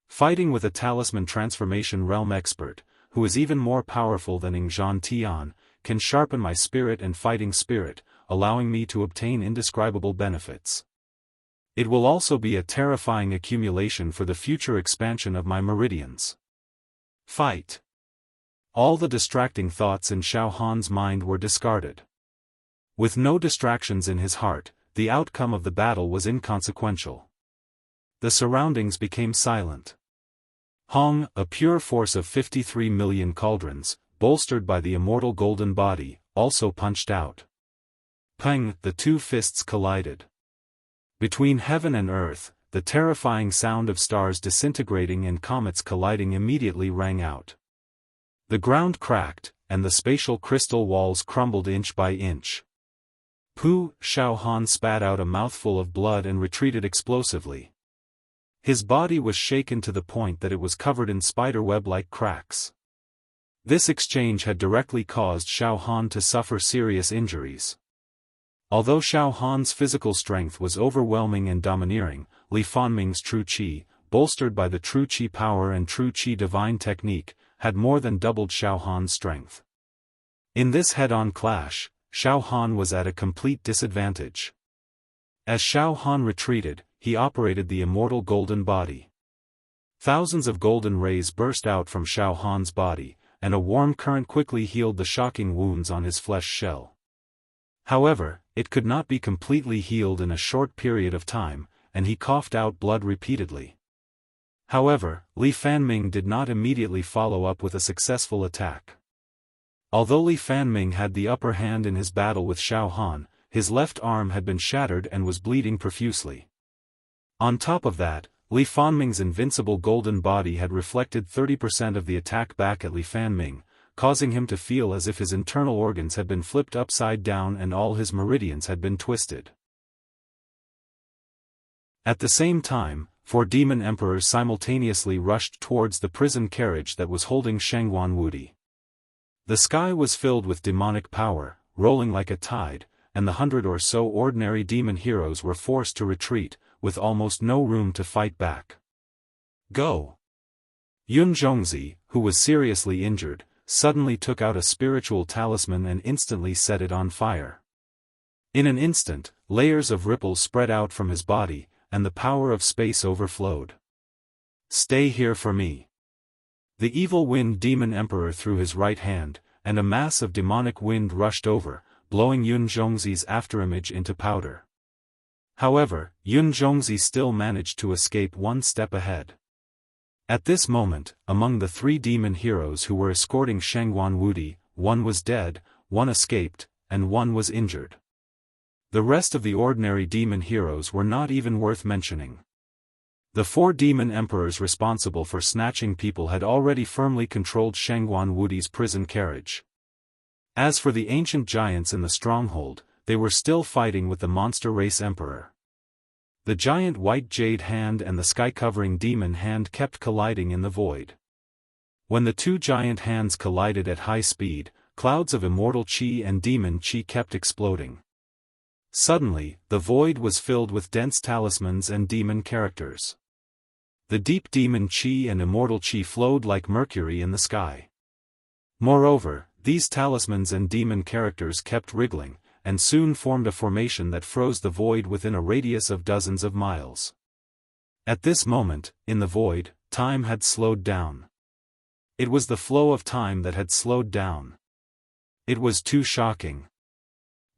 Fighting with a talisman transformation realm expert, who is even more powerful than Ingzhan Tian, can sharpen my spirit and fighting spirit, allowing me to obtain indescribable benefits. It will also be a terrifying accumulation for the future expansion of my meridians. Fight! All the distracting thoughts in Xiaofan's mind were discarded. With no distractions in his heart, the outcome of the battle was inconsequential. The surroundings became silent. Hong, a pure force of 53 million cauldrons, bolstered by the immortal golden body, also punched out. Peng, the two fists collided. Between heaven and earth, the terrifying sound of stars disintegrating and comets colliding immediately rang out. The ground cracked, and the spatial crystal walls crumbled inch by inch. Xiaofan spat out a mouthful of blood and retreated explosively. His body was shaken to the point that it was covered in spiderweb-like cracks. This exchange had directly caused Xiaofan to suffer serious injuries. Although Xiaofan's physical strength was overwhelming and domineering, Li Fanming's true qi, bolstered by the true qi power and true qi divine technique, had more than doubled Xiaofan's strength. In this head-on clash, Xiaofan was at a complete disadvantage. As Xiaofan retreated, he operated the immortal golden body. Thousands of golden rays burst out from Xiaofan's body, and a warm current quickly healed the shocking wounds on his flesh shell. However, it could not be completely healed in a short period of time, and he coughed out blood repeatedly. However, Li Fanming did not immediately follow up with a successful attack. Although Li Fanming had the upper hand in his battle with Xiaofan, his left arm had been shattered and was bleeding profusely. On top of that, Li Fanming's invincible golden body had reflected 30% of the attack back at Li Fanming, causing him to feel as if his internal organs had been flipped upside down and all his meridians had been twisted. At the same time, 4 demon emperors simultaneously rushed towards the prison carriage that was holding Shangguan Wudi. The sky was filled with demonic power, rolling like a tide, and the 100 or so ordinary demon heroes were forced to retreat, with almost no room to fight back. Go! Yun Zhongzi, who was seriously injured, suddenly took out a spiritual talisman and instantly set it on fire. In an instant, layers of ripples spread out from his body, and the power of space overflowed. Stay here for me. The evil wind demon emperor threw his right hand, and a mass of demonic wind rushed over, blowing Yun Zhongzi's afterimage into powder. However, Yun Zhongzi still managed to escape one step ahead. At this moment, among the 3 demon heroes who were escorting Shangguan Wudi, one was dead, one escaped, and one was injured. The rest of the ordinary demon heroes were not even worth mentioning. The 4 demon emperors responsible for snatching people had already firmly controlled Shangguan Wudi's prison carriage. As for the ancient giants in the stronghold, they were still fighting with the monster race emperor. The giant white jade hand and the sky-covering demon hand kept colliding in the void. When the 2 giant hands collided at high speed, clouds of immortal qi and demon qi kept exploding. Suddenly, the void was filled with dense talismans and demon characters. The deep demon qi and immortal qi flowed like mercury in the sky. Moreover, these talismans and demon characters kept wriggling, and soon formed a formation that froze the void within a radius of dozens of miles. At this moment, in the void, time had slowed down. It was the flow of time that had slowed down. It was too shocking.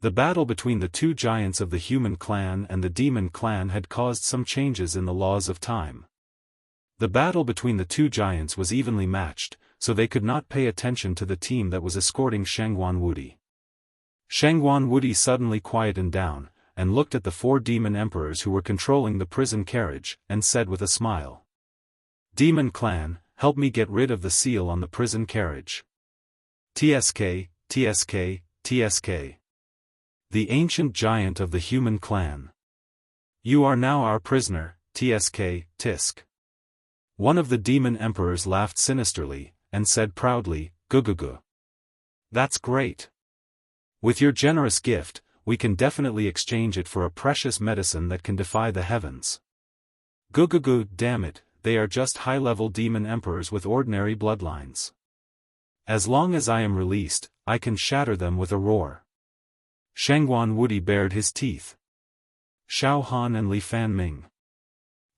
The battle between the 2 giants of the human clan and the demon clan had caused some changes in the laws of time. The battle between the 2 giants was evenly matched, so they could not pay attention to the team that was escorting Shangguan Wudi. Shangguan Wudi suddenly quietened down, and looked at the 4 demon emperors who were controlling the prison carriage, and said with a smile, "Demon clan, help me get rid of the seal on the prison carriage." TSK, TSK, TSK. The ancient giant of the human clan. You are now our prisoner, TSK, Tisk. One of the demon emperors laughed sinisterly, and said proudly, "Gugugu. That's great. With your generous gift, we can definitely exchange it for a precious medicine that can defy the heavens." Gugugu, damn it, they are just high-level demon emperors with ordinary bloodlines. As long as I am released, I can shatter them with a roar. Shangguan Wudi bared his teeth. Xiaofan and Li Fanming.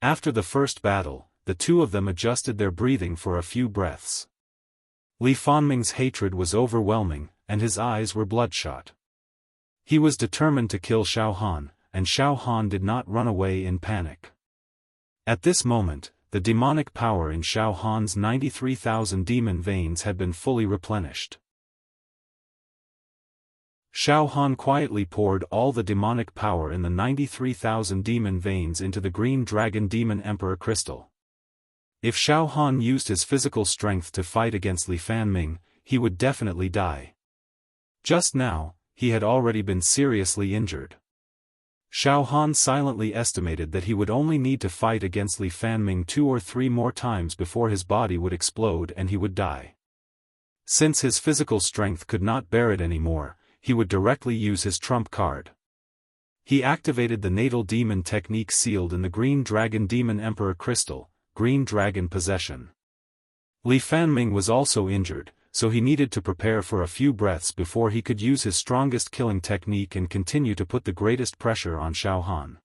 After the first battle, the 2 of them adjusted their breathing for a few breaths. Li Fanming's hatred was overwhelming, and his eyes were bloodshot. He was determined to kill Xiaofan, and Xiaofan did not run away in panic. At this moment, the demonic power in Xiaofan's 93,000 demon veins had been fully replenished. Xiaofan quietly poured all the demonic power in the 93,000 demon veins into the green dragon demon emperor crystal. If Xiaofan used his physical strength to fight against Li Fanming, he would definitely die. Just now, he had already been seriously injured. Xiaofan silently estimated that he would only need to fight against Li Fanming 2 or 3 more times before his body would explode and he would die. Since his physical strength could not bear it anymore, he would directly use his trump card. He activated the natal demon technique sealed in the green dragon demon emperor crystal, green dragon possession. Li Fanming was also injured, so he needed to prepare for a few breaths before he could use his strongest killing technique and continue to put the greatest pressure on Xiaofan.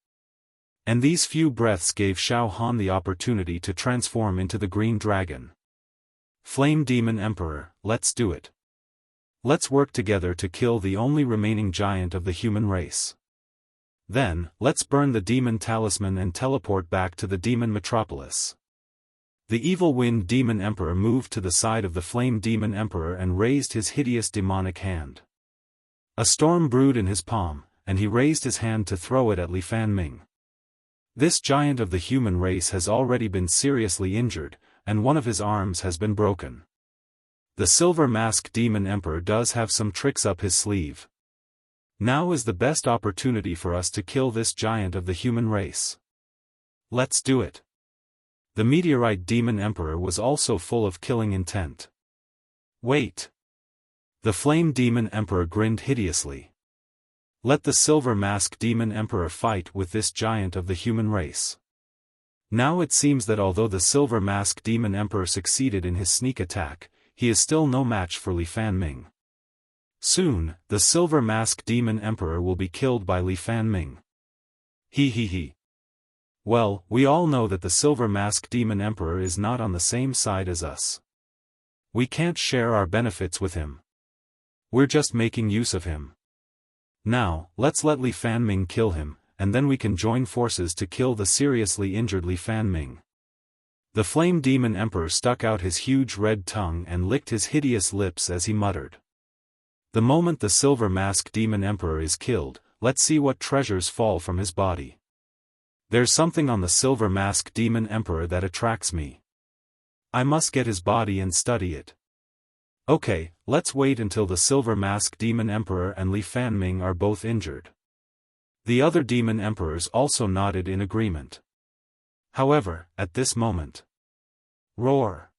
And these few breaths gave Xiaofan the opportunity to transform into the green dragon. Flame Demon Emperor, let's do it. Let's work together to kill the only remaining giant of the human race. Then, let's burn the demon talisman and teleport back to the demon metropolis. The evil wind demon emperor moved to the side of the flame demon emperor and raised his hideous demonic hand. A storm brewed in his palm, and he raised his hand to throw it at Li Fanming. This giant of the human race has already been seriously injured, and one of his arms has been broken. The Silver Mask Demon Emperor does have some tricks up his sleeve. Now is the best opportunity for us to kill this giant of the human race. Let's do it. The Meteorite Demon Emperor was also full of killing intent. Wait. The Flame Demon Emperor grinned hideously. Let the Silver Mask Demon Emperor fight with this giant of the human race. Now it seems that although the Silver Mask Demon Emperor succeeded in his sneak attack, he is still no match for Li Fanming. Soon, the Silver Mask Demon Emperor will be killed by Li Fanming. He. Well, we all know that the Silver Mask Demon Emperor is not on the same side as us. We can't share our benefits with him. We're just making use of him. Now, let's let Li Fanming kill him, and then we can join forces to kill the seriously injured Li Fanming. The Flame Demon Emperor stuck out his huge red tongue and licked his hideous lips as he muttered. The moment the Silver Mask Demon Emperor is killed, let's see what treasures fall from his body. There's something on the Silver Mask Demon Emperor that attracts me. I must get his body and study it. Okay, let's wait until the Silver Mask Demon Emperor and Li Fanming are both injured. The other Demon Emperors also nodded in agreement. However, at this moment, roar!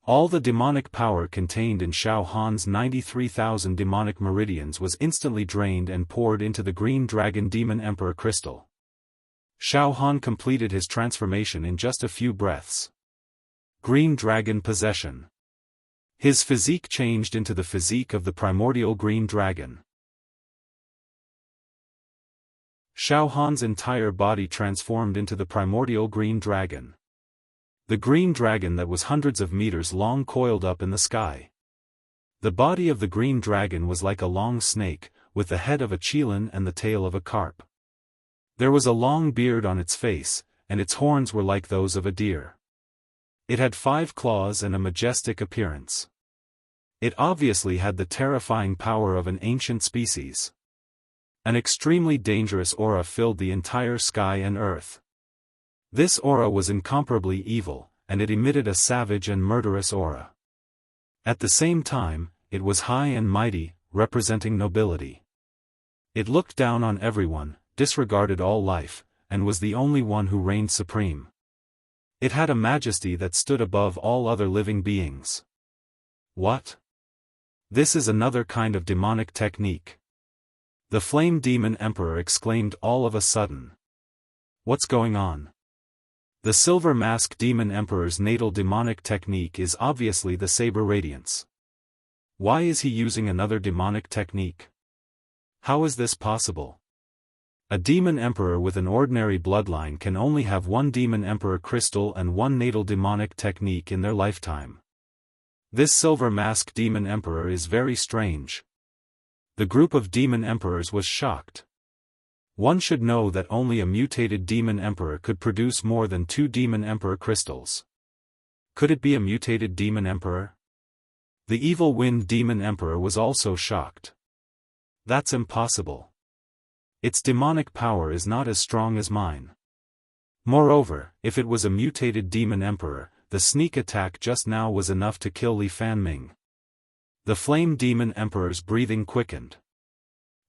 All the demonic power contained in Xiaofan's 93,000 demonic meridians was instantly drained and poured into the green dragon demon emperor crystal. Xiaofan completed his transformation in just a few breaths. Green dragon possession. His physique changed into the physique of the primordial green dragon. Xiaofan's entire body transformed into the primordial green dragon. The green dragon that was hundreds of meters long coiled up in the sky. The body of the green dragon was like a long snake, with the head of a qilin and the tail of a carp. There was a long beard on its face, and its horns were like those of a deer. It had 5 claws and a majestic appearance. It obviously had the terrifying power of an ancient species. An extremely dangerous aura filled the entire sky and earth. This aura was incomparably evil, and it emitted a savage and murderous aura. At the same time, it was high and mighty, representing nobility. It looked down on everyone, disregarded all life, and was the only one who reigned supreme. It had a majesty that stood above all other living beings. What? This is another kind of demonic technique. The Flame Demon Emperor exclaimed all of a sudden. What's going on? The Silver Mask Demon Emperor's natal demonic technique is obviously the Saber Radiance. Why is he using another demonic technique? How is this possible? A Demon Emperor with an ordinary bloodline can only have 1 Demon Emperor crystal and 1 natal demonic technique in their lifetime. This Silver Mask Demon Emperor is very strange. The group of Demon Emperors was shocked. One should know that only a mutated Demon Emperor could produce more than 2 Demon Emperor crystals. Could it be a mutated Demon Emperor? The evil Wind Demon Emperor was also shocked. That's impossible. Its demonic power is not as strong as mine. Moreover, if it was a mutated Demon Emperor, the sneak attack just now was enough to kill Li Fanming. The Flame Demon Emperor's breathing quickened.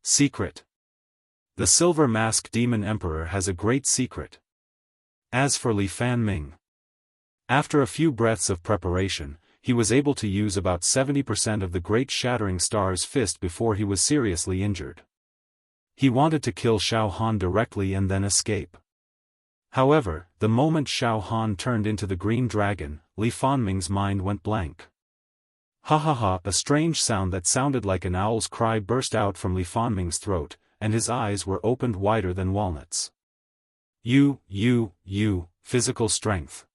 Secret. The Silver Mask Demon Emperor has a great secret. As for Li Fanming, after a few breaths of preparation, he was able to use about 70% of the Great Shattering Star's fist before he was seriously injured. He wanted to kill Xiaofan directly and then escape. However, the moment Xiaofan turned into the green dragon, Li Fanming's mind went blank. Ha ha ha! A strange sound that sounded like an owl's cry burst out from Li Fanming's throat, and his eyes were opened wider than walnuts. You, physical strength.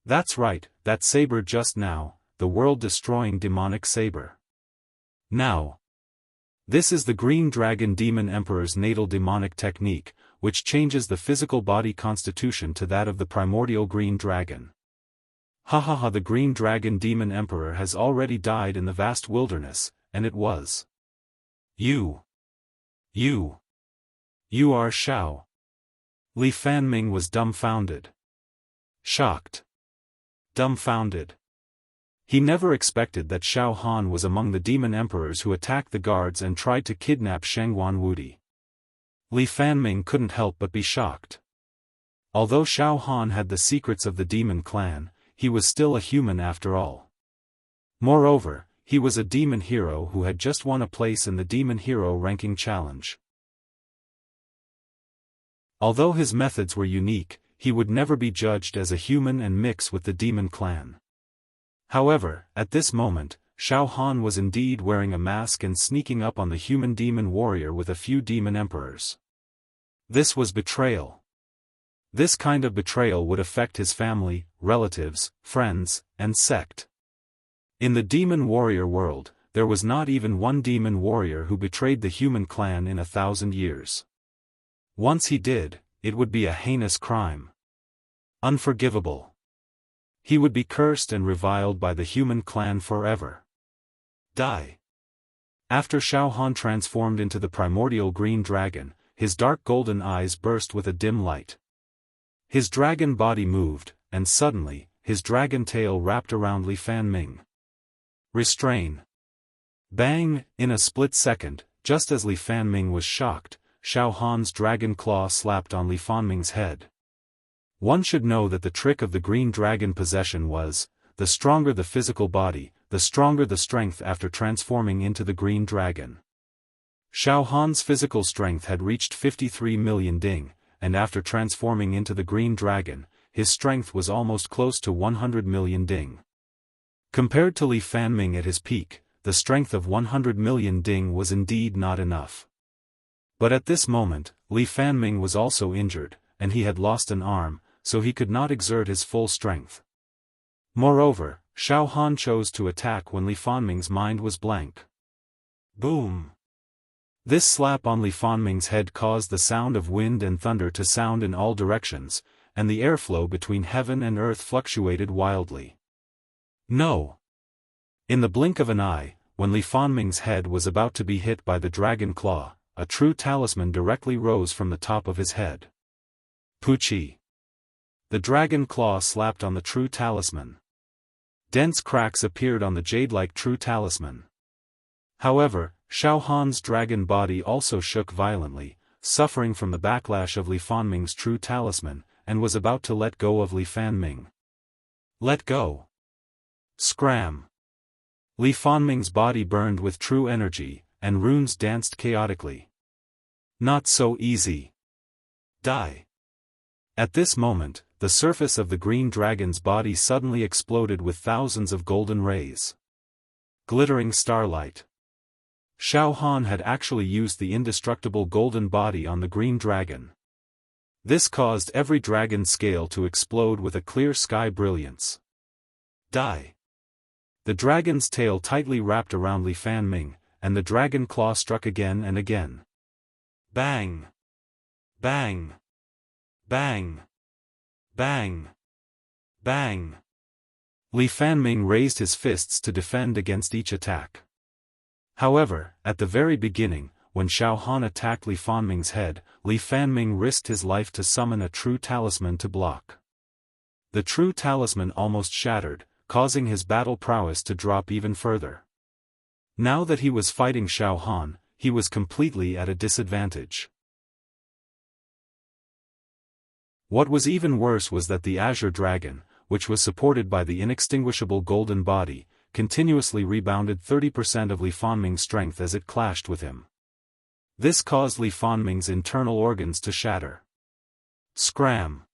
That's right, that saber just now, the world-destroying demonic saber. Now. This is the Green Dragon Demon Emperor's natal demonic technique, which changes the physical body constitution to that of the primordial Green Dragon. Ha ha ha! The Green Dragon Demon Emperor has already died in the vast wilderness, and it was. You are Xiao. Li Fanming was dumbfounded. Shocked. Dumbfounded. He never expected that Xiaofan was among the demon emperors who attacked the guards and tried to kidnap Shengguan Wudi. Li Fanming couldn't help but be shocked. Although Xiaofan had the secrets of the demon clan, he was still a human after all. Moreover, he was a demon hero who had just won a place in the Demon Hero Ranking Challenge. Although his methods were unique, he would never be judged as a human and mix with the demon clan. However, at this moment, Xiaofan was indeed wearing a mask and sneaking up on the human demon warrior with a few demon emperors. This was betrayal. This kind of betrayal would affect his family, relatives, friends, and sect. In the demon warrior world, there was not even one demon warrior who betrayed the human clan in 1,000 years. Once he did, it would be a heinous crime. Unforgivable. He would be cursed and reviled by the human clan forever. Die. After Xiaofan transformed into the primordial green dragon, his dark golden eyes burst with a dim light. His dragon body moved, and suddenly, his dragon tail wrapped around Li Fanming. Restrain. Bang! In a split second, just as Li Fanming was shocked, Xiaofan's dragon claw slapped on Li Fanming's head. One should know that the trick of the green dragon possession was, the stronger the physical body, the stronger the strength after transforming into the green dragon. Xiaofan's physical strength had reached 53 million ding, and after transforming into the green dragon, his strength was almost close to 100 million ding. Compared to Li Fanming at his peak, the strength of 100 million ding was indeed not enough. But at this moment, Li Fanming was also injured, and he had lost an arm, so he could not exert his full strength. Moreover, Xiaofan chose to attack when Li Fanming's mind was blank. Boom! This slap on Li Fanming's head caused the sound of wind and thunder to sound in all directions, and the airflow between heaven and earth fluctuated wildly. No! In the blink of an eye, when Li Fanming's head was about to be hit by the dragon claw, a true talisman directly rose from the top of his head. Puchi! The dragon claw slapped on the true talisman. Dense cracks appeared on the jade-like true talisman. However, Xiaofan's dragon body also shook violently, suffering from the backlash of Li Fanming's true talisman, and was about to let go of Li Fanming. Let go! Scram! Li Fanming's body burned with true energy, and runes danced chaotically. Not so easy. Die! At this moment, the surface of the green dragon's body suddenly exploded with thousands of golden rays. Glittering starlight. Xiaofan had actually used the indestructible golden body on the green dragon. This caused every dragon's scale to explode with a clear sky brilliance. Die! The dragon's tail tightly wrapped around Li Fanming, and the dragon claw struck again and again. Bang! Bang! Bang! Bang! Bang! Li Fanming raised his fists to defend against each attack. However, at the very beginning, when Xiaofan attacked Li Fanming's head, Li Fanming risked his life to summon a true talisman to block. The true talisman almost shattered, causing his battle prowess to drop even further. Now that he was fighting Xiaofan, he was completely at a disadvantage. What was even worse was that the Azure Dragon, which was supported by the inextinguishable golden body, continuously rebounded 30% of Li Fanming's strength as it clashed with him. This caused Li Fanming's internal organs to shatter. Scram!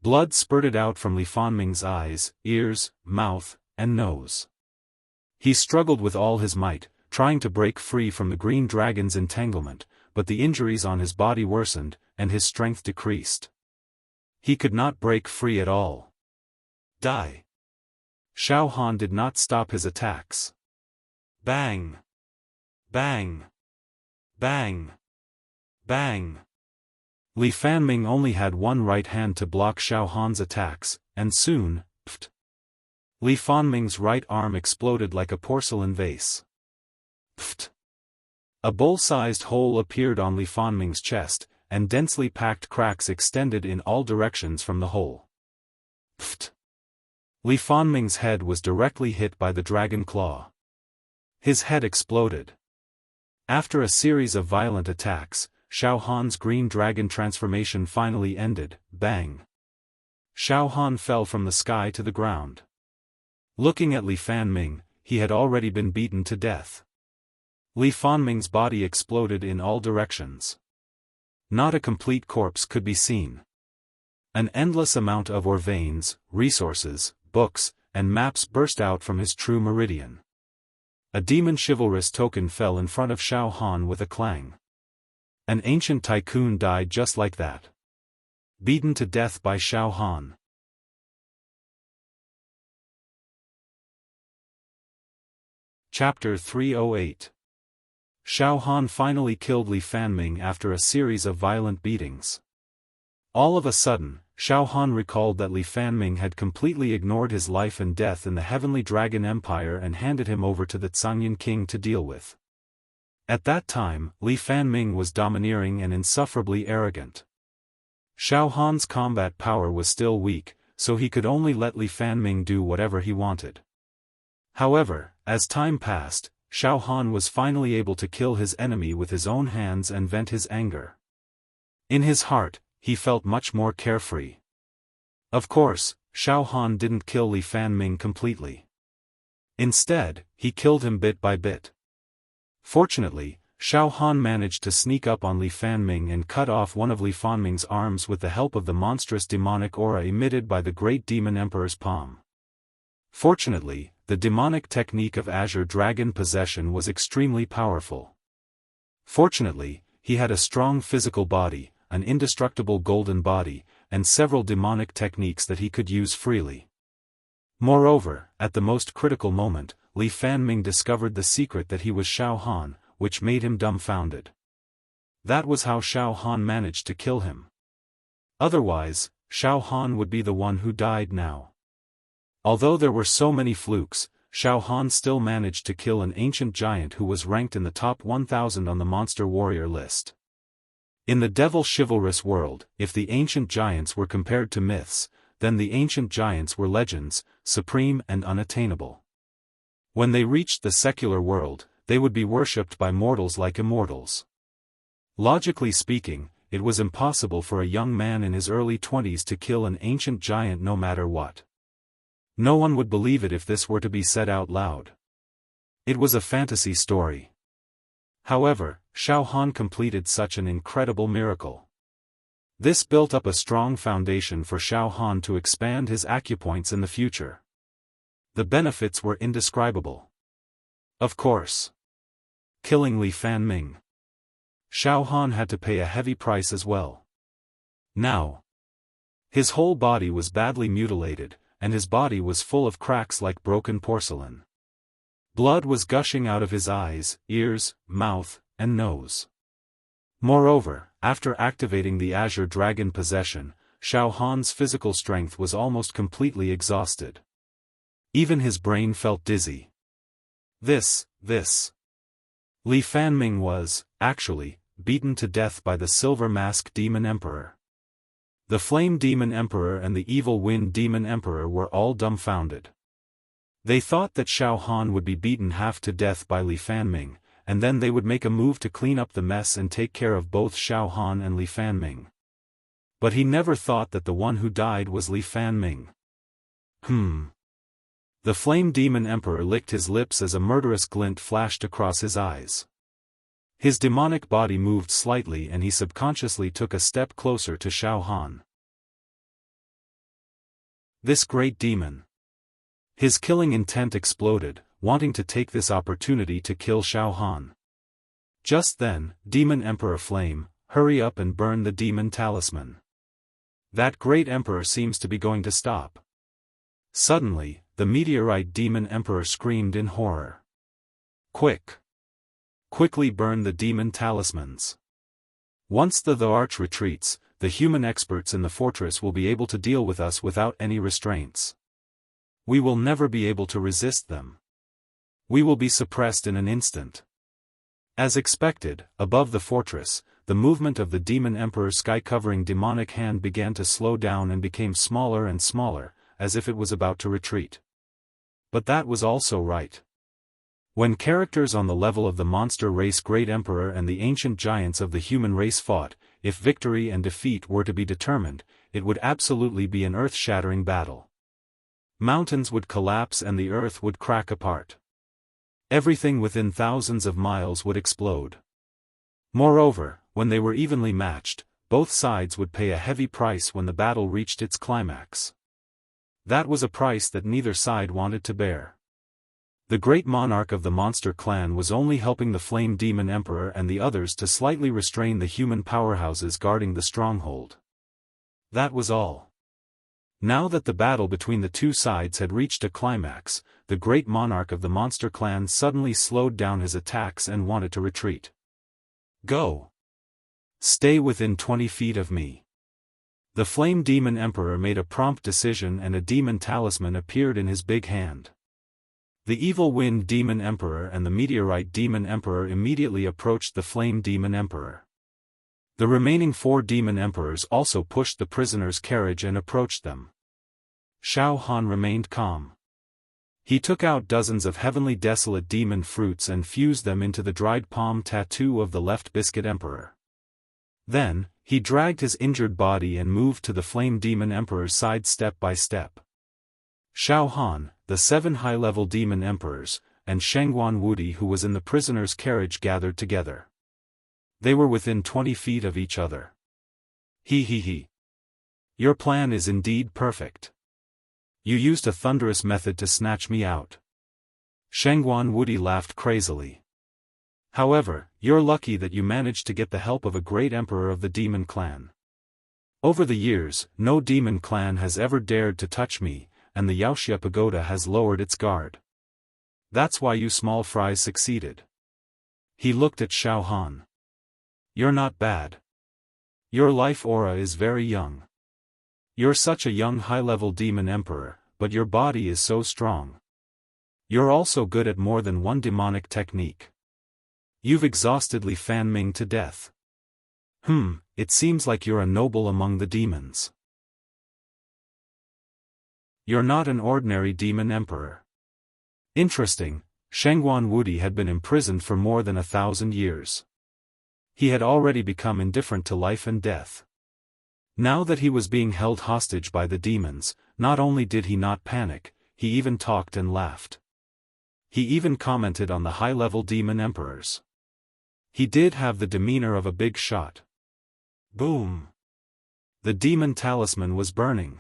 Blood spurted out from Li Fanming's eyes, ears, mouth, and nose. He struggled with all his might, trying to break free from the green dragon's entanglement, but the injuries on his body worsened, and his strength decreased. He could not break free at all. Die! Xiaofan did not stop his attacks. Bang! Bang! Bang! Bang! Li Fanming only had one right hand to block Xiaofan's attacks, and soon, pft! Li Fanming's right arm exploded like a porcelain vase. Pft! A bowl-sized hole appeared on Li Fanming's chest, and densely packed cracks extended in all directions from the hole. Pft! Li Fanming's head was directly hit by the dragon claw. His head exploded. After a series of violent attacks, Xiaofan's green dragon transformation finally ended. Bang! Xiaofan fell from the sky to the ground. Looking at Li Fanming, he had already been beaten to death. Li Fanming's body exploded in all directions. Not a complete corpse could be seen. An endless amount of ore veins, resources, books, and maps burst out from his true meridian. A demon chivalrous token fell in front of Xiaofan with a clang. An ancient tycoon died just like that. Beaten to death by Xiaofan. Chapter 308. Xiaofan finally killed Li Fanming after a series of violent beatings. All of a sudden, Xiaofan recalled that Li Fanming had completely ignored his life and death in the Heavenly Dragon Empire and handed him over to the Zhangyan King to deal with. At that time, Li Fanming was domineering and insufferably arrogant. Xiaofan's combat power was still weak, so he could only let Li Fanming do whatever he wanted. However, as time passed, Xiaofan was finally able to kill his enemy with his own hands and vent his anger. In his heart, he felt much more carefree. Of course, Xiaofan didn't kill Li Fanming completely. Instead, he killed him bit by bit. Fortunately, Xiaofan managed to sneak up on Li Fanming and cut off one of Li Fanming's arms with the help of the monstrous demonic aura emitted by the great demon emperor's palm. Fortunately, the demonic technique of Azure Dragon possession was extremely powerful. Fortunately, he had a strong physical body, an indestructible golden body, and several demonic techniques that he could use freely. Moreover, at the most critical moment, Li Fanming discovered the secret that he was Xiaofan, which made him dumbfounded. That was how Xiaofan managed to kill him. Otherwise, Xiaofan would be the one who died now. Although there were so many flukes, Xiaofan still managed to kill an ancient giant who was ranked in the top 1000 on the monster warrior list. In the devil chivalrous world, if the ancient giants were compared to myths, then the ancient giants were legends, supreme and unattainable. When they reached the secular world, they would be worshipped by mortals like immortals. Logically speaking, it was impossible for a young man in his early 20s to kill an ancient giant no matter what. No one would believe it if this were to be said out loud. It was a fantasy story. However, Xiaofan completed such an incredible miracle. This built up a strong foundation for Xiaofan to expand his acupoints in the future. The benefits were indescribable. Of course. Killing Li Fanming. Xiaofan had to pay a heavy price as well. Now, his whole body was badly mutilated, and his body was full of cracks like broken porcelain. Blood was gushing out of his eyes, ears, mouth, and nose. Moreover, after activating the Azure Dragon possession, Xiaofan's physical strength was almost completely exhausted. Even his brain felt dizzy. This. Li Fanming was, actually, beaten to death by the Silver Mask Demon Emperor. The Flame Demon Emperor and the Evil Wind Demon Emperor were all dumbfounded. They thought that Xiaofan would be beaten half to death by Li Fanming, and then they would make a move to clean up the mess and take care of both Xiaofan and Li Fanming. But he never thought that the one who died was Li Fanming. The Flame Demon Emperor licked his lips as a murderous glint flashed across his eyes. His demonic body moved slightly and he subconsciously took a step closer to Xiaofan. This great demon. His killing intent exploded, wanting to take this opportunity to kill Xiaofan. Just then, Demon Emperor Flame, hurry up and burn the demon talisman. That great emperor seems to be going to stop. Suddenly, the meteorite demon emperor screamed in horror. Quickly burn the demon talismans. Once the arch retreats, the human experts in the fortress will be able to deal with us without any restraints. We will never be able to resist them. We will be suppressed in an instant. As expected, above the fortress, the movement of the demon emperor's sky-covering demonic hand began to slow down and became smaller and smaller, as if it was about to retreat. But that was also right. When characters on the level of the monster race Great Emperor and the ancient giants of the human race fought, if victory and defeat were to be determined, it would absolutely be an earth-shattering battle. Mountains would collapse and the earth would crack apart. Everything within thousands of miles would explode. Moreover, when they were evenly matched, both sides would pay a heavy price when the battle reached its climax. That was a price that neither side wanted to bear. The great monarch of the monster clan was only helping the Flame Demon Emperor and the others to slightly restrain the human powerhouses guarding the stronghold. That was all. Now that the battle between the two sides had reached a climax, the great monarch of the monster clan suddenly slowed down his attacks and wanted to retreat. Go! Stay within 20 feet of me. The Flame Demon Emperor made a prompt decision and a demon talisman appeared in his big hand. The Evil Wind Demon Emperor and the Meteorite Demon Emperor immediately approached the Flame Demon Emperor. The remaining 4 Demon Emperors also pushed the prisoner's carriage and approached them. Xiaofan remained calm. He took out dozens of heavenly desolate demon fruits and fused them into the dried palm tattoo of the left Biscuit Emperor. Then, he dragged his injured body and moved to the Flame Demon Emperor's side step by step. Xiaofan, the 7 high-level Demon Emperors, and Shengguan Wudi who was in the prisoner's carriage gathered together. They were within 20 feet of each other. He. Your plan is indeed perfect. You used a thunderous method to snatch me out. Shengguan Wudi laughed crazily. However, you're lucky that you managed to get the help of a great emperor of the demon clan. Over the years, no demon clan has ever dared to touch me, and the Wuxia pagoda has lowered its guard. That's why you small fries succeeded. He looked at Xiaofan. You're not bad. Your life aura is very young. You're such a young high-level demon emperor, but your body is so strong. You're also good at more than one demonic technique. You've exhausted Li Fanming to death. It seems like you're a noble among the demons. You're not an ordinary demon emperor. Interesting, Shengguan Wudi had been imprisoned for more than 1,000 years. He had already become indifferent to life and death. Now that he was being held hostage by the demons, not only did he not panic, he even talked and laughed. He even commented on the high-level demon emperors. He did have the demeanor of a big shot. Boom! The demon talisman was burning.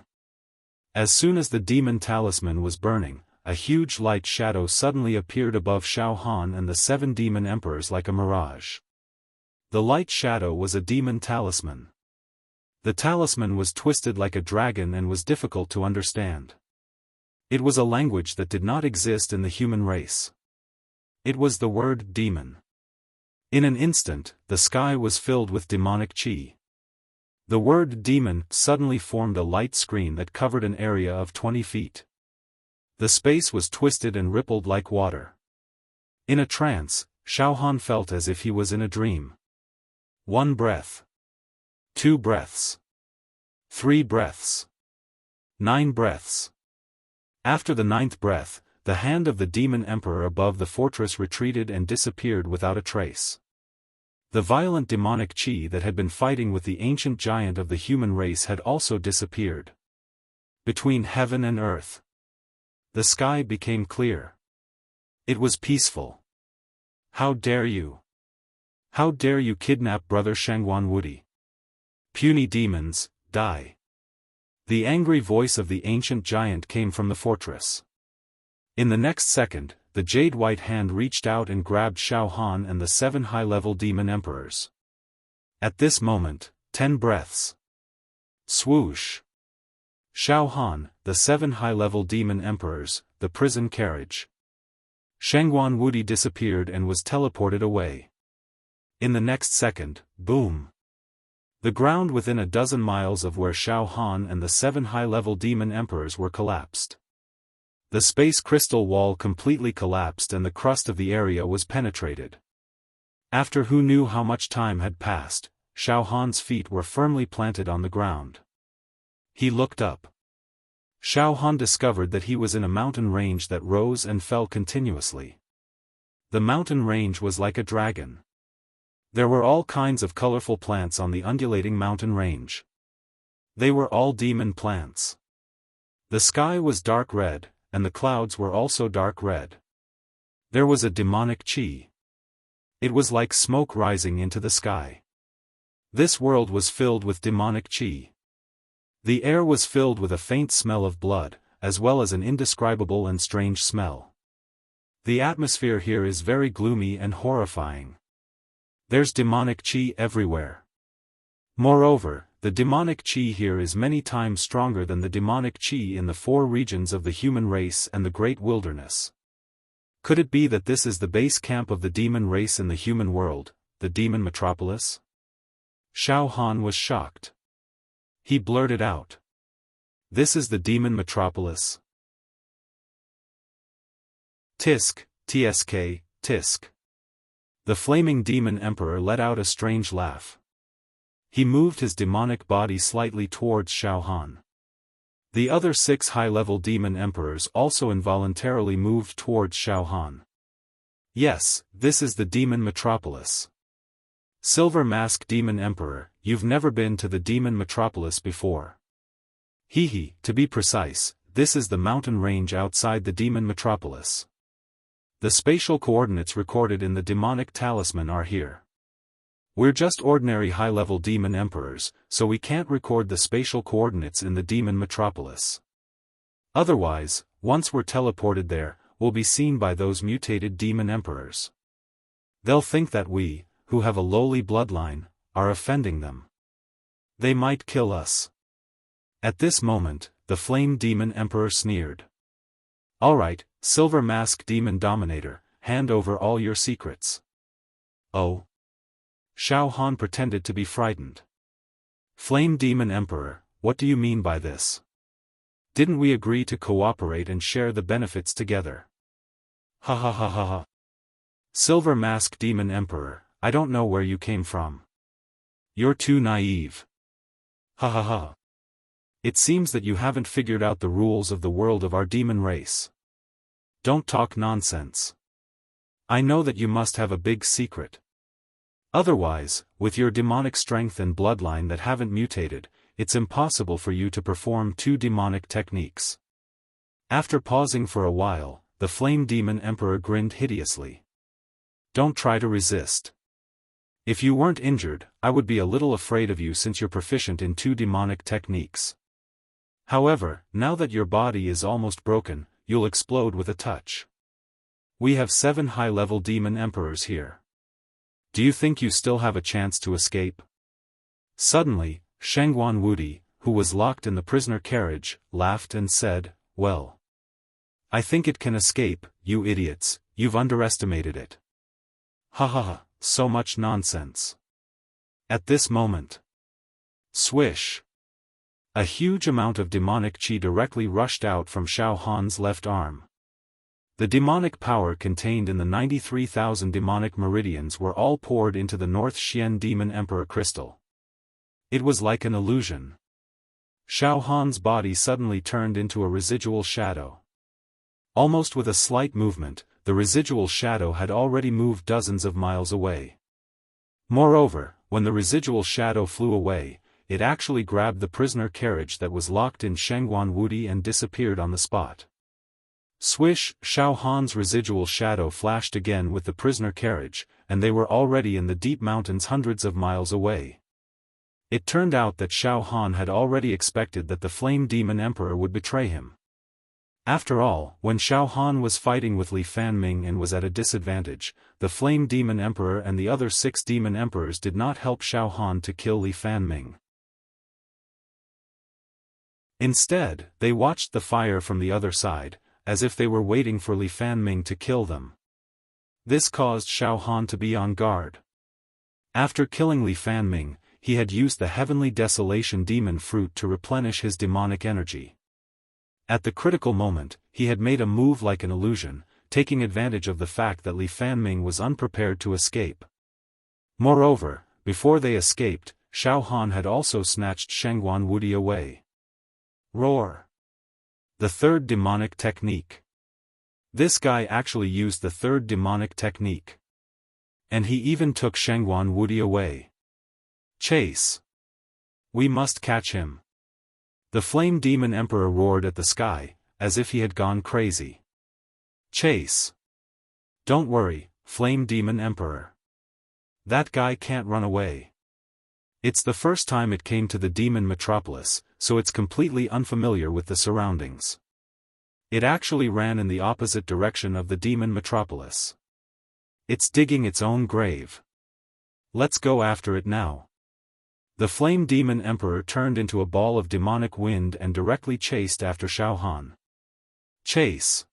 As soon as the demon talisman was burning, a huge light shadow suddenly appeared above Xiaofan and the 7 demon emperors like a mirage. The light shadow was a demon talisman. The talisman was twisted like a dragon and was difficult to understand. It was a language that did not exist in the human race. It was the word demon. In an instant, the sky was filled with demonic chi. The word demon suddenly formed a light screen that covered an area of 20 feet. The space was twisted and rippled like water. In a trance, Xiaofan felt as if he was in a dream. 1 breath. 2 breaths. 3 breaths. 9 breaths. After the 9th breath, the hand of the demon emperor above the fortress retreated and disappeared without a trace. The violent demonic chi that had been fighting with the ancient giant of the human race had also disappeared. Between heaven and earth, the sky became clear. It was peaceful. How dare you? How dare you kidnap Brother Shangguan Wudi? Puny demons, die. The angry voice of the ancient giant came from the fortress. In the next second, the jade-white hand reached out and grabbed Xiaofan and the 7 high-level demon emperors. At this moment, 10 breaths. Swoosh. Xiaofan, the 7 high-level demon emperors, the prison carriage. Shangguan Wudi disappeared and was teleported away. In the next second, boom. The ground within a dozen miles of where Xiaofan and the 7 high-level demon emperors were collapsed. The space crystal wall completely collapsed and the crust of the area was penetrated. After who knew how much time had passed, Xiaofan's feet were firmly planted on the ground. He looked up. Xiaofan discovered that he was in a mountain range that rose and fell continuously. The mountain range was like a dragon. There were all kinds of colorful plants on the undulating mountain range. They were all demon plants. The sky was dark red, and the clouds were also dark red. There was a demonic chi. It was like smoke rising into the sky. This world was filled with demonic chi. The air was filled with a faint smell of blood, as well as an indescribable and strange smell. The atmosphere here is very gloomy and horrifying. There's demonic chi everywhere. Moreover, the demonic chi here is many times stronger than the demonic chi in the 4 regions of the human race and the great wilderness. Could it be that this is the base camp of the demon race in the human world, the demon metropolis? Xiaofan was shocked. He blurted out. This is the demon metropolis. Tisk, tsk, tisk. The flaming demon emperor let out a strange laugh. He moved his demonic body slightly towards Xiaofan. The other 6 high-level demon emperors also involuntarily moved towards Xiaofan. Yes, this is the demon metropolis. Silver Mask Demon Emperor, you've never been to the demon metropolis before. Hehe, to be precise, this is the mountain range outside the demon metropolis. The spatial coordinates recorded in the demonic talisman are here. We're just ordinary high-level demon emperors, so we can't record the spatial coordinates in the demon metropolis. Otherwise, once we're teleported there, we'll be seen by those mutated demon emperors. They'll think that we, who have a lowly bloodline, are offending them. They might kill us. At this moment, the Flame Demon Emperor sneered. Alright, Silver Mask Demon Dominator, hand over all your secrets. Oh. Xiaofan pretended to be frightened. Flame Demon Emperor, what do you mean by this? Didn't we agree to cooperate and share the benefits together? Ha ha ha ha ha. Silver Mask Demon Emperor, I don't know where you came from. You're too naive. Ha ha ha. It seems that you haven't figured out the rules of the world of our demon race. Don't talk nonsense. I know that you must have a big secret. Otherwise, with your demonic strength and bloodline that haven't mutated, it's impossible for you to perform 2 demonic techniques. After pausing for a while, the Flame Demon Emperor grinned hideously. Don't try to resist. If you weren't injured, I would be a little afraid of you since you're proficient in 2 demonic techniques. However, now that your body is almost broken, you'll explode with a touch. We have 7 high-level demon emperors here. Do you think you still have a chance to escape? Suddenly, Shangguan Wudi, who was locked in the prisoner carriage, laughed and said, well. I think it can escape, you idiots, you've underestimated it. Ha ha ha, so much nonsense. At this moment, swish! A huge amount of demonic qi directly rushed out from Xiaofan's left arm. The demonic power contained in the 93,000 demonic meridians were all poured into the North Xian Demon Emperor crystal. It was like an illusion. Xiaofan's body suddenly turned into a residual shadow. Almost with a slight movement, the residual shadow had already moved dozens of miles away. Moreover, when the residual shadow flew away, it actually grabbed the prisoner carriage that was locked in Shengguan Wudi and disappeared on the spot. Swish! Xiaofan's residual shadow flashed again with the prisoner carriage, and they were already in the deep mountains hundreds of miles away. It turned out that Xiaofan had already expected that the Flame Demon Emperor would betray him. After all, when Xiaofan was fighting with Li Fanming and was at a disadvantage, the Flame Demon Emperor and the other 6 Demon Emperors did not help Xiaofan to kill Li Fanming. Instead, they watched the fire from the other side, as if they were waiting for Li Fanming to kill them. This caused Xiaofan to be on guard. After killing Li Fanming, he had used the Heavenly Desolation Demon Fruit to replenish his demonic energy. At the critical moment, he had made a move like an illusion, taking advantage of the fact that Li Fanming was unprepared to escape. Moreover, before they escaped, Xiaofan had also snatched Shengguan Wudi away. Roar! The third demonic technique. This guy actually used the third demonic technique. And he even took Shengguan Wudi away. Chase! We must catch him. The Flame Demon Emperor roared at the sky, as if he had gone crazy. Chase! Don't worry, Flame Demon Emperor. That guy can't run away. It's the first time it came to the demon metropolis, so it's completely unfamiliar with the surroundings. It actually ran in the opposite direction of the demon metropolis. It's digging its own grave. Let's go after it now. The Flame Demon Emperor turned into a ball of demonic wind and directly chased after Xiaofan. Chase!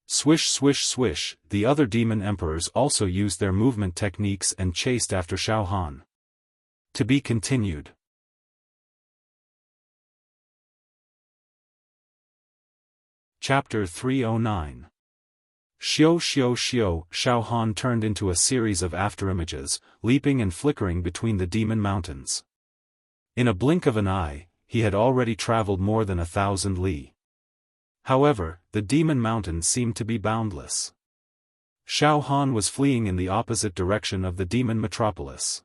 Swish swish swish, the other demon emperors also used their movement techniques and chased after Xiaofan. To be continued. Chapter 309. Xiao Xiao Xiao, Xiaofan turned into a series of afterimages, leaping and flickering between the demon mountains. In a blink of an eye, he had already traveled more than 1,000 li. However, the demon mountains seemed to be boundless. Xiaofan was fleeing in the opposite direction of the demon metropolis.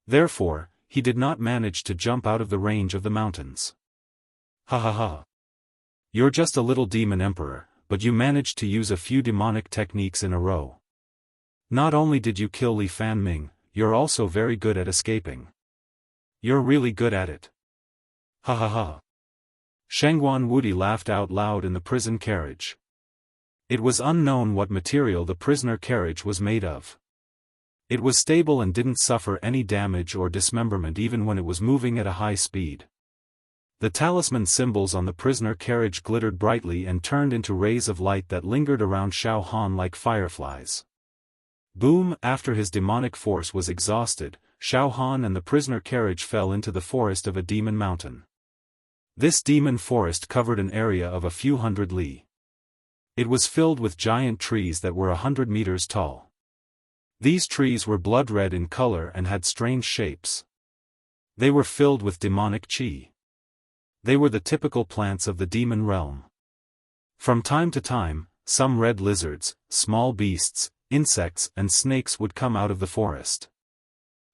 Therefore, he did not manage to jump out of the range of the mountains. Ha ha ha. You're just a little demon emperor, but you managed to use a few demonic techniques in a row. Not only did you kill Li Fanming, you're also very good at escaping. You're really good at it. Ha ha ha. Shengguan Wudi laughed out loud in the prison carriage. It was unknown what material the prisoner carriage was made of. It was stable and didn't suffer any damage or dismemberment even when it was moving at a high speed. The talisman symbols on the prisoner carriage glittered brightly and turned into rays of light that lingered around Xiaofan like fireflies. Boom! After his demonic force was exhausted, Xiaofan and the prisoner carriage fell into the forest of a demon mountain. This demon forest covered an area of a few hundred li. It was filled with giant trees that were 100 meters tall. These trees were blood red in color and had strange shapes. They were filled with demonic qi. They were the typical plants of the demon realm. From time to time, some red lizards, small beasts, insects and snakes would come out of the forest.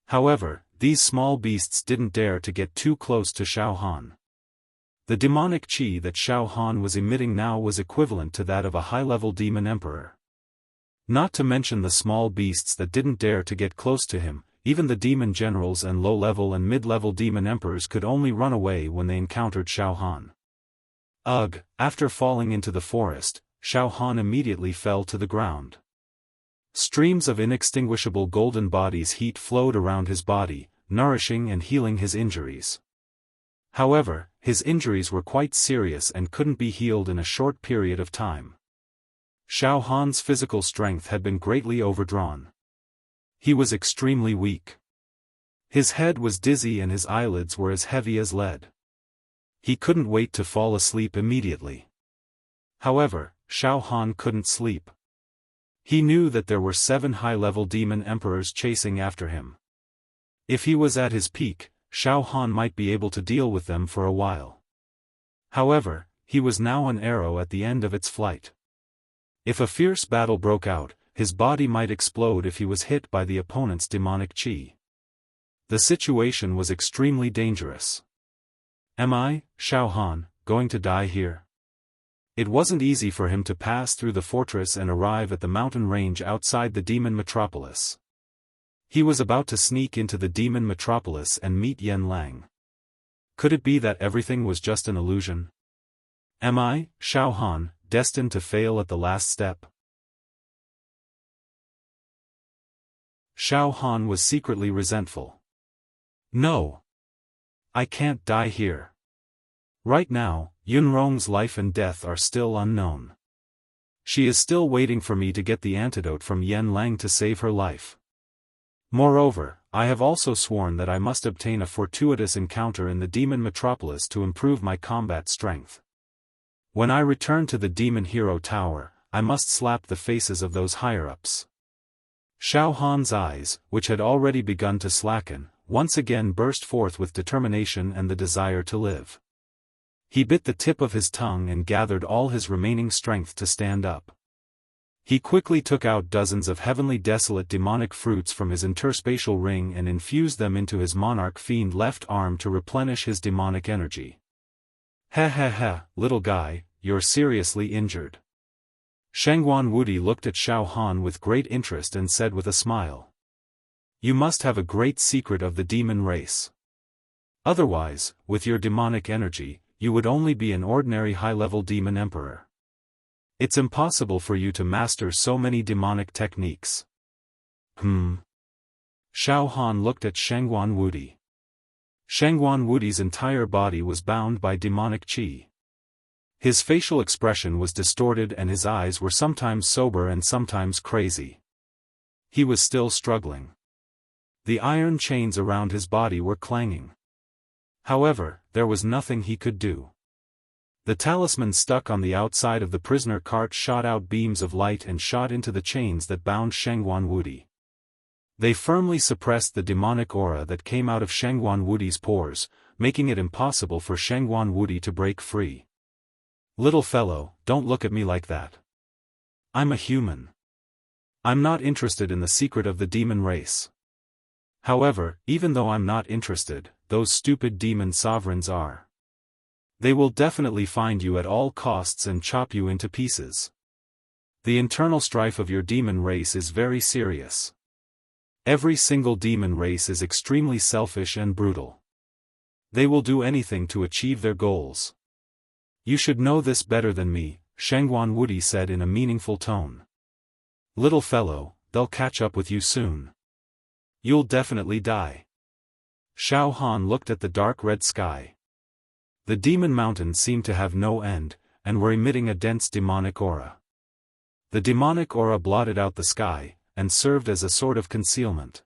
However, these small beasts didn't dare to get too close to Xiaofan. The demonic qi that Xiaofan was emitting now was equivalent to that of a high-level demon emperor. Not to mention the small beasts that didn't dare to get close to him, even the demon generals and low-level and mid-level demon emperors could only run away when they encountered Xiaofan. Ugh! After falling into the forest, Xiaofan immediately fell to the ground. Streams of inextinguishable golden body's heat flowed around his body, nourishing and healing his injuries. However, his injuries were quite serious and couldn't be healed in a short period of time. Xiaofan's physical strength had been greatly overdrawn. He was extremely weak. His head was dizzy and his eyelids were as heavy as lead. He couldn't wait to fall asleep immediately. However, Xiaofan couldn't sleep. He knew that there were 7 high-level demon emperors chasing after him. If he was at his peak, Xiaofan might be able to deal with them for a while. However, he was now an arrow at the end of its flight. If a fierce battle broke out, his body might explode if he was hit by the opponent's demonic chi. The situation was extremely dangerous. Am I, Xiaofan, going to die here? It wasn't easy for him to pass through the fortress and arrive at the mountain range outside the demon metropolis. He was about to sneak into the demon metropolis and meet Yen Lang. Could it be that everything was just an illusion? Am I, Xiaofan, destined to fail at the last step? Xiaofan was secretly resentful. No. I can't die here. Right now, Yunrong's life and death are still unknown. She is still waiting for me to get the antidote from Yen Lang to save her life. Moreover, I have also sworn that I must obtain a fortuitous encounter in the demon metropolis to improve my combat strength. When I return to the demon hero tower, I must slap the faces of those higher-ups. Xiaohan's eyes, which had already begun to slacken, once again burst forth with determination and the desire to live. He bit the tip of his tongue and gathered all his remaining strength to stand up. He quickly took out dozens of heavenly desolate demonic fruits from his interspatial ring and infused them into his monarch fiend left arm to replenish his demonic energy. Ha, little guy, you're seriously injured. Shengguan Wudi looked at Xiaofan with great interest and said with a smile. You must have a great secret of the demon race. Otherwise, with your demonic energy, you would only be an ordinary high-level demon emperor. It's impossible for you to master so many demonic techniques. Xiaofan looked at Shengguan Wudi. Shengguan Wudi's entire body was bound by demonic chi. His facial expression was distorted and his eyes were sometimes sober and sometimes crazy. He was still struggling. The iron chains around his body were clanging. However, there was nothing he could do. The talisman stuck on the outside of the prisoner cart shot out beams of light and shot into the chains that bound Shengguan Wudi. They firmly suppressed the demonic aura that came out of Shengguan Wudi's pores, making it impossible for Shengguan Wudi to break free. Little fellow, don't look at me like that. I'm a human. I'm not interested in the secret of the demon race. However, even though I'm not interested, those stupid demon sovereigns are. They will definitely find you at all costs and chop you into pieces. The internal strife of your demon race is very serious. Every single demon race is extremely selfish and brutal. They will do anything to achieve their goals. You should know this better than me, Shengguan Wudi said in a meaningful tone. Little fellow, they'll catch up with you soon. You'll definitely die. Xiaofan looked at the dark red sky. The demon mountains seemed to have no end, and were emitting a dense demonic aura. The demonic aura blotted out the sky, and served as a sort of concealment.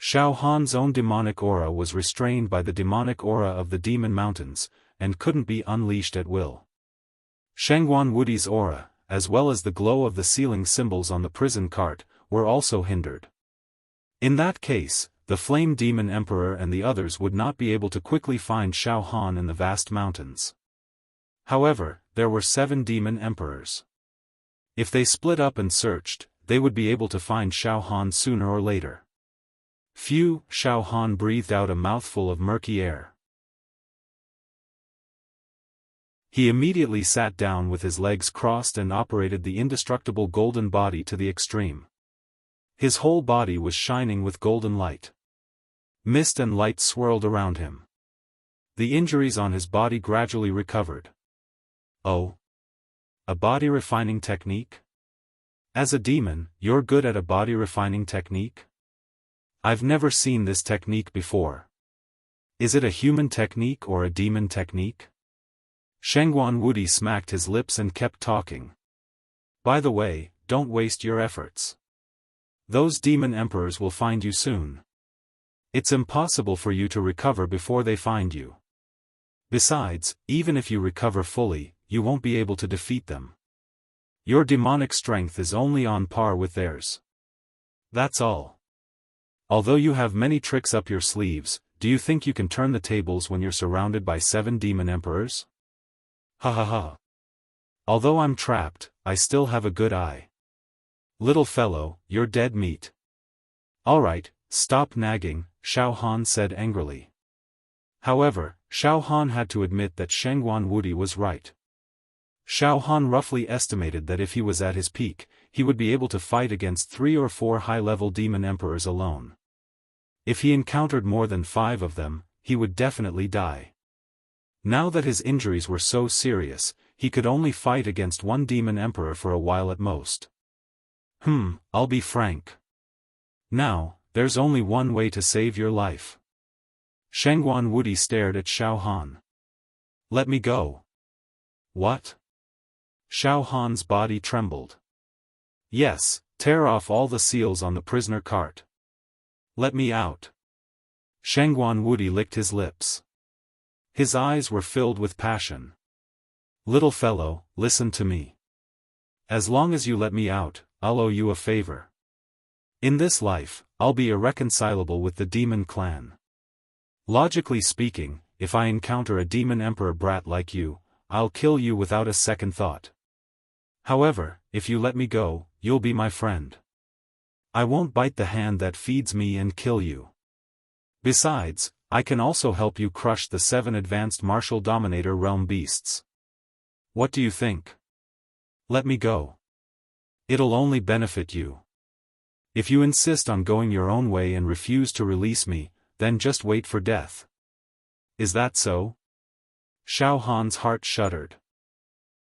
Xiaohan's own demonic aura was restrained by the demonic aura of the demon mountains, and couldn't be unleashed at will. Shengguan Wudi's aura, as well as the glow of the ceiling symbols on the prison cart, were also hindered. In that case, the Flame Demon Emperor and the others would not be able to quickly find Xiaofan in the vast mountains. However, there were 7 demon emperors. If they split up and searched, they would be able to find Xiaofan sooner or later. Phew, Xiaofan breathed out a mouthful of murky air. He immediately sat down with his legs crossed and operated the indestructible golden body to the extreme. His whole body was shining with golden light. Mist and light swirled around him. The injuries on his body gradually recovered. Oh. A body refining technique? As a demon, you're good at a body refining technique? I've never seen this technique before. Is it a human technique or a demon technique? Shengguan Wudi smacked his lips and kept talking. By the way, don't waste your efforts. Those demon emperors will find you soon. It's impossible for you to recover before they find you. Besides, even if you recover fully, you won't be able to defeat them. Your demonic strength is only on par with theirs. That's all. Although you have many tricks up your sleeves, do you think you can turn the tables when you're surrounded by 7 demon emperors? Ha ha ha. Although I'm trapped, I still have a good eye. Little fellow, you're dead meat. Alright, stop nagging, Xiaofan said angrily. However, Xiaofan had to admit that Shengguan Wudi was right. Xiaofan roughly estimated that if he was at his peak, he would be able to fight against 3 or 4 high-level demon emperors alone. If he encountered more than 5 of them, he would definitely die. Now that his injuries were so serious, he could only fight against 1 demon emperor for a while at most. I'll be frank. Now, there's only one way to save your life. Shengguan Wudi stared at Xiaofan. Let me go. What? Xiaohan's body trembled. Yes, tear off all the seals on the prisoner cart. Let me out. Shengguan Wudi licked his lips. His eyes were filled with passion. Little fellow, listen to me. As long as you let me out, I'll owe you a favor. In this life, I'll be irreconcilable with the demon clan. Logically speaking, if I encounter a demon emperor brat like you, I'll kill you without a second thought. However, if you let me go, you'll be my friend. I won't bite the hand that feeds me and kill you. Besides, I can also help you crush the 7 advanced martial dominator realm beasts. What do you think? Let me go. It'll only benefit you. If you insist on going your own way and refuse to release me, then just wait for death. Is that so? Xiaohan's heart shuddered.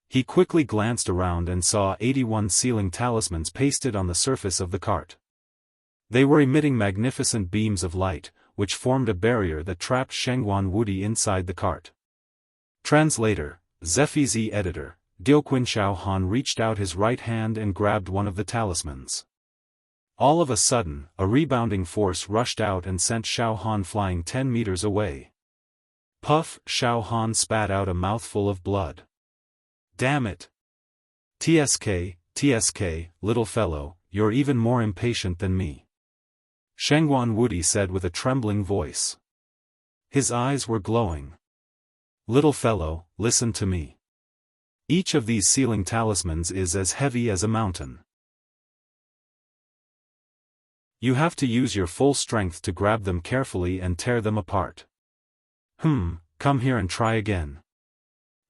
He quickly glanced around and saw 81 sealing talismans pasted on the surface of the cart. They were emitting magnificent beams of light, which formed a barrier that trapped Shengguan Wudi inside the cart. Translator, Zephizi editor, Dioqun Xiaohan reached out his right hand and grabbed one of the talismans. All of a sudden, a rebounding force rushed out and sent Xiaohan flying 10 meters away. Puff! Xiaohan spat out a mouthful of blood. Damn it! TSK, little fellow, you're even more impatient than me. Shengguan Wudi said with a trembling voice. His eyes were glowing. Little fellow, listen to me. Each of these sealing talismans is as heavy as a mountain. You have to use your full strength to grab them carefully and tear them apart. Come here and try again.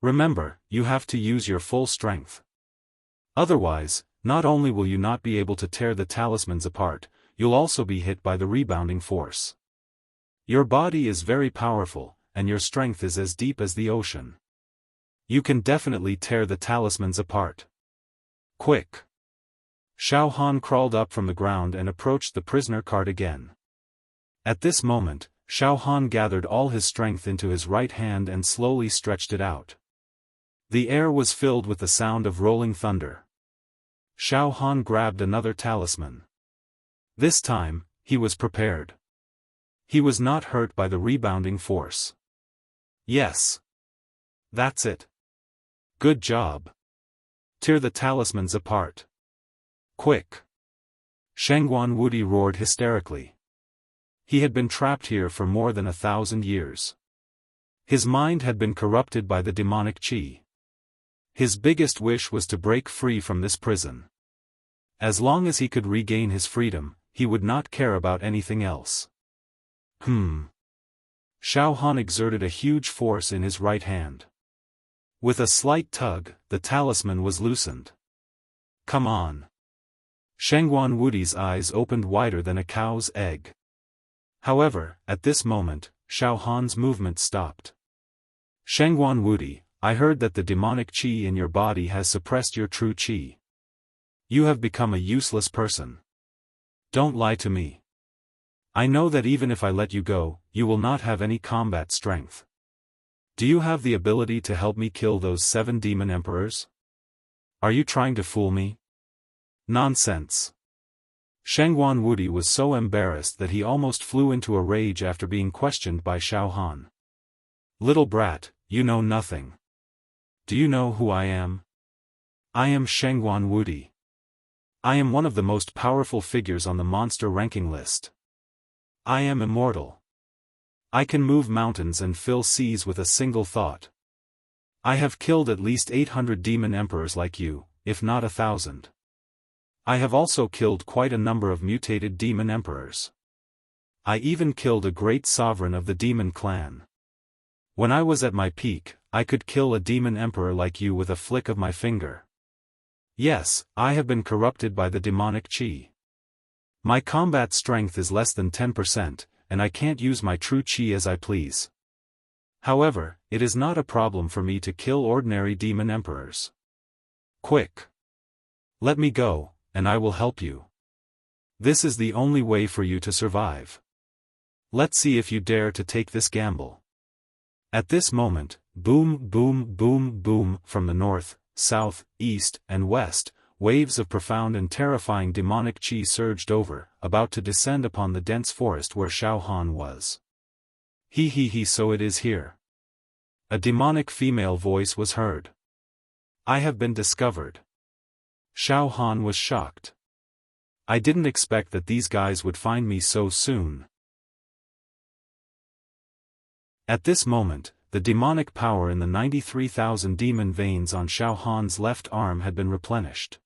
Remember, you have to use your full strength. Otherwise, not only will you not be able to tear the talismans apart, you'll also be hit by the rebounding force. Your body is very powerful, and your strength is as deep as the ocean. You can definitely tear the talismans apart. Quick! Xiaohan crawled up from the ground and approached the prisoner cart again. At this moment, Xiaohan gathered all his strength into his right hand and slowly stretched it out. The air was filled with the sound of rolling thunder. Xiaohan grabbed another talisman. This time, he was prepared. He was not hurt by the rebounding force. Yes. That's it. Good job. Tear the talismans apart. Quick! Shengguan Wudi roared hysterically. He had been trapped here for more than 1,000 years. His mind had been corrupted by the demonic qi. His biggest wish was to break free from this prison. As long as he could regain his freedom, he would not care about anything else. Xiaohan exerted a huge force in his right hand. With a slight tug, the talisman was loosened. Come on! Shengguan Wudi's eyes opened wider than a cow's egg. However, at this moment, Xiaohan's movement stopped. Shengguan Wudi, I heard that the demonic qi in your body has suppressed your true qi. You have become a useless person. Don't lie to me. I know that even if I let you go, you will not have any combat strength. Do you have the ability to help me kill those 7 demon emperors? Are you trying to fool me? Nonsense. Shangguan Wudi was so embarrassed that he almost flew into a rage after being questioned by Xiaofan. Little brat, you know nothing. Do you know who I am? I am Shangguan Wudi. I am one of the most powerful figures on the monster ranking list. I am immortal. I can move mountains and fill seas with a single thought. I have killed at least 800 demon emperors like you, if not 1,000. I have also killed quite a number of mutated demon emperors. I even killed a great sovereign of the demon clan. When I was at my peak, I could kill a demon emperor like you with a flick of my finger. Yes, I have been corrupted by the demonic chi. My combat strength is less than 10%, and I can't use my true chi as I please. However, it is not a problem for me to kill ordinary demon emperors. Quick! Let me go, and I will help you. This is the only way for you to survive. Let's see if you dare to take this gamble. At this moment, boom, boom, boom, boom, from the north, south, east, and west, waves of profound and terrifying demonic chi surged over, about to descend upon the dense forest where Xiaofan was. He, so it is here. A demonic female voice was heard. I have been discovered. Xiaofan was shocked. I didn't expect that these guys would find me so soon. At this moment, the demonic power in the 93,000 demon veins on Xiaohan's left arm had been replenished.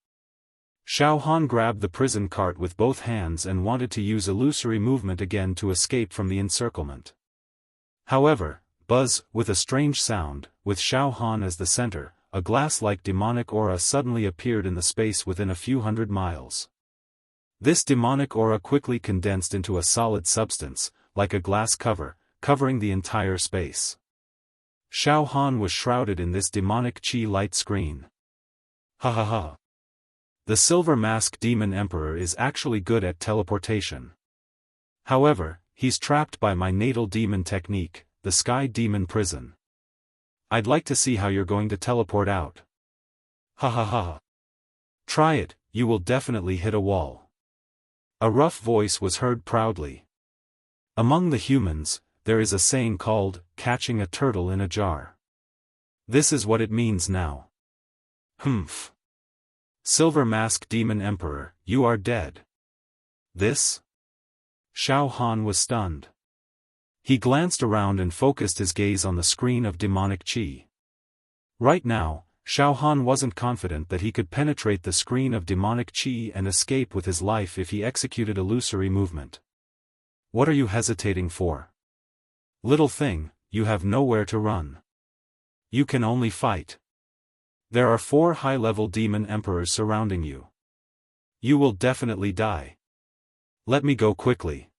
Xiaofan grabbed the prison cart with both hands and wanted to use illusory movement again to escape from the encirclement. However, buzz, with a strange sound, with Xiaofan as the center, a glass-like demonic aura suddenly appeared in the space within a few hundred miles. This demonic aura quickly condensed into a solid substance, like a glass cover, covering the entire space. Xiaofan was shrouded in this demonic chi light screen. Ha ha ha. The Silver Mask Demon Emperor is actually good at teleportation. However, he's trapped by my natal demon technique, the Sky Demon Prison. I'd like to see how you're going to teleport out. Ha ha ha. Try it, you will definitely hit a wall. A rough voice was heard proudly. Among the humans, there is a saying called, catching a turtle in a jar. This is what it means now. Humph. Silver Mask Demon Emperor, you are dead. This? Xiaofan was stunned. He glanced around and focused his gaze on the screen of demonic chi. Right now, Xiaofan wasn't confident that he could penetrate the screen of demonic chi and escape with his life if he executed illusory movement. What are you hesitating for? Little thing, you have nowhere to run. You can only fight. There are 4 high-level demon emperors surrounding you. You will definitely die. Let me go quickly.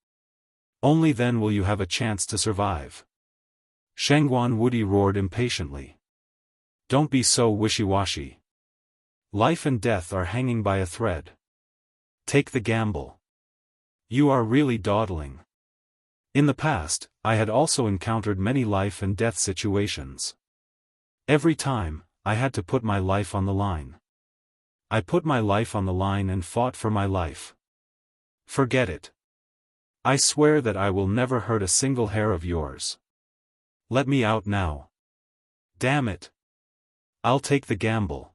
Only then will you have a chance to survive. Shangguan Wudi roared impatiently. Don't be so wishy-washy. Life and death are hanging by a thread. Take the gamble. You are really dawdling. In the past, I had also encountered many life and death situations. Every time, I had to put my life on the line. I put my life on the line and fought for my life. Forget it. I swear that I will never hurt a single hair of yours. Let me out now. Damn it. I'll take the gamble.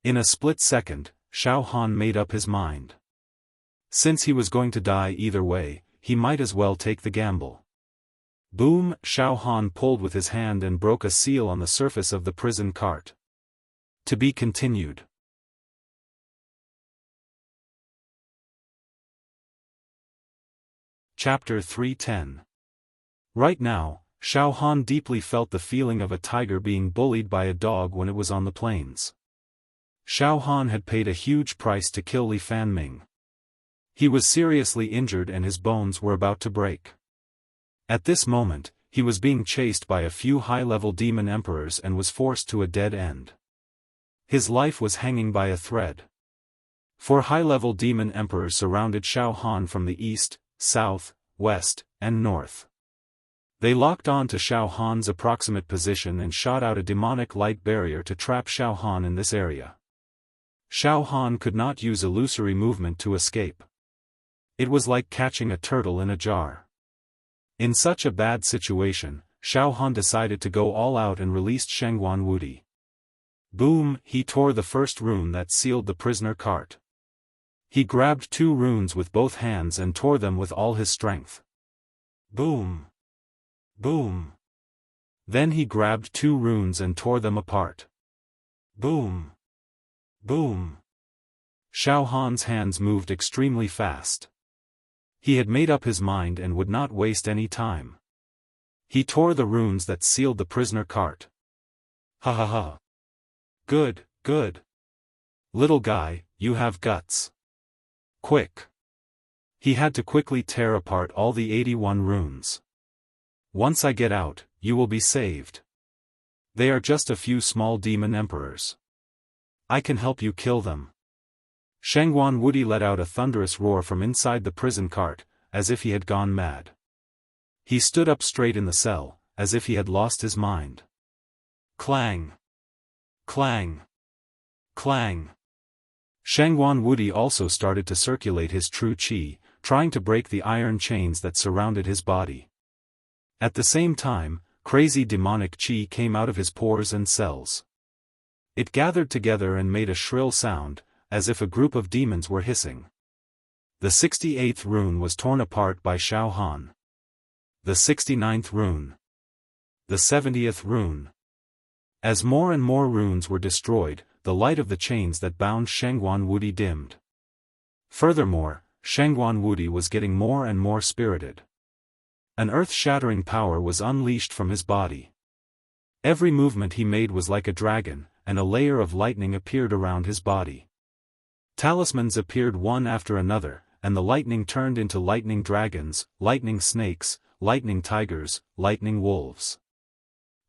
In a split second, Xiaofan made up his mind. Since he was going to die either way, he might as well take the gamble. Boom! Xiaofan pulled with his hand and broke a seal on the surface of the prison cart. To be continued. Chapter 310. Right now, Xiaofan deeply felt the feeling of a tiger being bullied by a dog when it was on the plains. Xiaofan had paid a huge price to kill Li Fanming. He was seriously injured and his bones were about to break. At this moment, he was being chased by a few high-level demon emperors and was forced to a dead end. His life was hanging by a thread. 4 high-level demon emperors surrounded Xiaofan from the east, south, west, and north. They locked on to Xiaohan's approximate position and shot out a demonic light barrier to trap Xiaofan in this area. Xiaofan could not use illusory movement to escape. It was like catching a turtle in a jar. In such a bad situation, Xiaofan decided to go all out and released Shengguan Wudi. Boom! He tore the first rune that sealed the prisoner cart. He grabbed 2 runes with both hands and tore them with all his strength. Boom! Boom! Then he grabbed 2 runes and tore them apart. Boom! Boom! Xiaohan's hands moved extremely fast. He had made up his mind and would not waste any time. He tore the runes that sealed the prisoner cart. Ha ha ha. Good, good. Little guy, you have guts. Quick. He had to quickly tear apart all the 81 runes. Once I get out, you will be saved. They are just a few small demon emperors. I can help you kill them. Shengguan Wudi let out a thunderous roar from inside the prison cart, as if he had gone mad. He stood up straight in the cell, as if he had lost his mind. Clang! Clang! Clang! Shengguan Wudi also started to circulate his true qi, trying to break the iron chains that surrounded his body. At the same time, crazy demonic qi came out of his pores and cells. It gathered together and made a shrill sound, as if a group of demons were hissing. The 68th rune was torn apart by Xiaofan. The 69th rune. The 70th rune. As more and more runes were destroyed, the light of the chains that bound Shengguan Wudi dimmed. Furthermore, Shengguan Wudi was getting more and more spirited. An earth-shattering power was unleashed from his body. Every movement he made was like a dragon, and a layer of lightning appeared around his body. Talismans appeared one after another, and the lightning turned into lightning dragons, lightning snakes, lightning tigers, lightning wolves.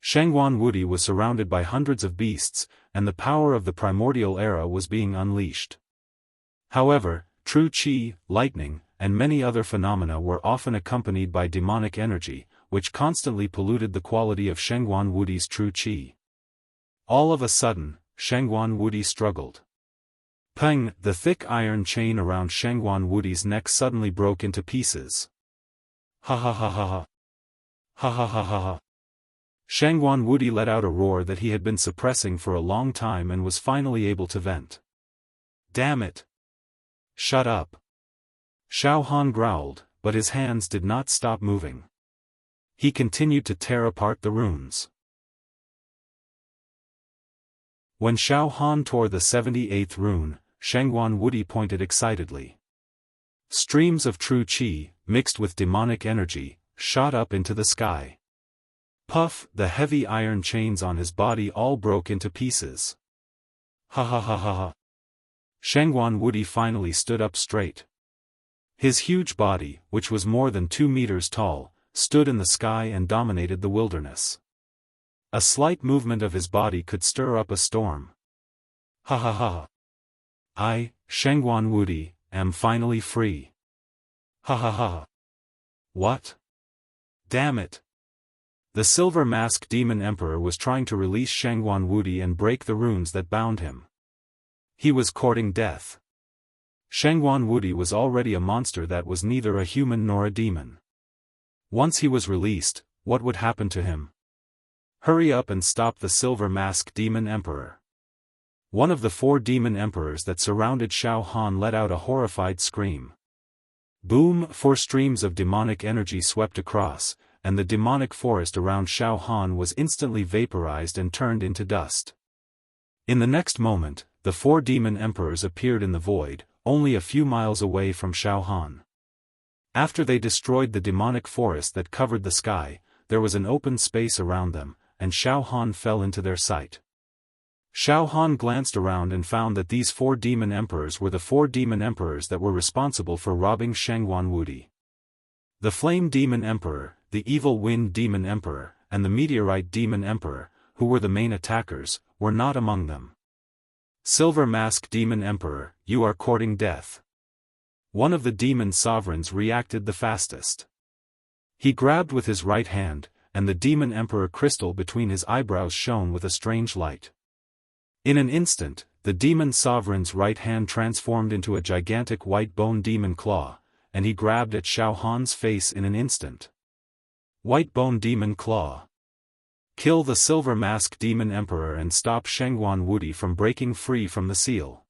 Shengguan Wudi was surrounded by hundreds of beasts, and the power of the primordial era was being unleashed. However, true qi, lightning, and many other phenomena were often accompanied by demonic energy, which constantly polluted the quality of Shengguan Wudi's true qi. All of a sudden, Shengguan Wudi struggled. Peng! The thick iron chain around Shengguan Wudi's neck suddenly broke into pieces. Ha ha ha ha ha. Ha ha ha ha ha. Shengguan Wudi let out a roar that he had been suppressing for a long time and was finally able to vent. Damn it! Shut up! Xiaofan growled, but his hands did not stop moving. He continued to tear apart the runes. When Xiaofan tore the 78th rune, Shengguan Wudi pointed excitedly. Streams of true qi, mixed with demonic energy, shot up into the sky. Puff! The heavy iron chains on his body all broke into pieces. Ha ha ha ha ha. Shengguan Wudi finally stood up straight. His huge body, which was more than 2 meters tall, stood in the sky and dominated the wilderness. A slight movement of his body could stir up a storm. Ha ha ha. I, Shengguan Wudi, am finally free. Ha ha ha. What? Damn it. The Silver Mask Demon Emperor was trying to release Shengguan Wudi and break the runes that bound him. He was courting death. Shengguan Wudi was already a monster that was neither a human nor a demon. Once he was released, what would happen to him? Hurry up and stop the Silver Mask Demon Emperor. One of the 4 demon emperors that surrounded Xiaofan let out a horrified scream. Boom! 4 streams of demonic energy swept across, and the demonic forest around Xiaofan was instantly vaporized and turned into dust. In the next moment, the 4 demon emperors appeared in the void, only a few miles away from Xiaofan. After they destroyed the demonic forest that covered the sky, there was an open space around them, and Xiaofan fell into their sight. Xiaofan glanced around and found that these 4 demon emperors were the 4 demon emperors that were responsible for robbing Shengguan Wudi. The Flame Demon Emperor, the Evil Wind Demon Emperor, and the Meteorite Demon Emperor, who were the main attackers, were not among them. Silver Mask Demon Emperor, you are courting death. One of the demon sovereigns reacted the fastest. He grabbed with his right hand, and the demon emperor crystal between his eyebrows shone with a strange light. In an instant, the demon sovereign's right hand transformed into a gigantic white bone demon claw, and he grabbed at Xiaofan's face in an instant. White Bone Demon Claw. Kill the Silver Mask Demon Emperor and stop Shengguan Wudi from breaking free from the seal.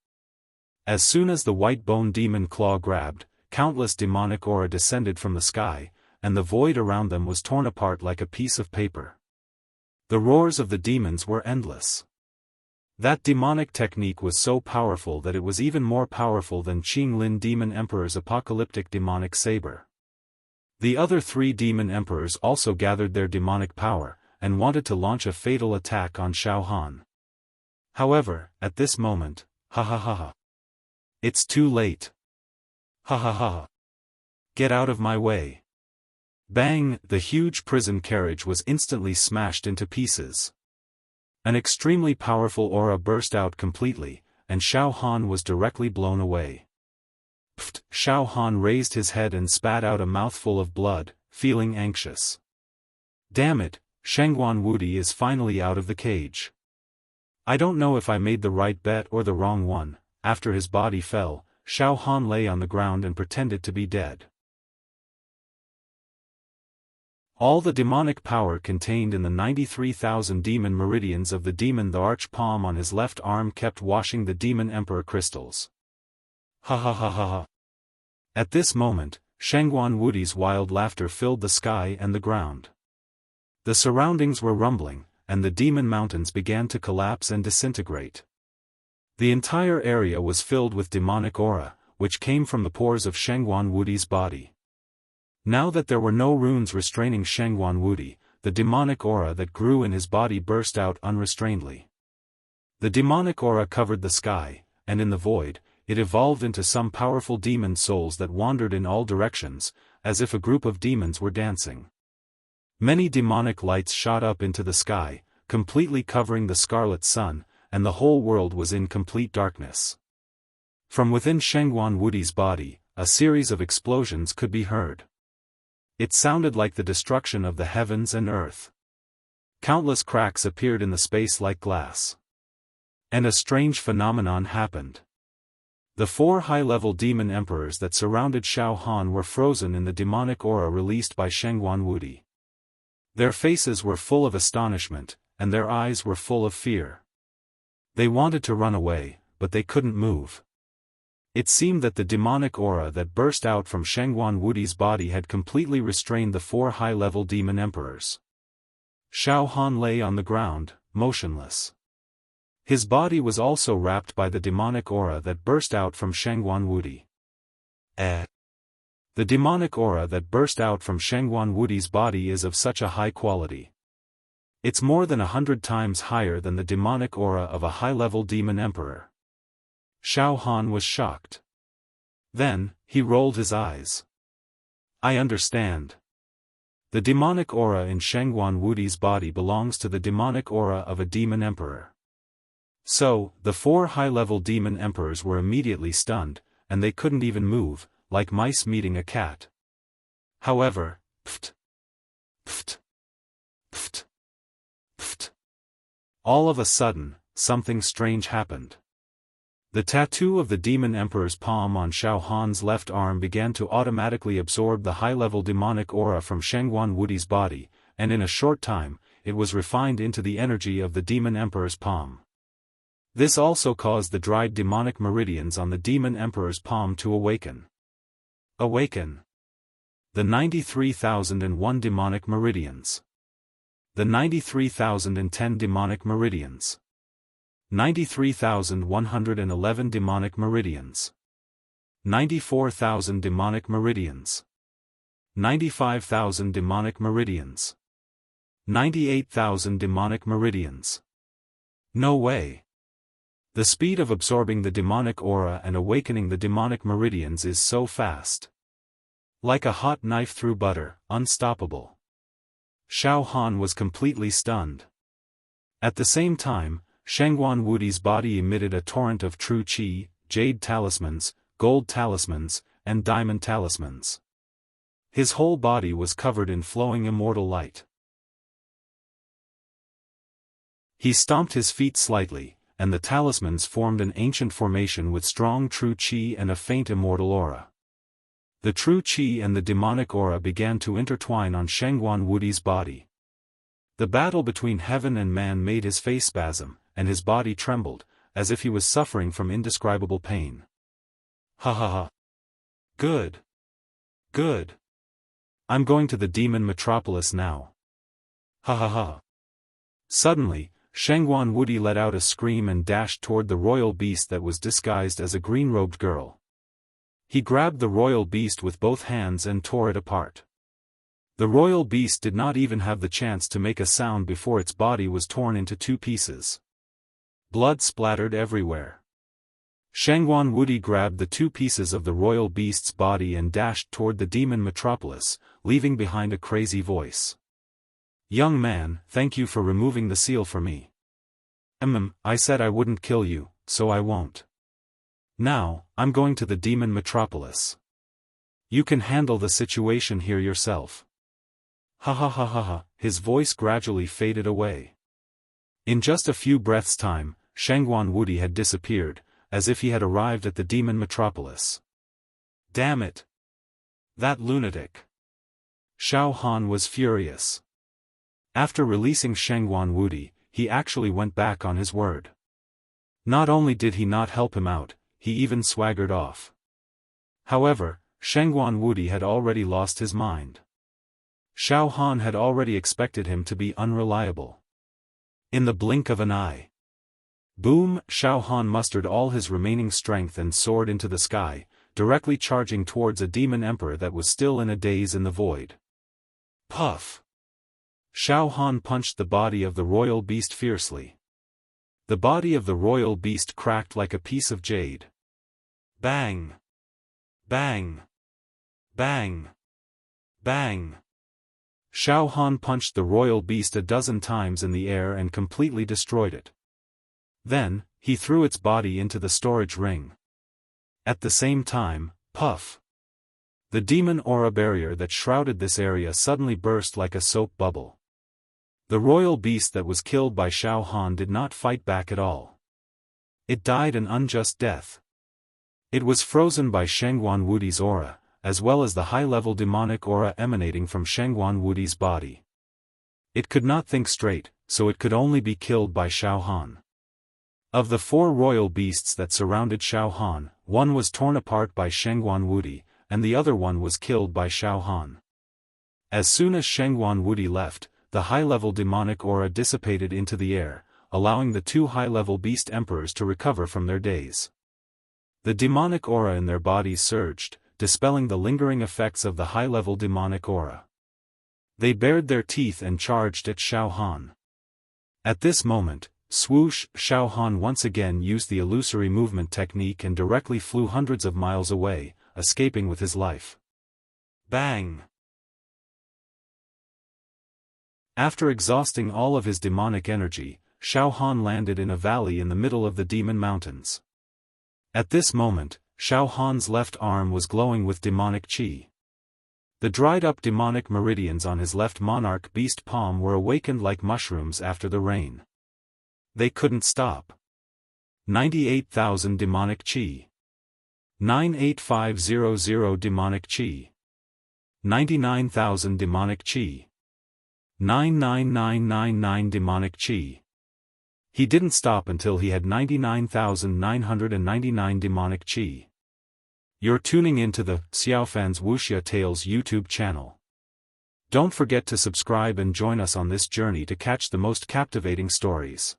As soon as the White Bone Demon Claw grabbed, countless demonic aura descended from the sky, and the void around them was torn apart like a piece of paper. The roars of the demons were endless. That demonic technique was so powerful that it was even more powerful than Qinglin Demon Emperor's apocalyptic demonic saber. The other 3 demon emperors also gathered their demonic power, and wanted to launch a fatal attack on Xiaofan. However, at this moment, ha ha ha ha. It's too late. Ha ha ha. Get out of my way. Bang! The huge prison carriage was instantly smashed into pieces. An extremely powerful aura burst out completely, and Xiaofan was directly blown away. Pfft! Xiaofan raised his head and spat out a mouthful of blood, feeling anxious. Damn it, Shengguan Wudi is finally out of the cage. I don't know if I made the right bet or the wrong one. After his body fell, Xiaofan lay on the ground and pretended to be dead. All the demonic power contained in the 93,000 demon meridians of the demon, the arch palm on his left arm, kept washing the demon emperor crystals. Ha ha ha ha ha. At this moment, Shengguan Wudi's wild laughter filled the sky and the ground. The surroundings were rumbling, and the demon mountains began to collapse and disintegrate. The entire area was filled with demonic aura, which came from the pores of Shengguan Wudi's body. Now that there were no runes restraining Shengguan Wudi, the demonic aura that grew in his body burst out unrestrainedly. The demonic aura covered the sky, and in the void, it evolved into some powerful demon souls that wandered in all directions, as if a group of demons were dancing. Many demonic lights shot up into the sky, completely covering the scarlet sun, and the whole world was in complete darkness. From within Shengguan Wudi's body, a series of explosions could be heard. It sounded like the destruction of the heavens and earth. Countless cracks appeared in the space like glass. And a strange phenomenon happened. The 4 high-level demon emperors that surrounded Xiaofan were frozen in the demonic aura released by Shengguan Wudi. Their faces were full of astonishment, and their eyes were full of fear. They wanted to run away, but they couldn't move. It seemed that the demonic aura that burst out from Shengguan Wudi's body had completely restrained the 4 high-level demon emperors. Xiaofan lay on the ground, motionless. His body was also wrapped by the demonic aura that burst out from Shengguan Wudi. The demonic aura that burst out from Shengguan Wudi's body is of such a high quality. It's more than 100 times higher than the demonic aura of a high-level demon emperor. Xiaofan was shocked. Then, he rolled his eyes. I understand. The demonic aura in Shengguan Wudi's body belongs to the demonic aura of a demon emperor. So, the 4 high-level demon emperors were immediately stunned, and they couldn't even move, like mice meeting a cat. However, pft, pft, pft, pft. All of a sudden, something strange happened. The tattoo of the demon emperor's palm on Xiaofan's left arm began to automatically absorb the high-level demonic aura from Shengguan Wudi's body, and in a short time, it was refined into the energy of the demon emperor's palm. This also caused the dried demonic meridians on the demon emperor's palm to awaken. Awaken. The 93,001 demonic meridians. The 93,010 demonic meridians. 93,111 demonic meridians. 94,000 demonic meridians. 95,000 demonic meridians. 98,000 demonic meridians. No way. The speed of absorbing the demonic aura and awakening the demonic meridians is so fast. Like a hot knife through butter, unstoppable. Xiaofan was completely stunned. At the same time, Shengguan Wudi's body emitted a torrent of true qi, jade talismans, gold talismans, and diamond talismans. His whole body was covered in flowing immortal light. He stomped his feet slightly, and the talismans formed an ancient formation with strong true qi and a faint immortal aura. The true qi and the demonic aura began to intertwine on Shengguan Wudi's body. The battle between heaven and man made his face spasm, and his body trembled, as if he was suffering from indescribable pain. Ha ha ha. Good. Good. I'm going to the demon metropolis now. Ha ha ha. Suddenly, Shengguan Wudi let out a scream and dashed toward the royal beast that was disguised as a green-robed girl. He grabbed the royal beast with both hands and tore it apart. The royal beast did not even have the chance to make a sound before its body was torn into 2 pieces. Blood splattered everywhere. Shengguan Wudi grabbed the 2 pieces of the royal beast's body and dashed toward the demon metropolis, leaving behind a crazy voice. Young man, thank you for removing the seal for me. I said I wouldn't kill you, so I won't. Now, I'm going to the demon metropolis. You can handle the situation here yourself. Ha ha ha ha ha, his voice gradually faded away. In just a few breaths' time, Shengguan Wudi had disappeared, as if he had arrived at the demon metropolis. Damn it! That lunatic! Xiaofan was furious. After releasing Shengguan Wudi, he actually went back on his word. Not only did he not help him out, he even swaggered off. However, Shengguan Wudi had already lost his mind. Xiaofan had already expected him to be unreliable. In the blink of an eye. Boom! Xiaofan mustered all his remaining strength and soared into the sky, directly charging towards a demon emperor that was still in a daze in the void. Puff! Xiaofan punched the body of the royal beast fiercely. The body of the royal beast cracked like a piece of jade. Bang! Bang! Bang! Bang! Xiaofan punched the royal beast a dozen times in the air and completely destroyed it. Then, he threw its body into the storage ring. At the same time, puff! The demon aura barrier that shrouded this area suddenly burst like a soap bubble. The royal beast that was killed by Xiaofan did not fight back at all. It died an unjust death. It was frozen by Shengguan Wudi's aura, as well as the high-level demonic aura emanating from Shengguan Wudi's body. It could not think straight, so it could only be killed by Xiaofan. Of the 4 royal beasts that surrounded Xiaofan, one was torn apart by Shengguan Wudi, and the other one was killed by Xiaofan. As soon as Shengguan Wudi left, the high-level demonic aura dissipated into the air, allowing the 2 high-level beast emperors to recover from their daze. The demonic aura in their bodies surged, dispelling the lingering effects of the high-level demonic aura. They bared their teeth and charged at Xiaofan. At this moment, swoosh! Xiaofan once again used the illusory movement technique and directly flew hundreds of miles away, escaping with his life. Bang! After exhausting all of his demonic energy, Xiaofan landed in a valley in the middle of the demon mountains. At this moment, Xiaofan's left arm was glowing with demonic qi. The dried-up demonic meridians on his left monarch beast palm were awakened like mushrooms after the rain. They couldn't stop. 98,000 demonic qi. 98500 demonic qi. 99,000 demonic qi. 99999 demonic qi. He didn't stop until he had 99,999 demonic qi. You're tuning into the Xiaofan's Wuxia Tales YouTube channel. Don't forget to subscribe and join us on this journey to catch the most captivating stories.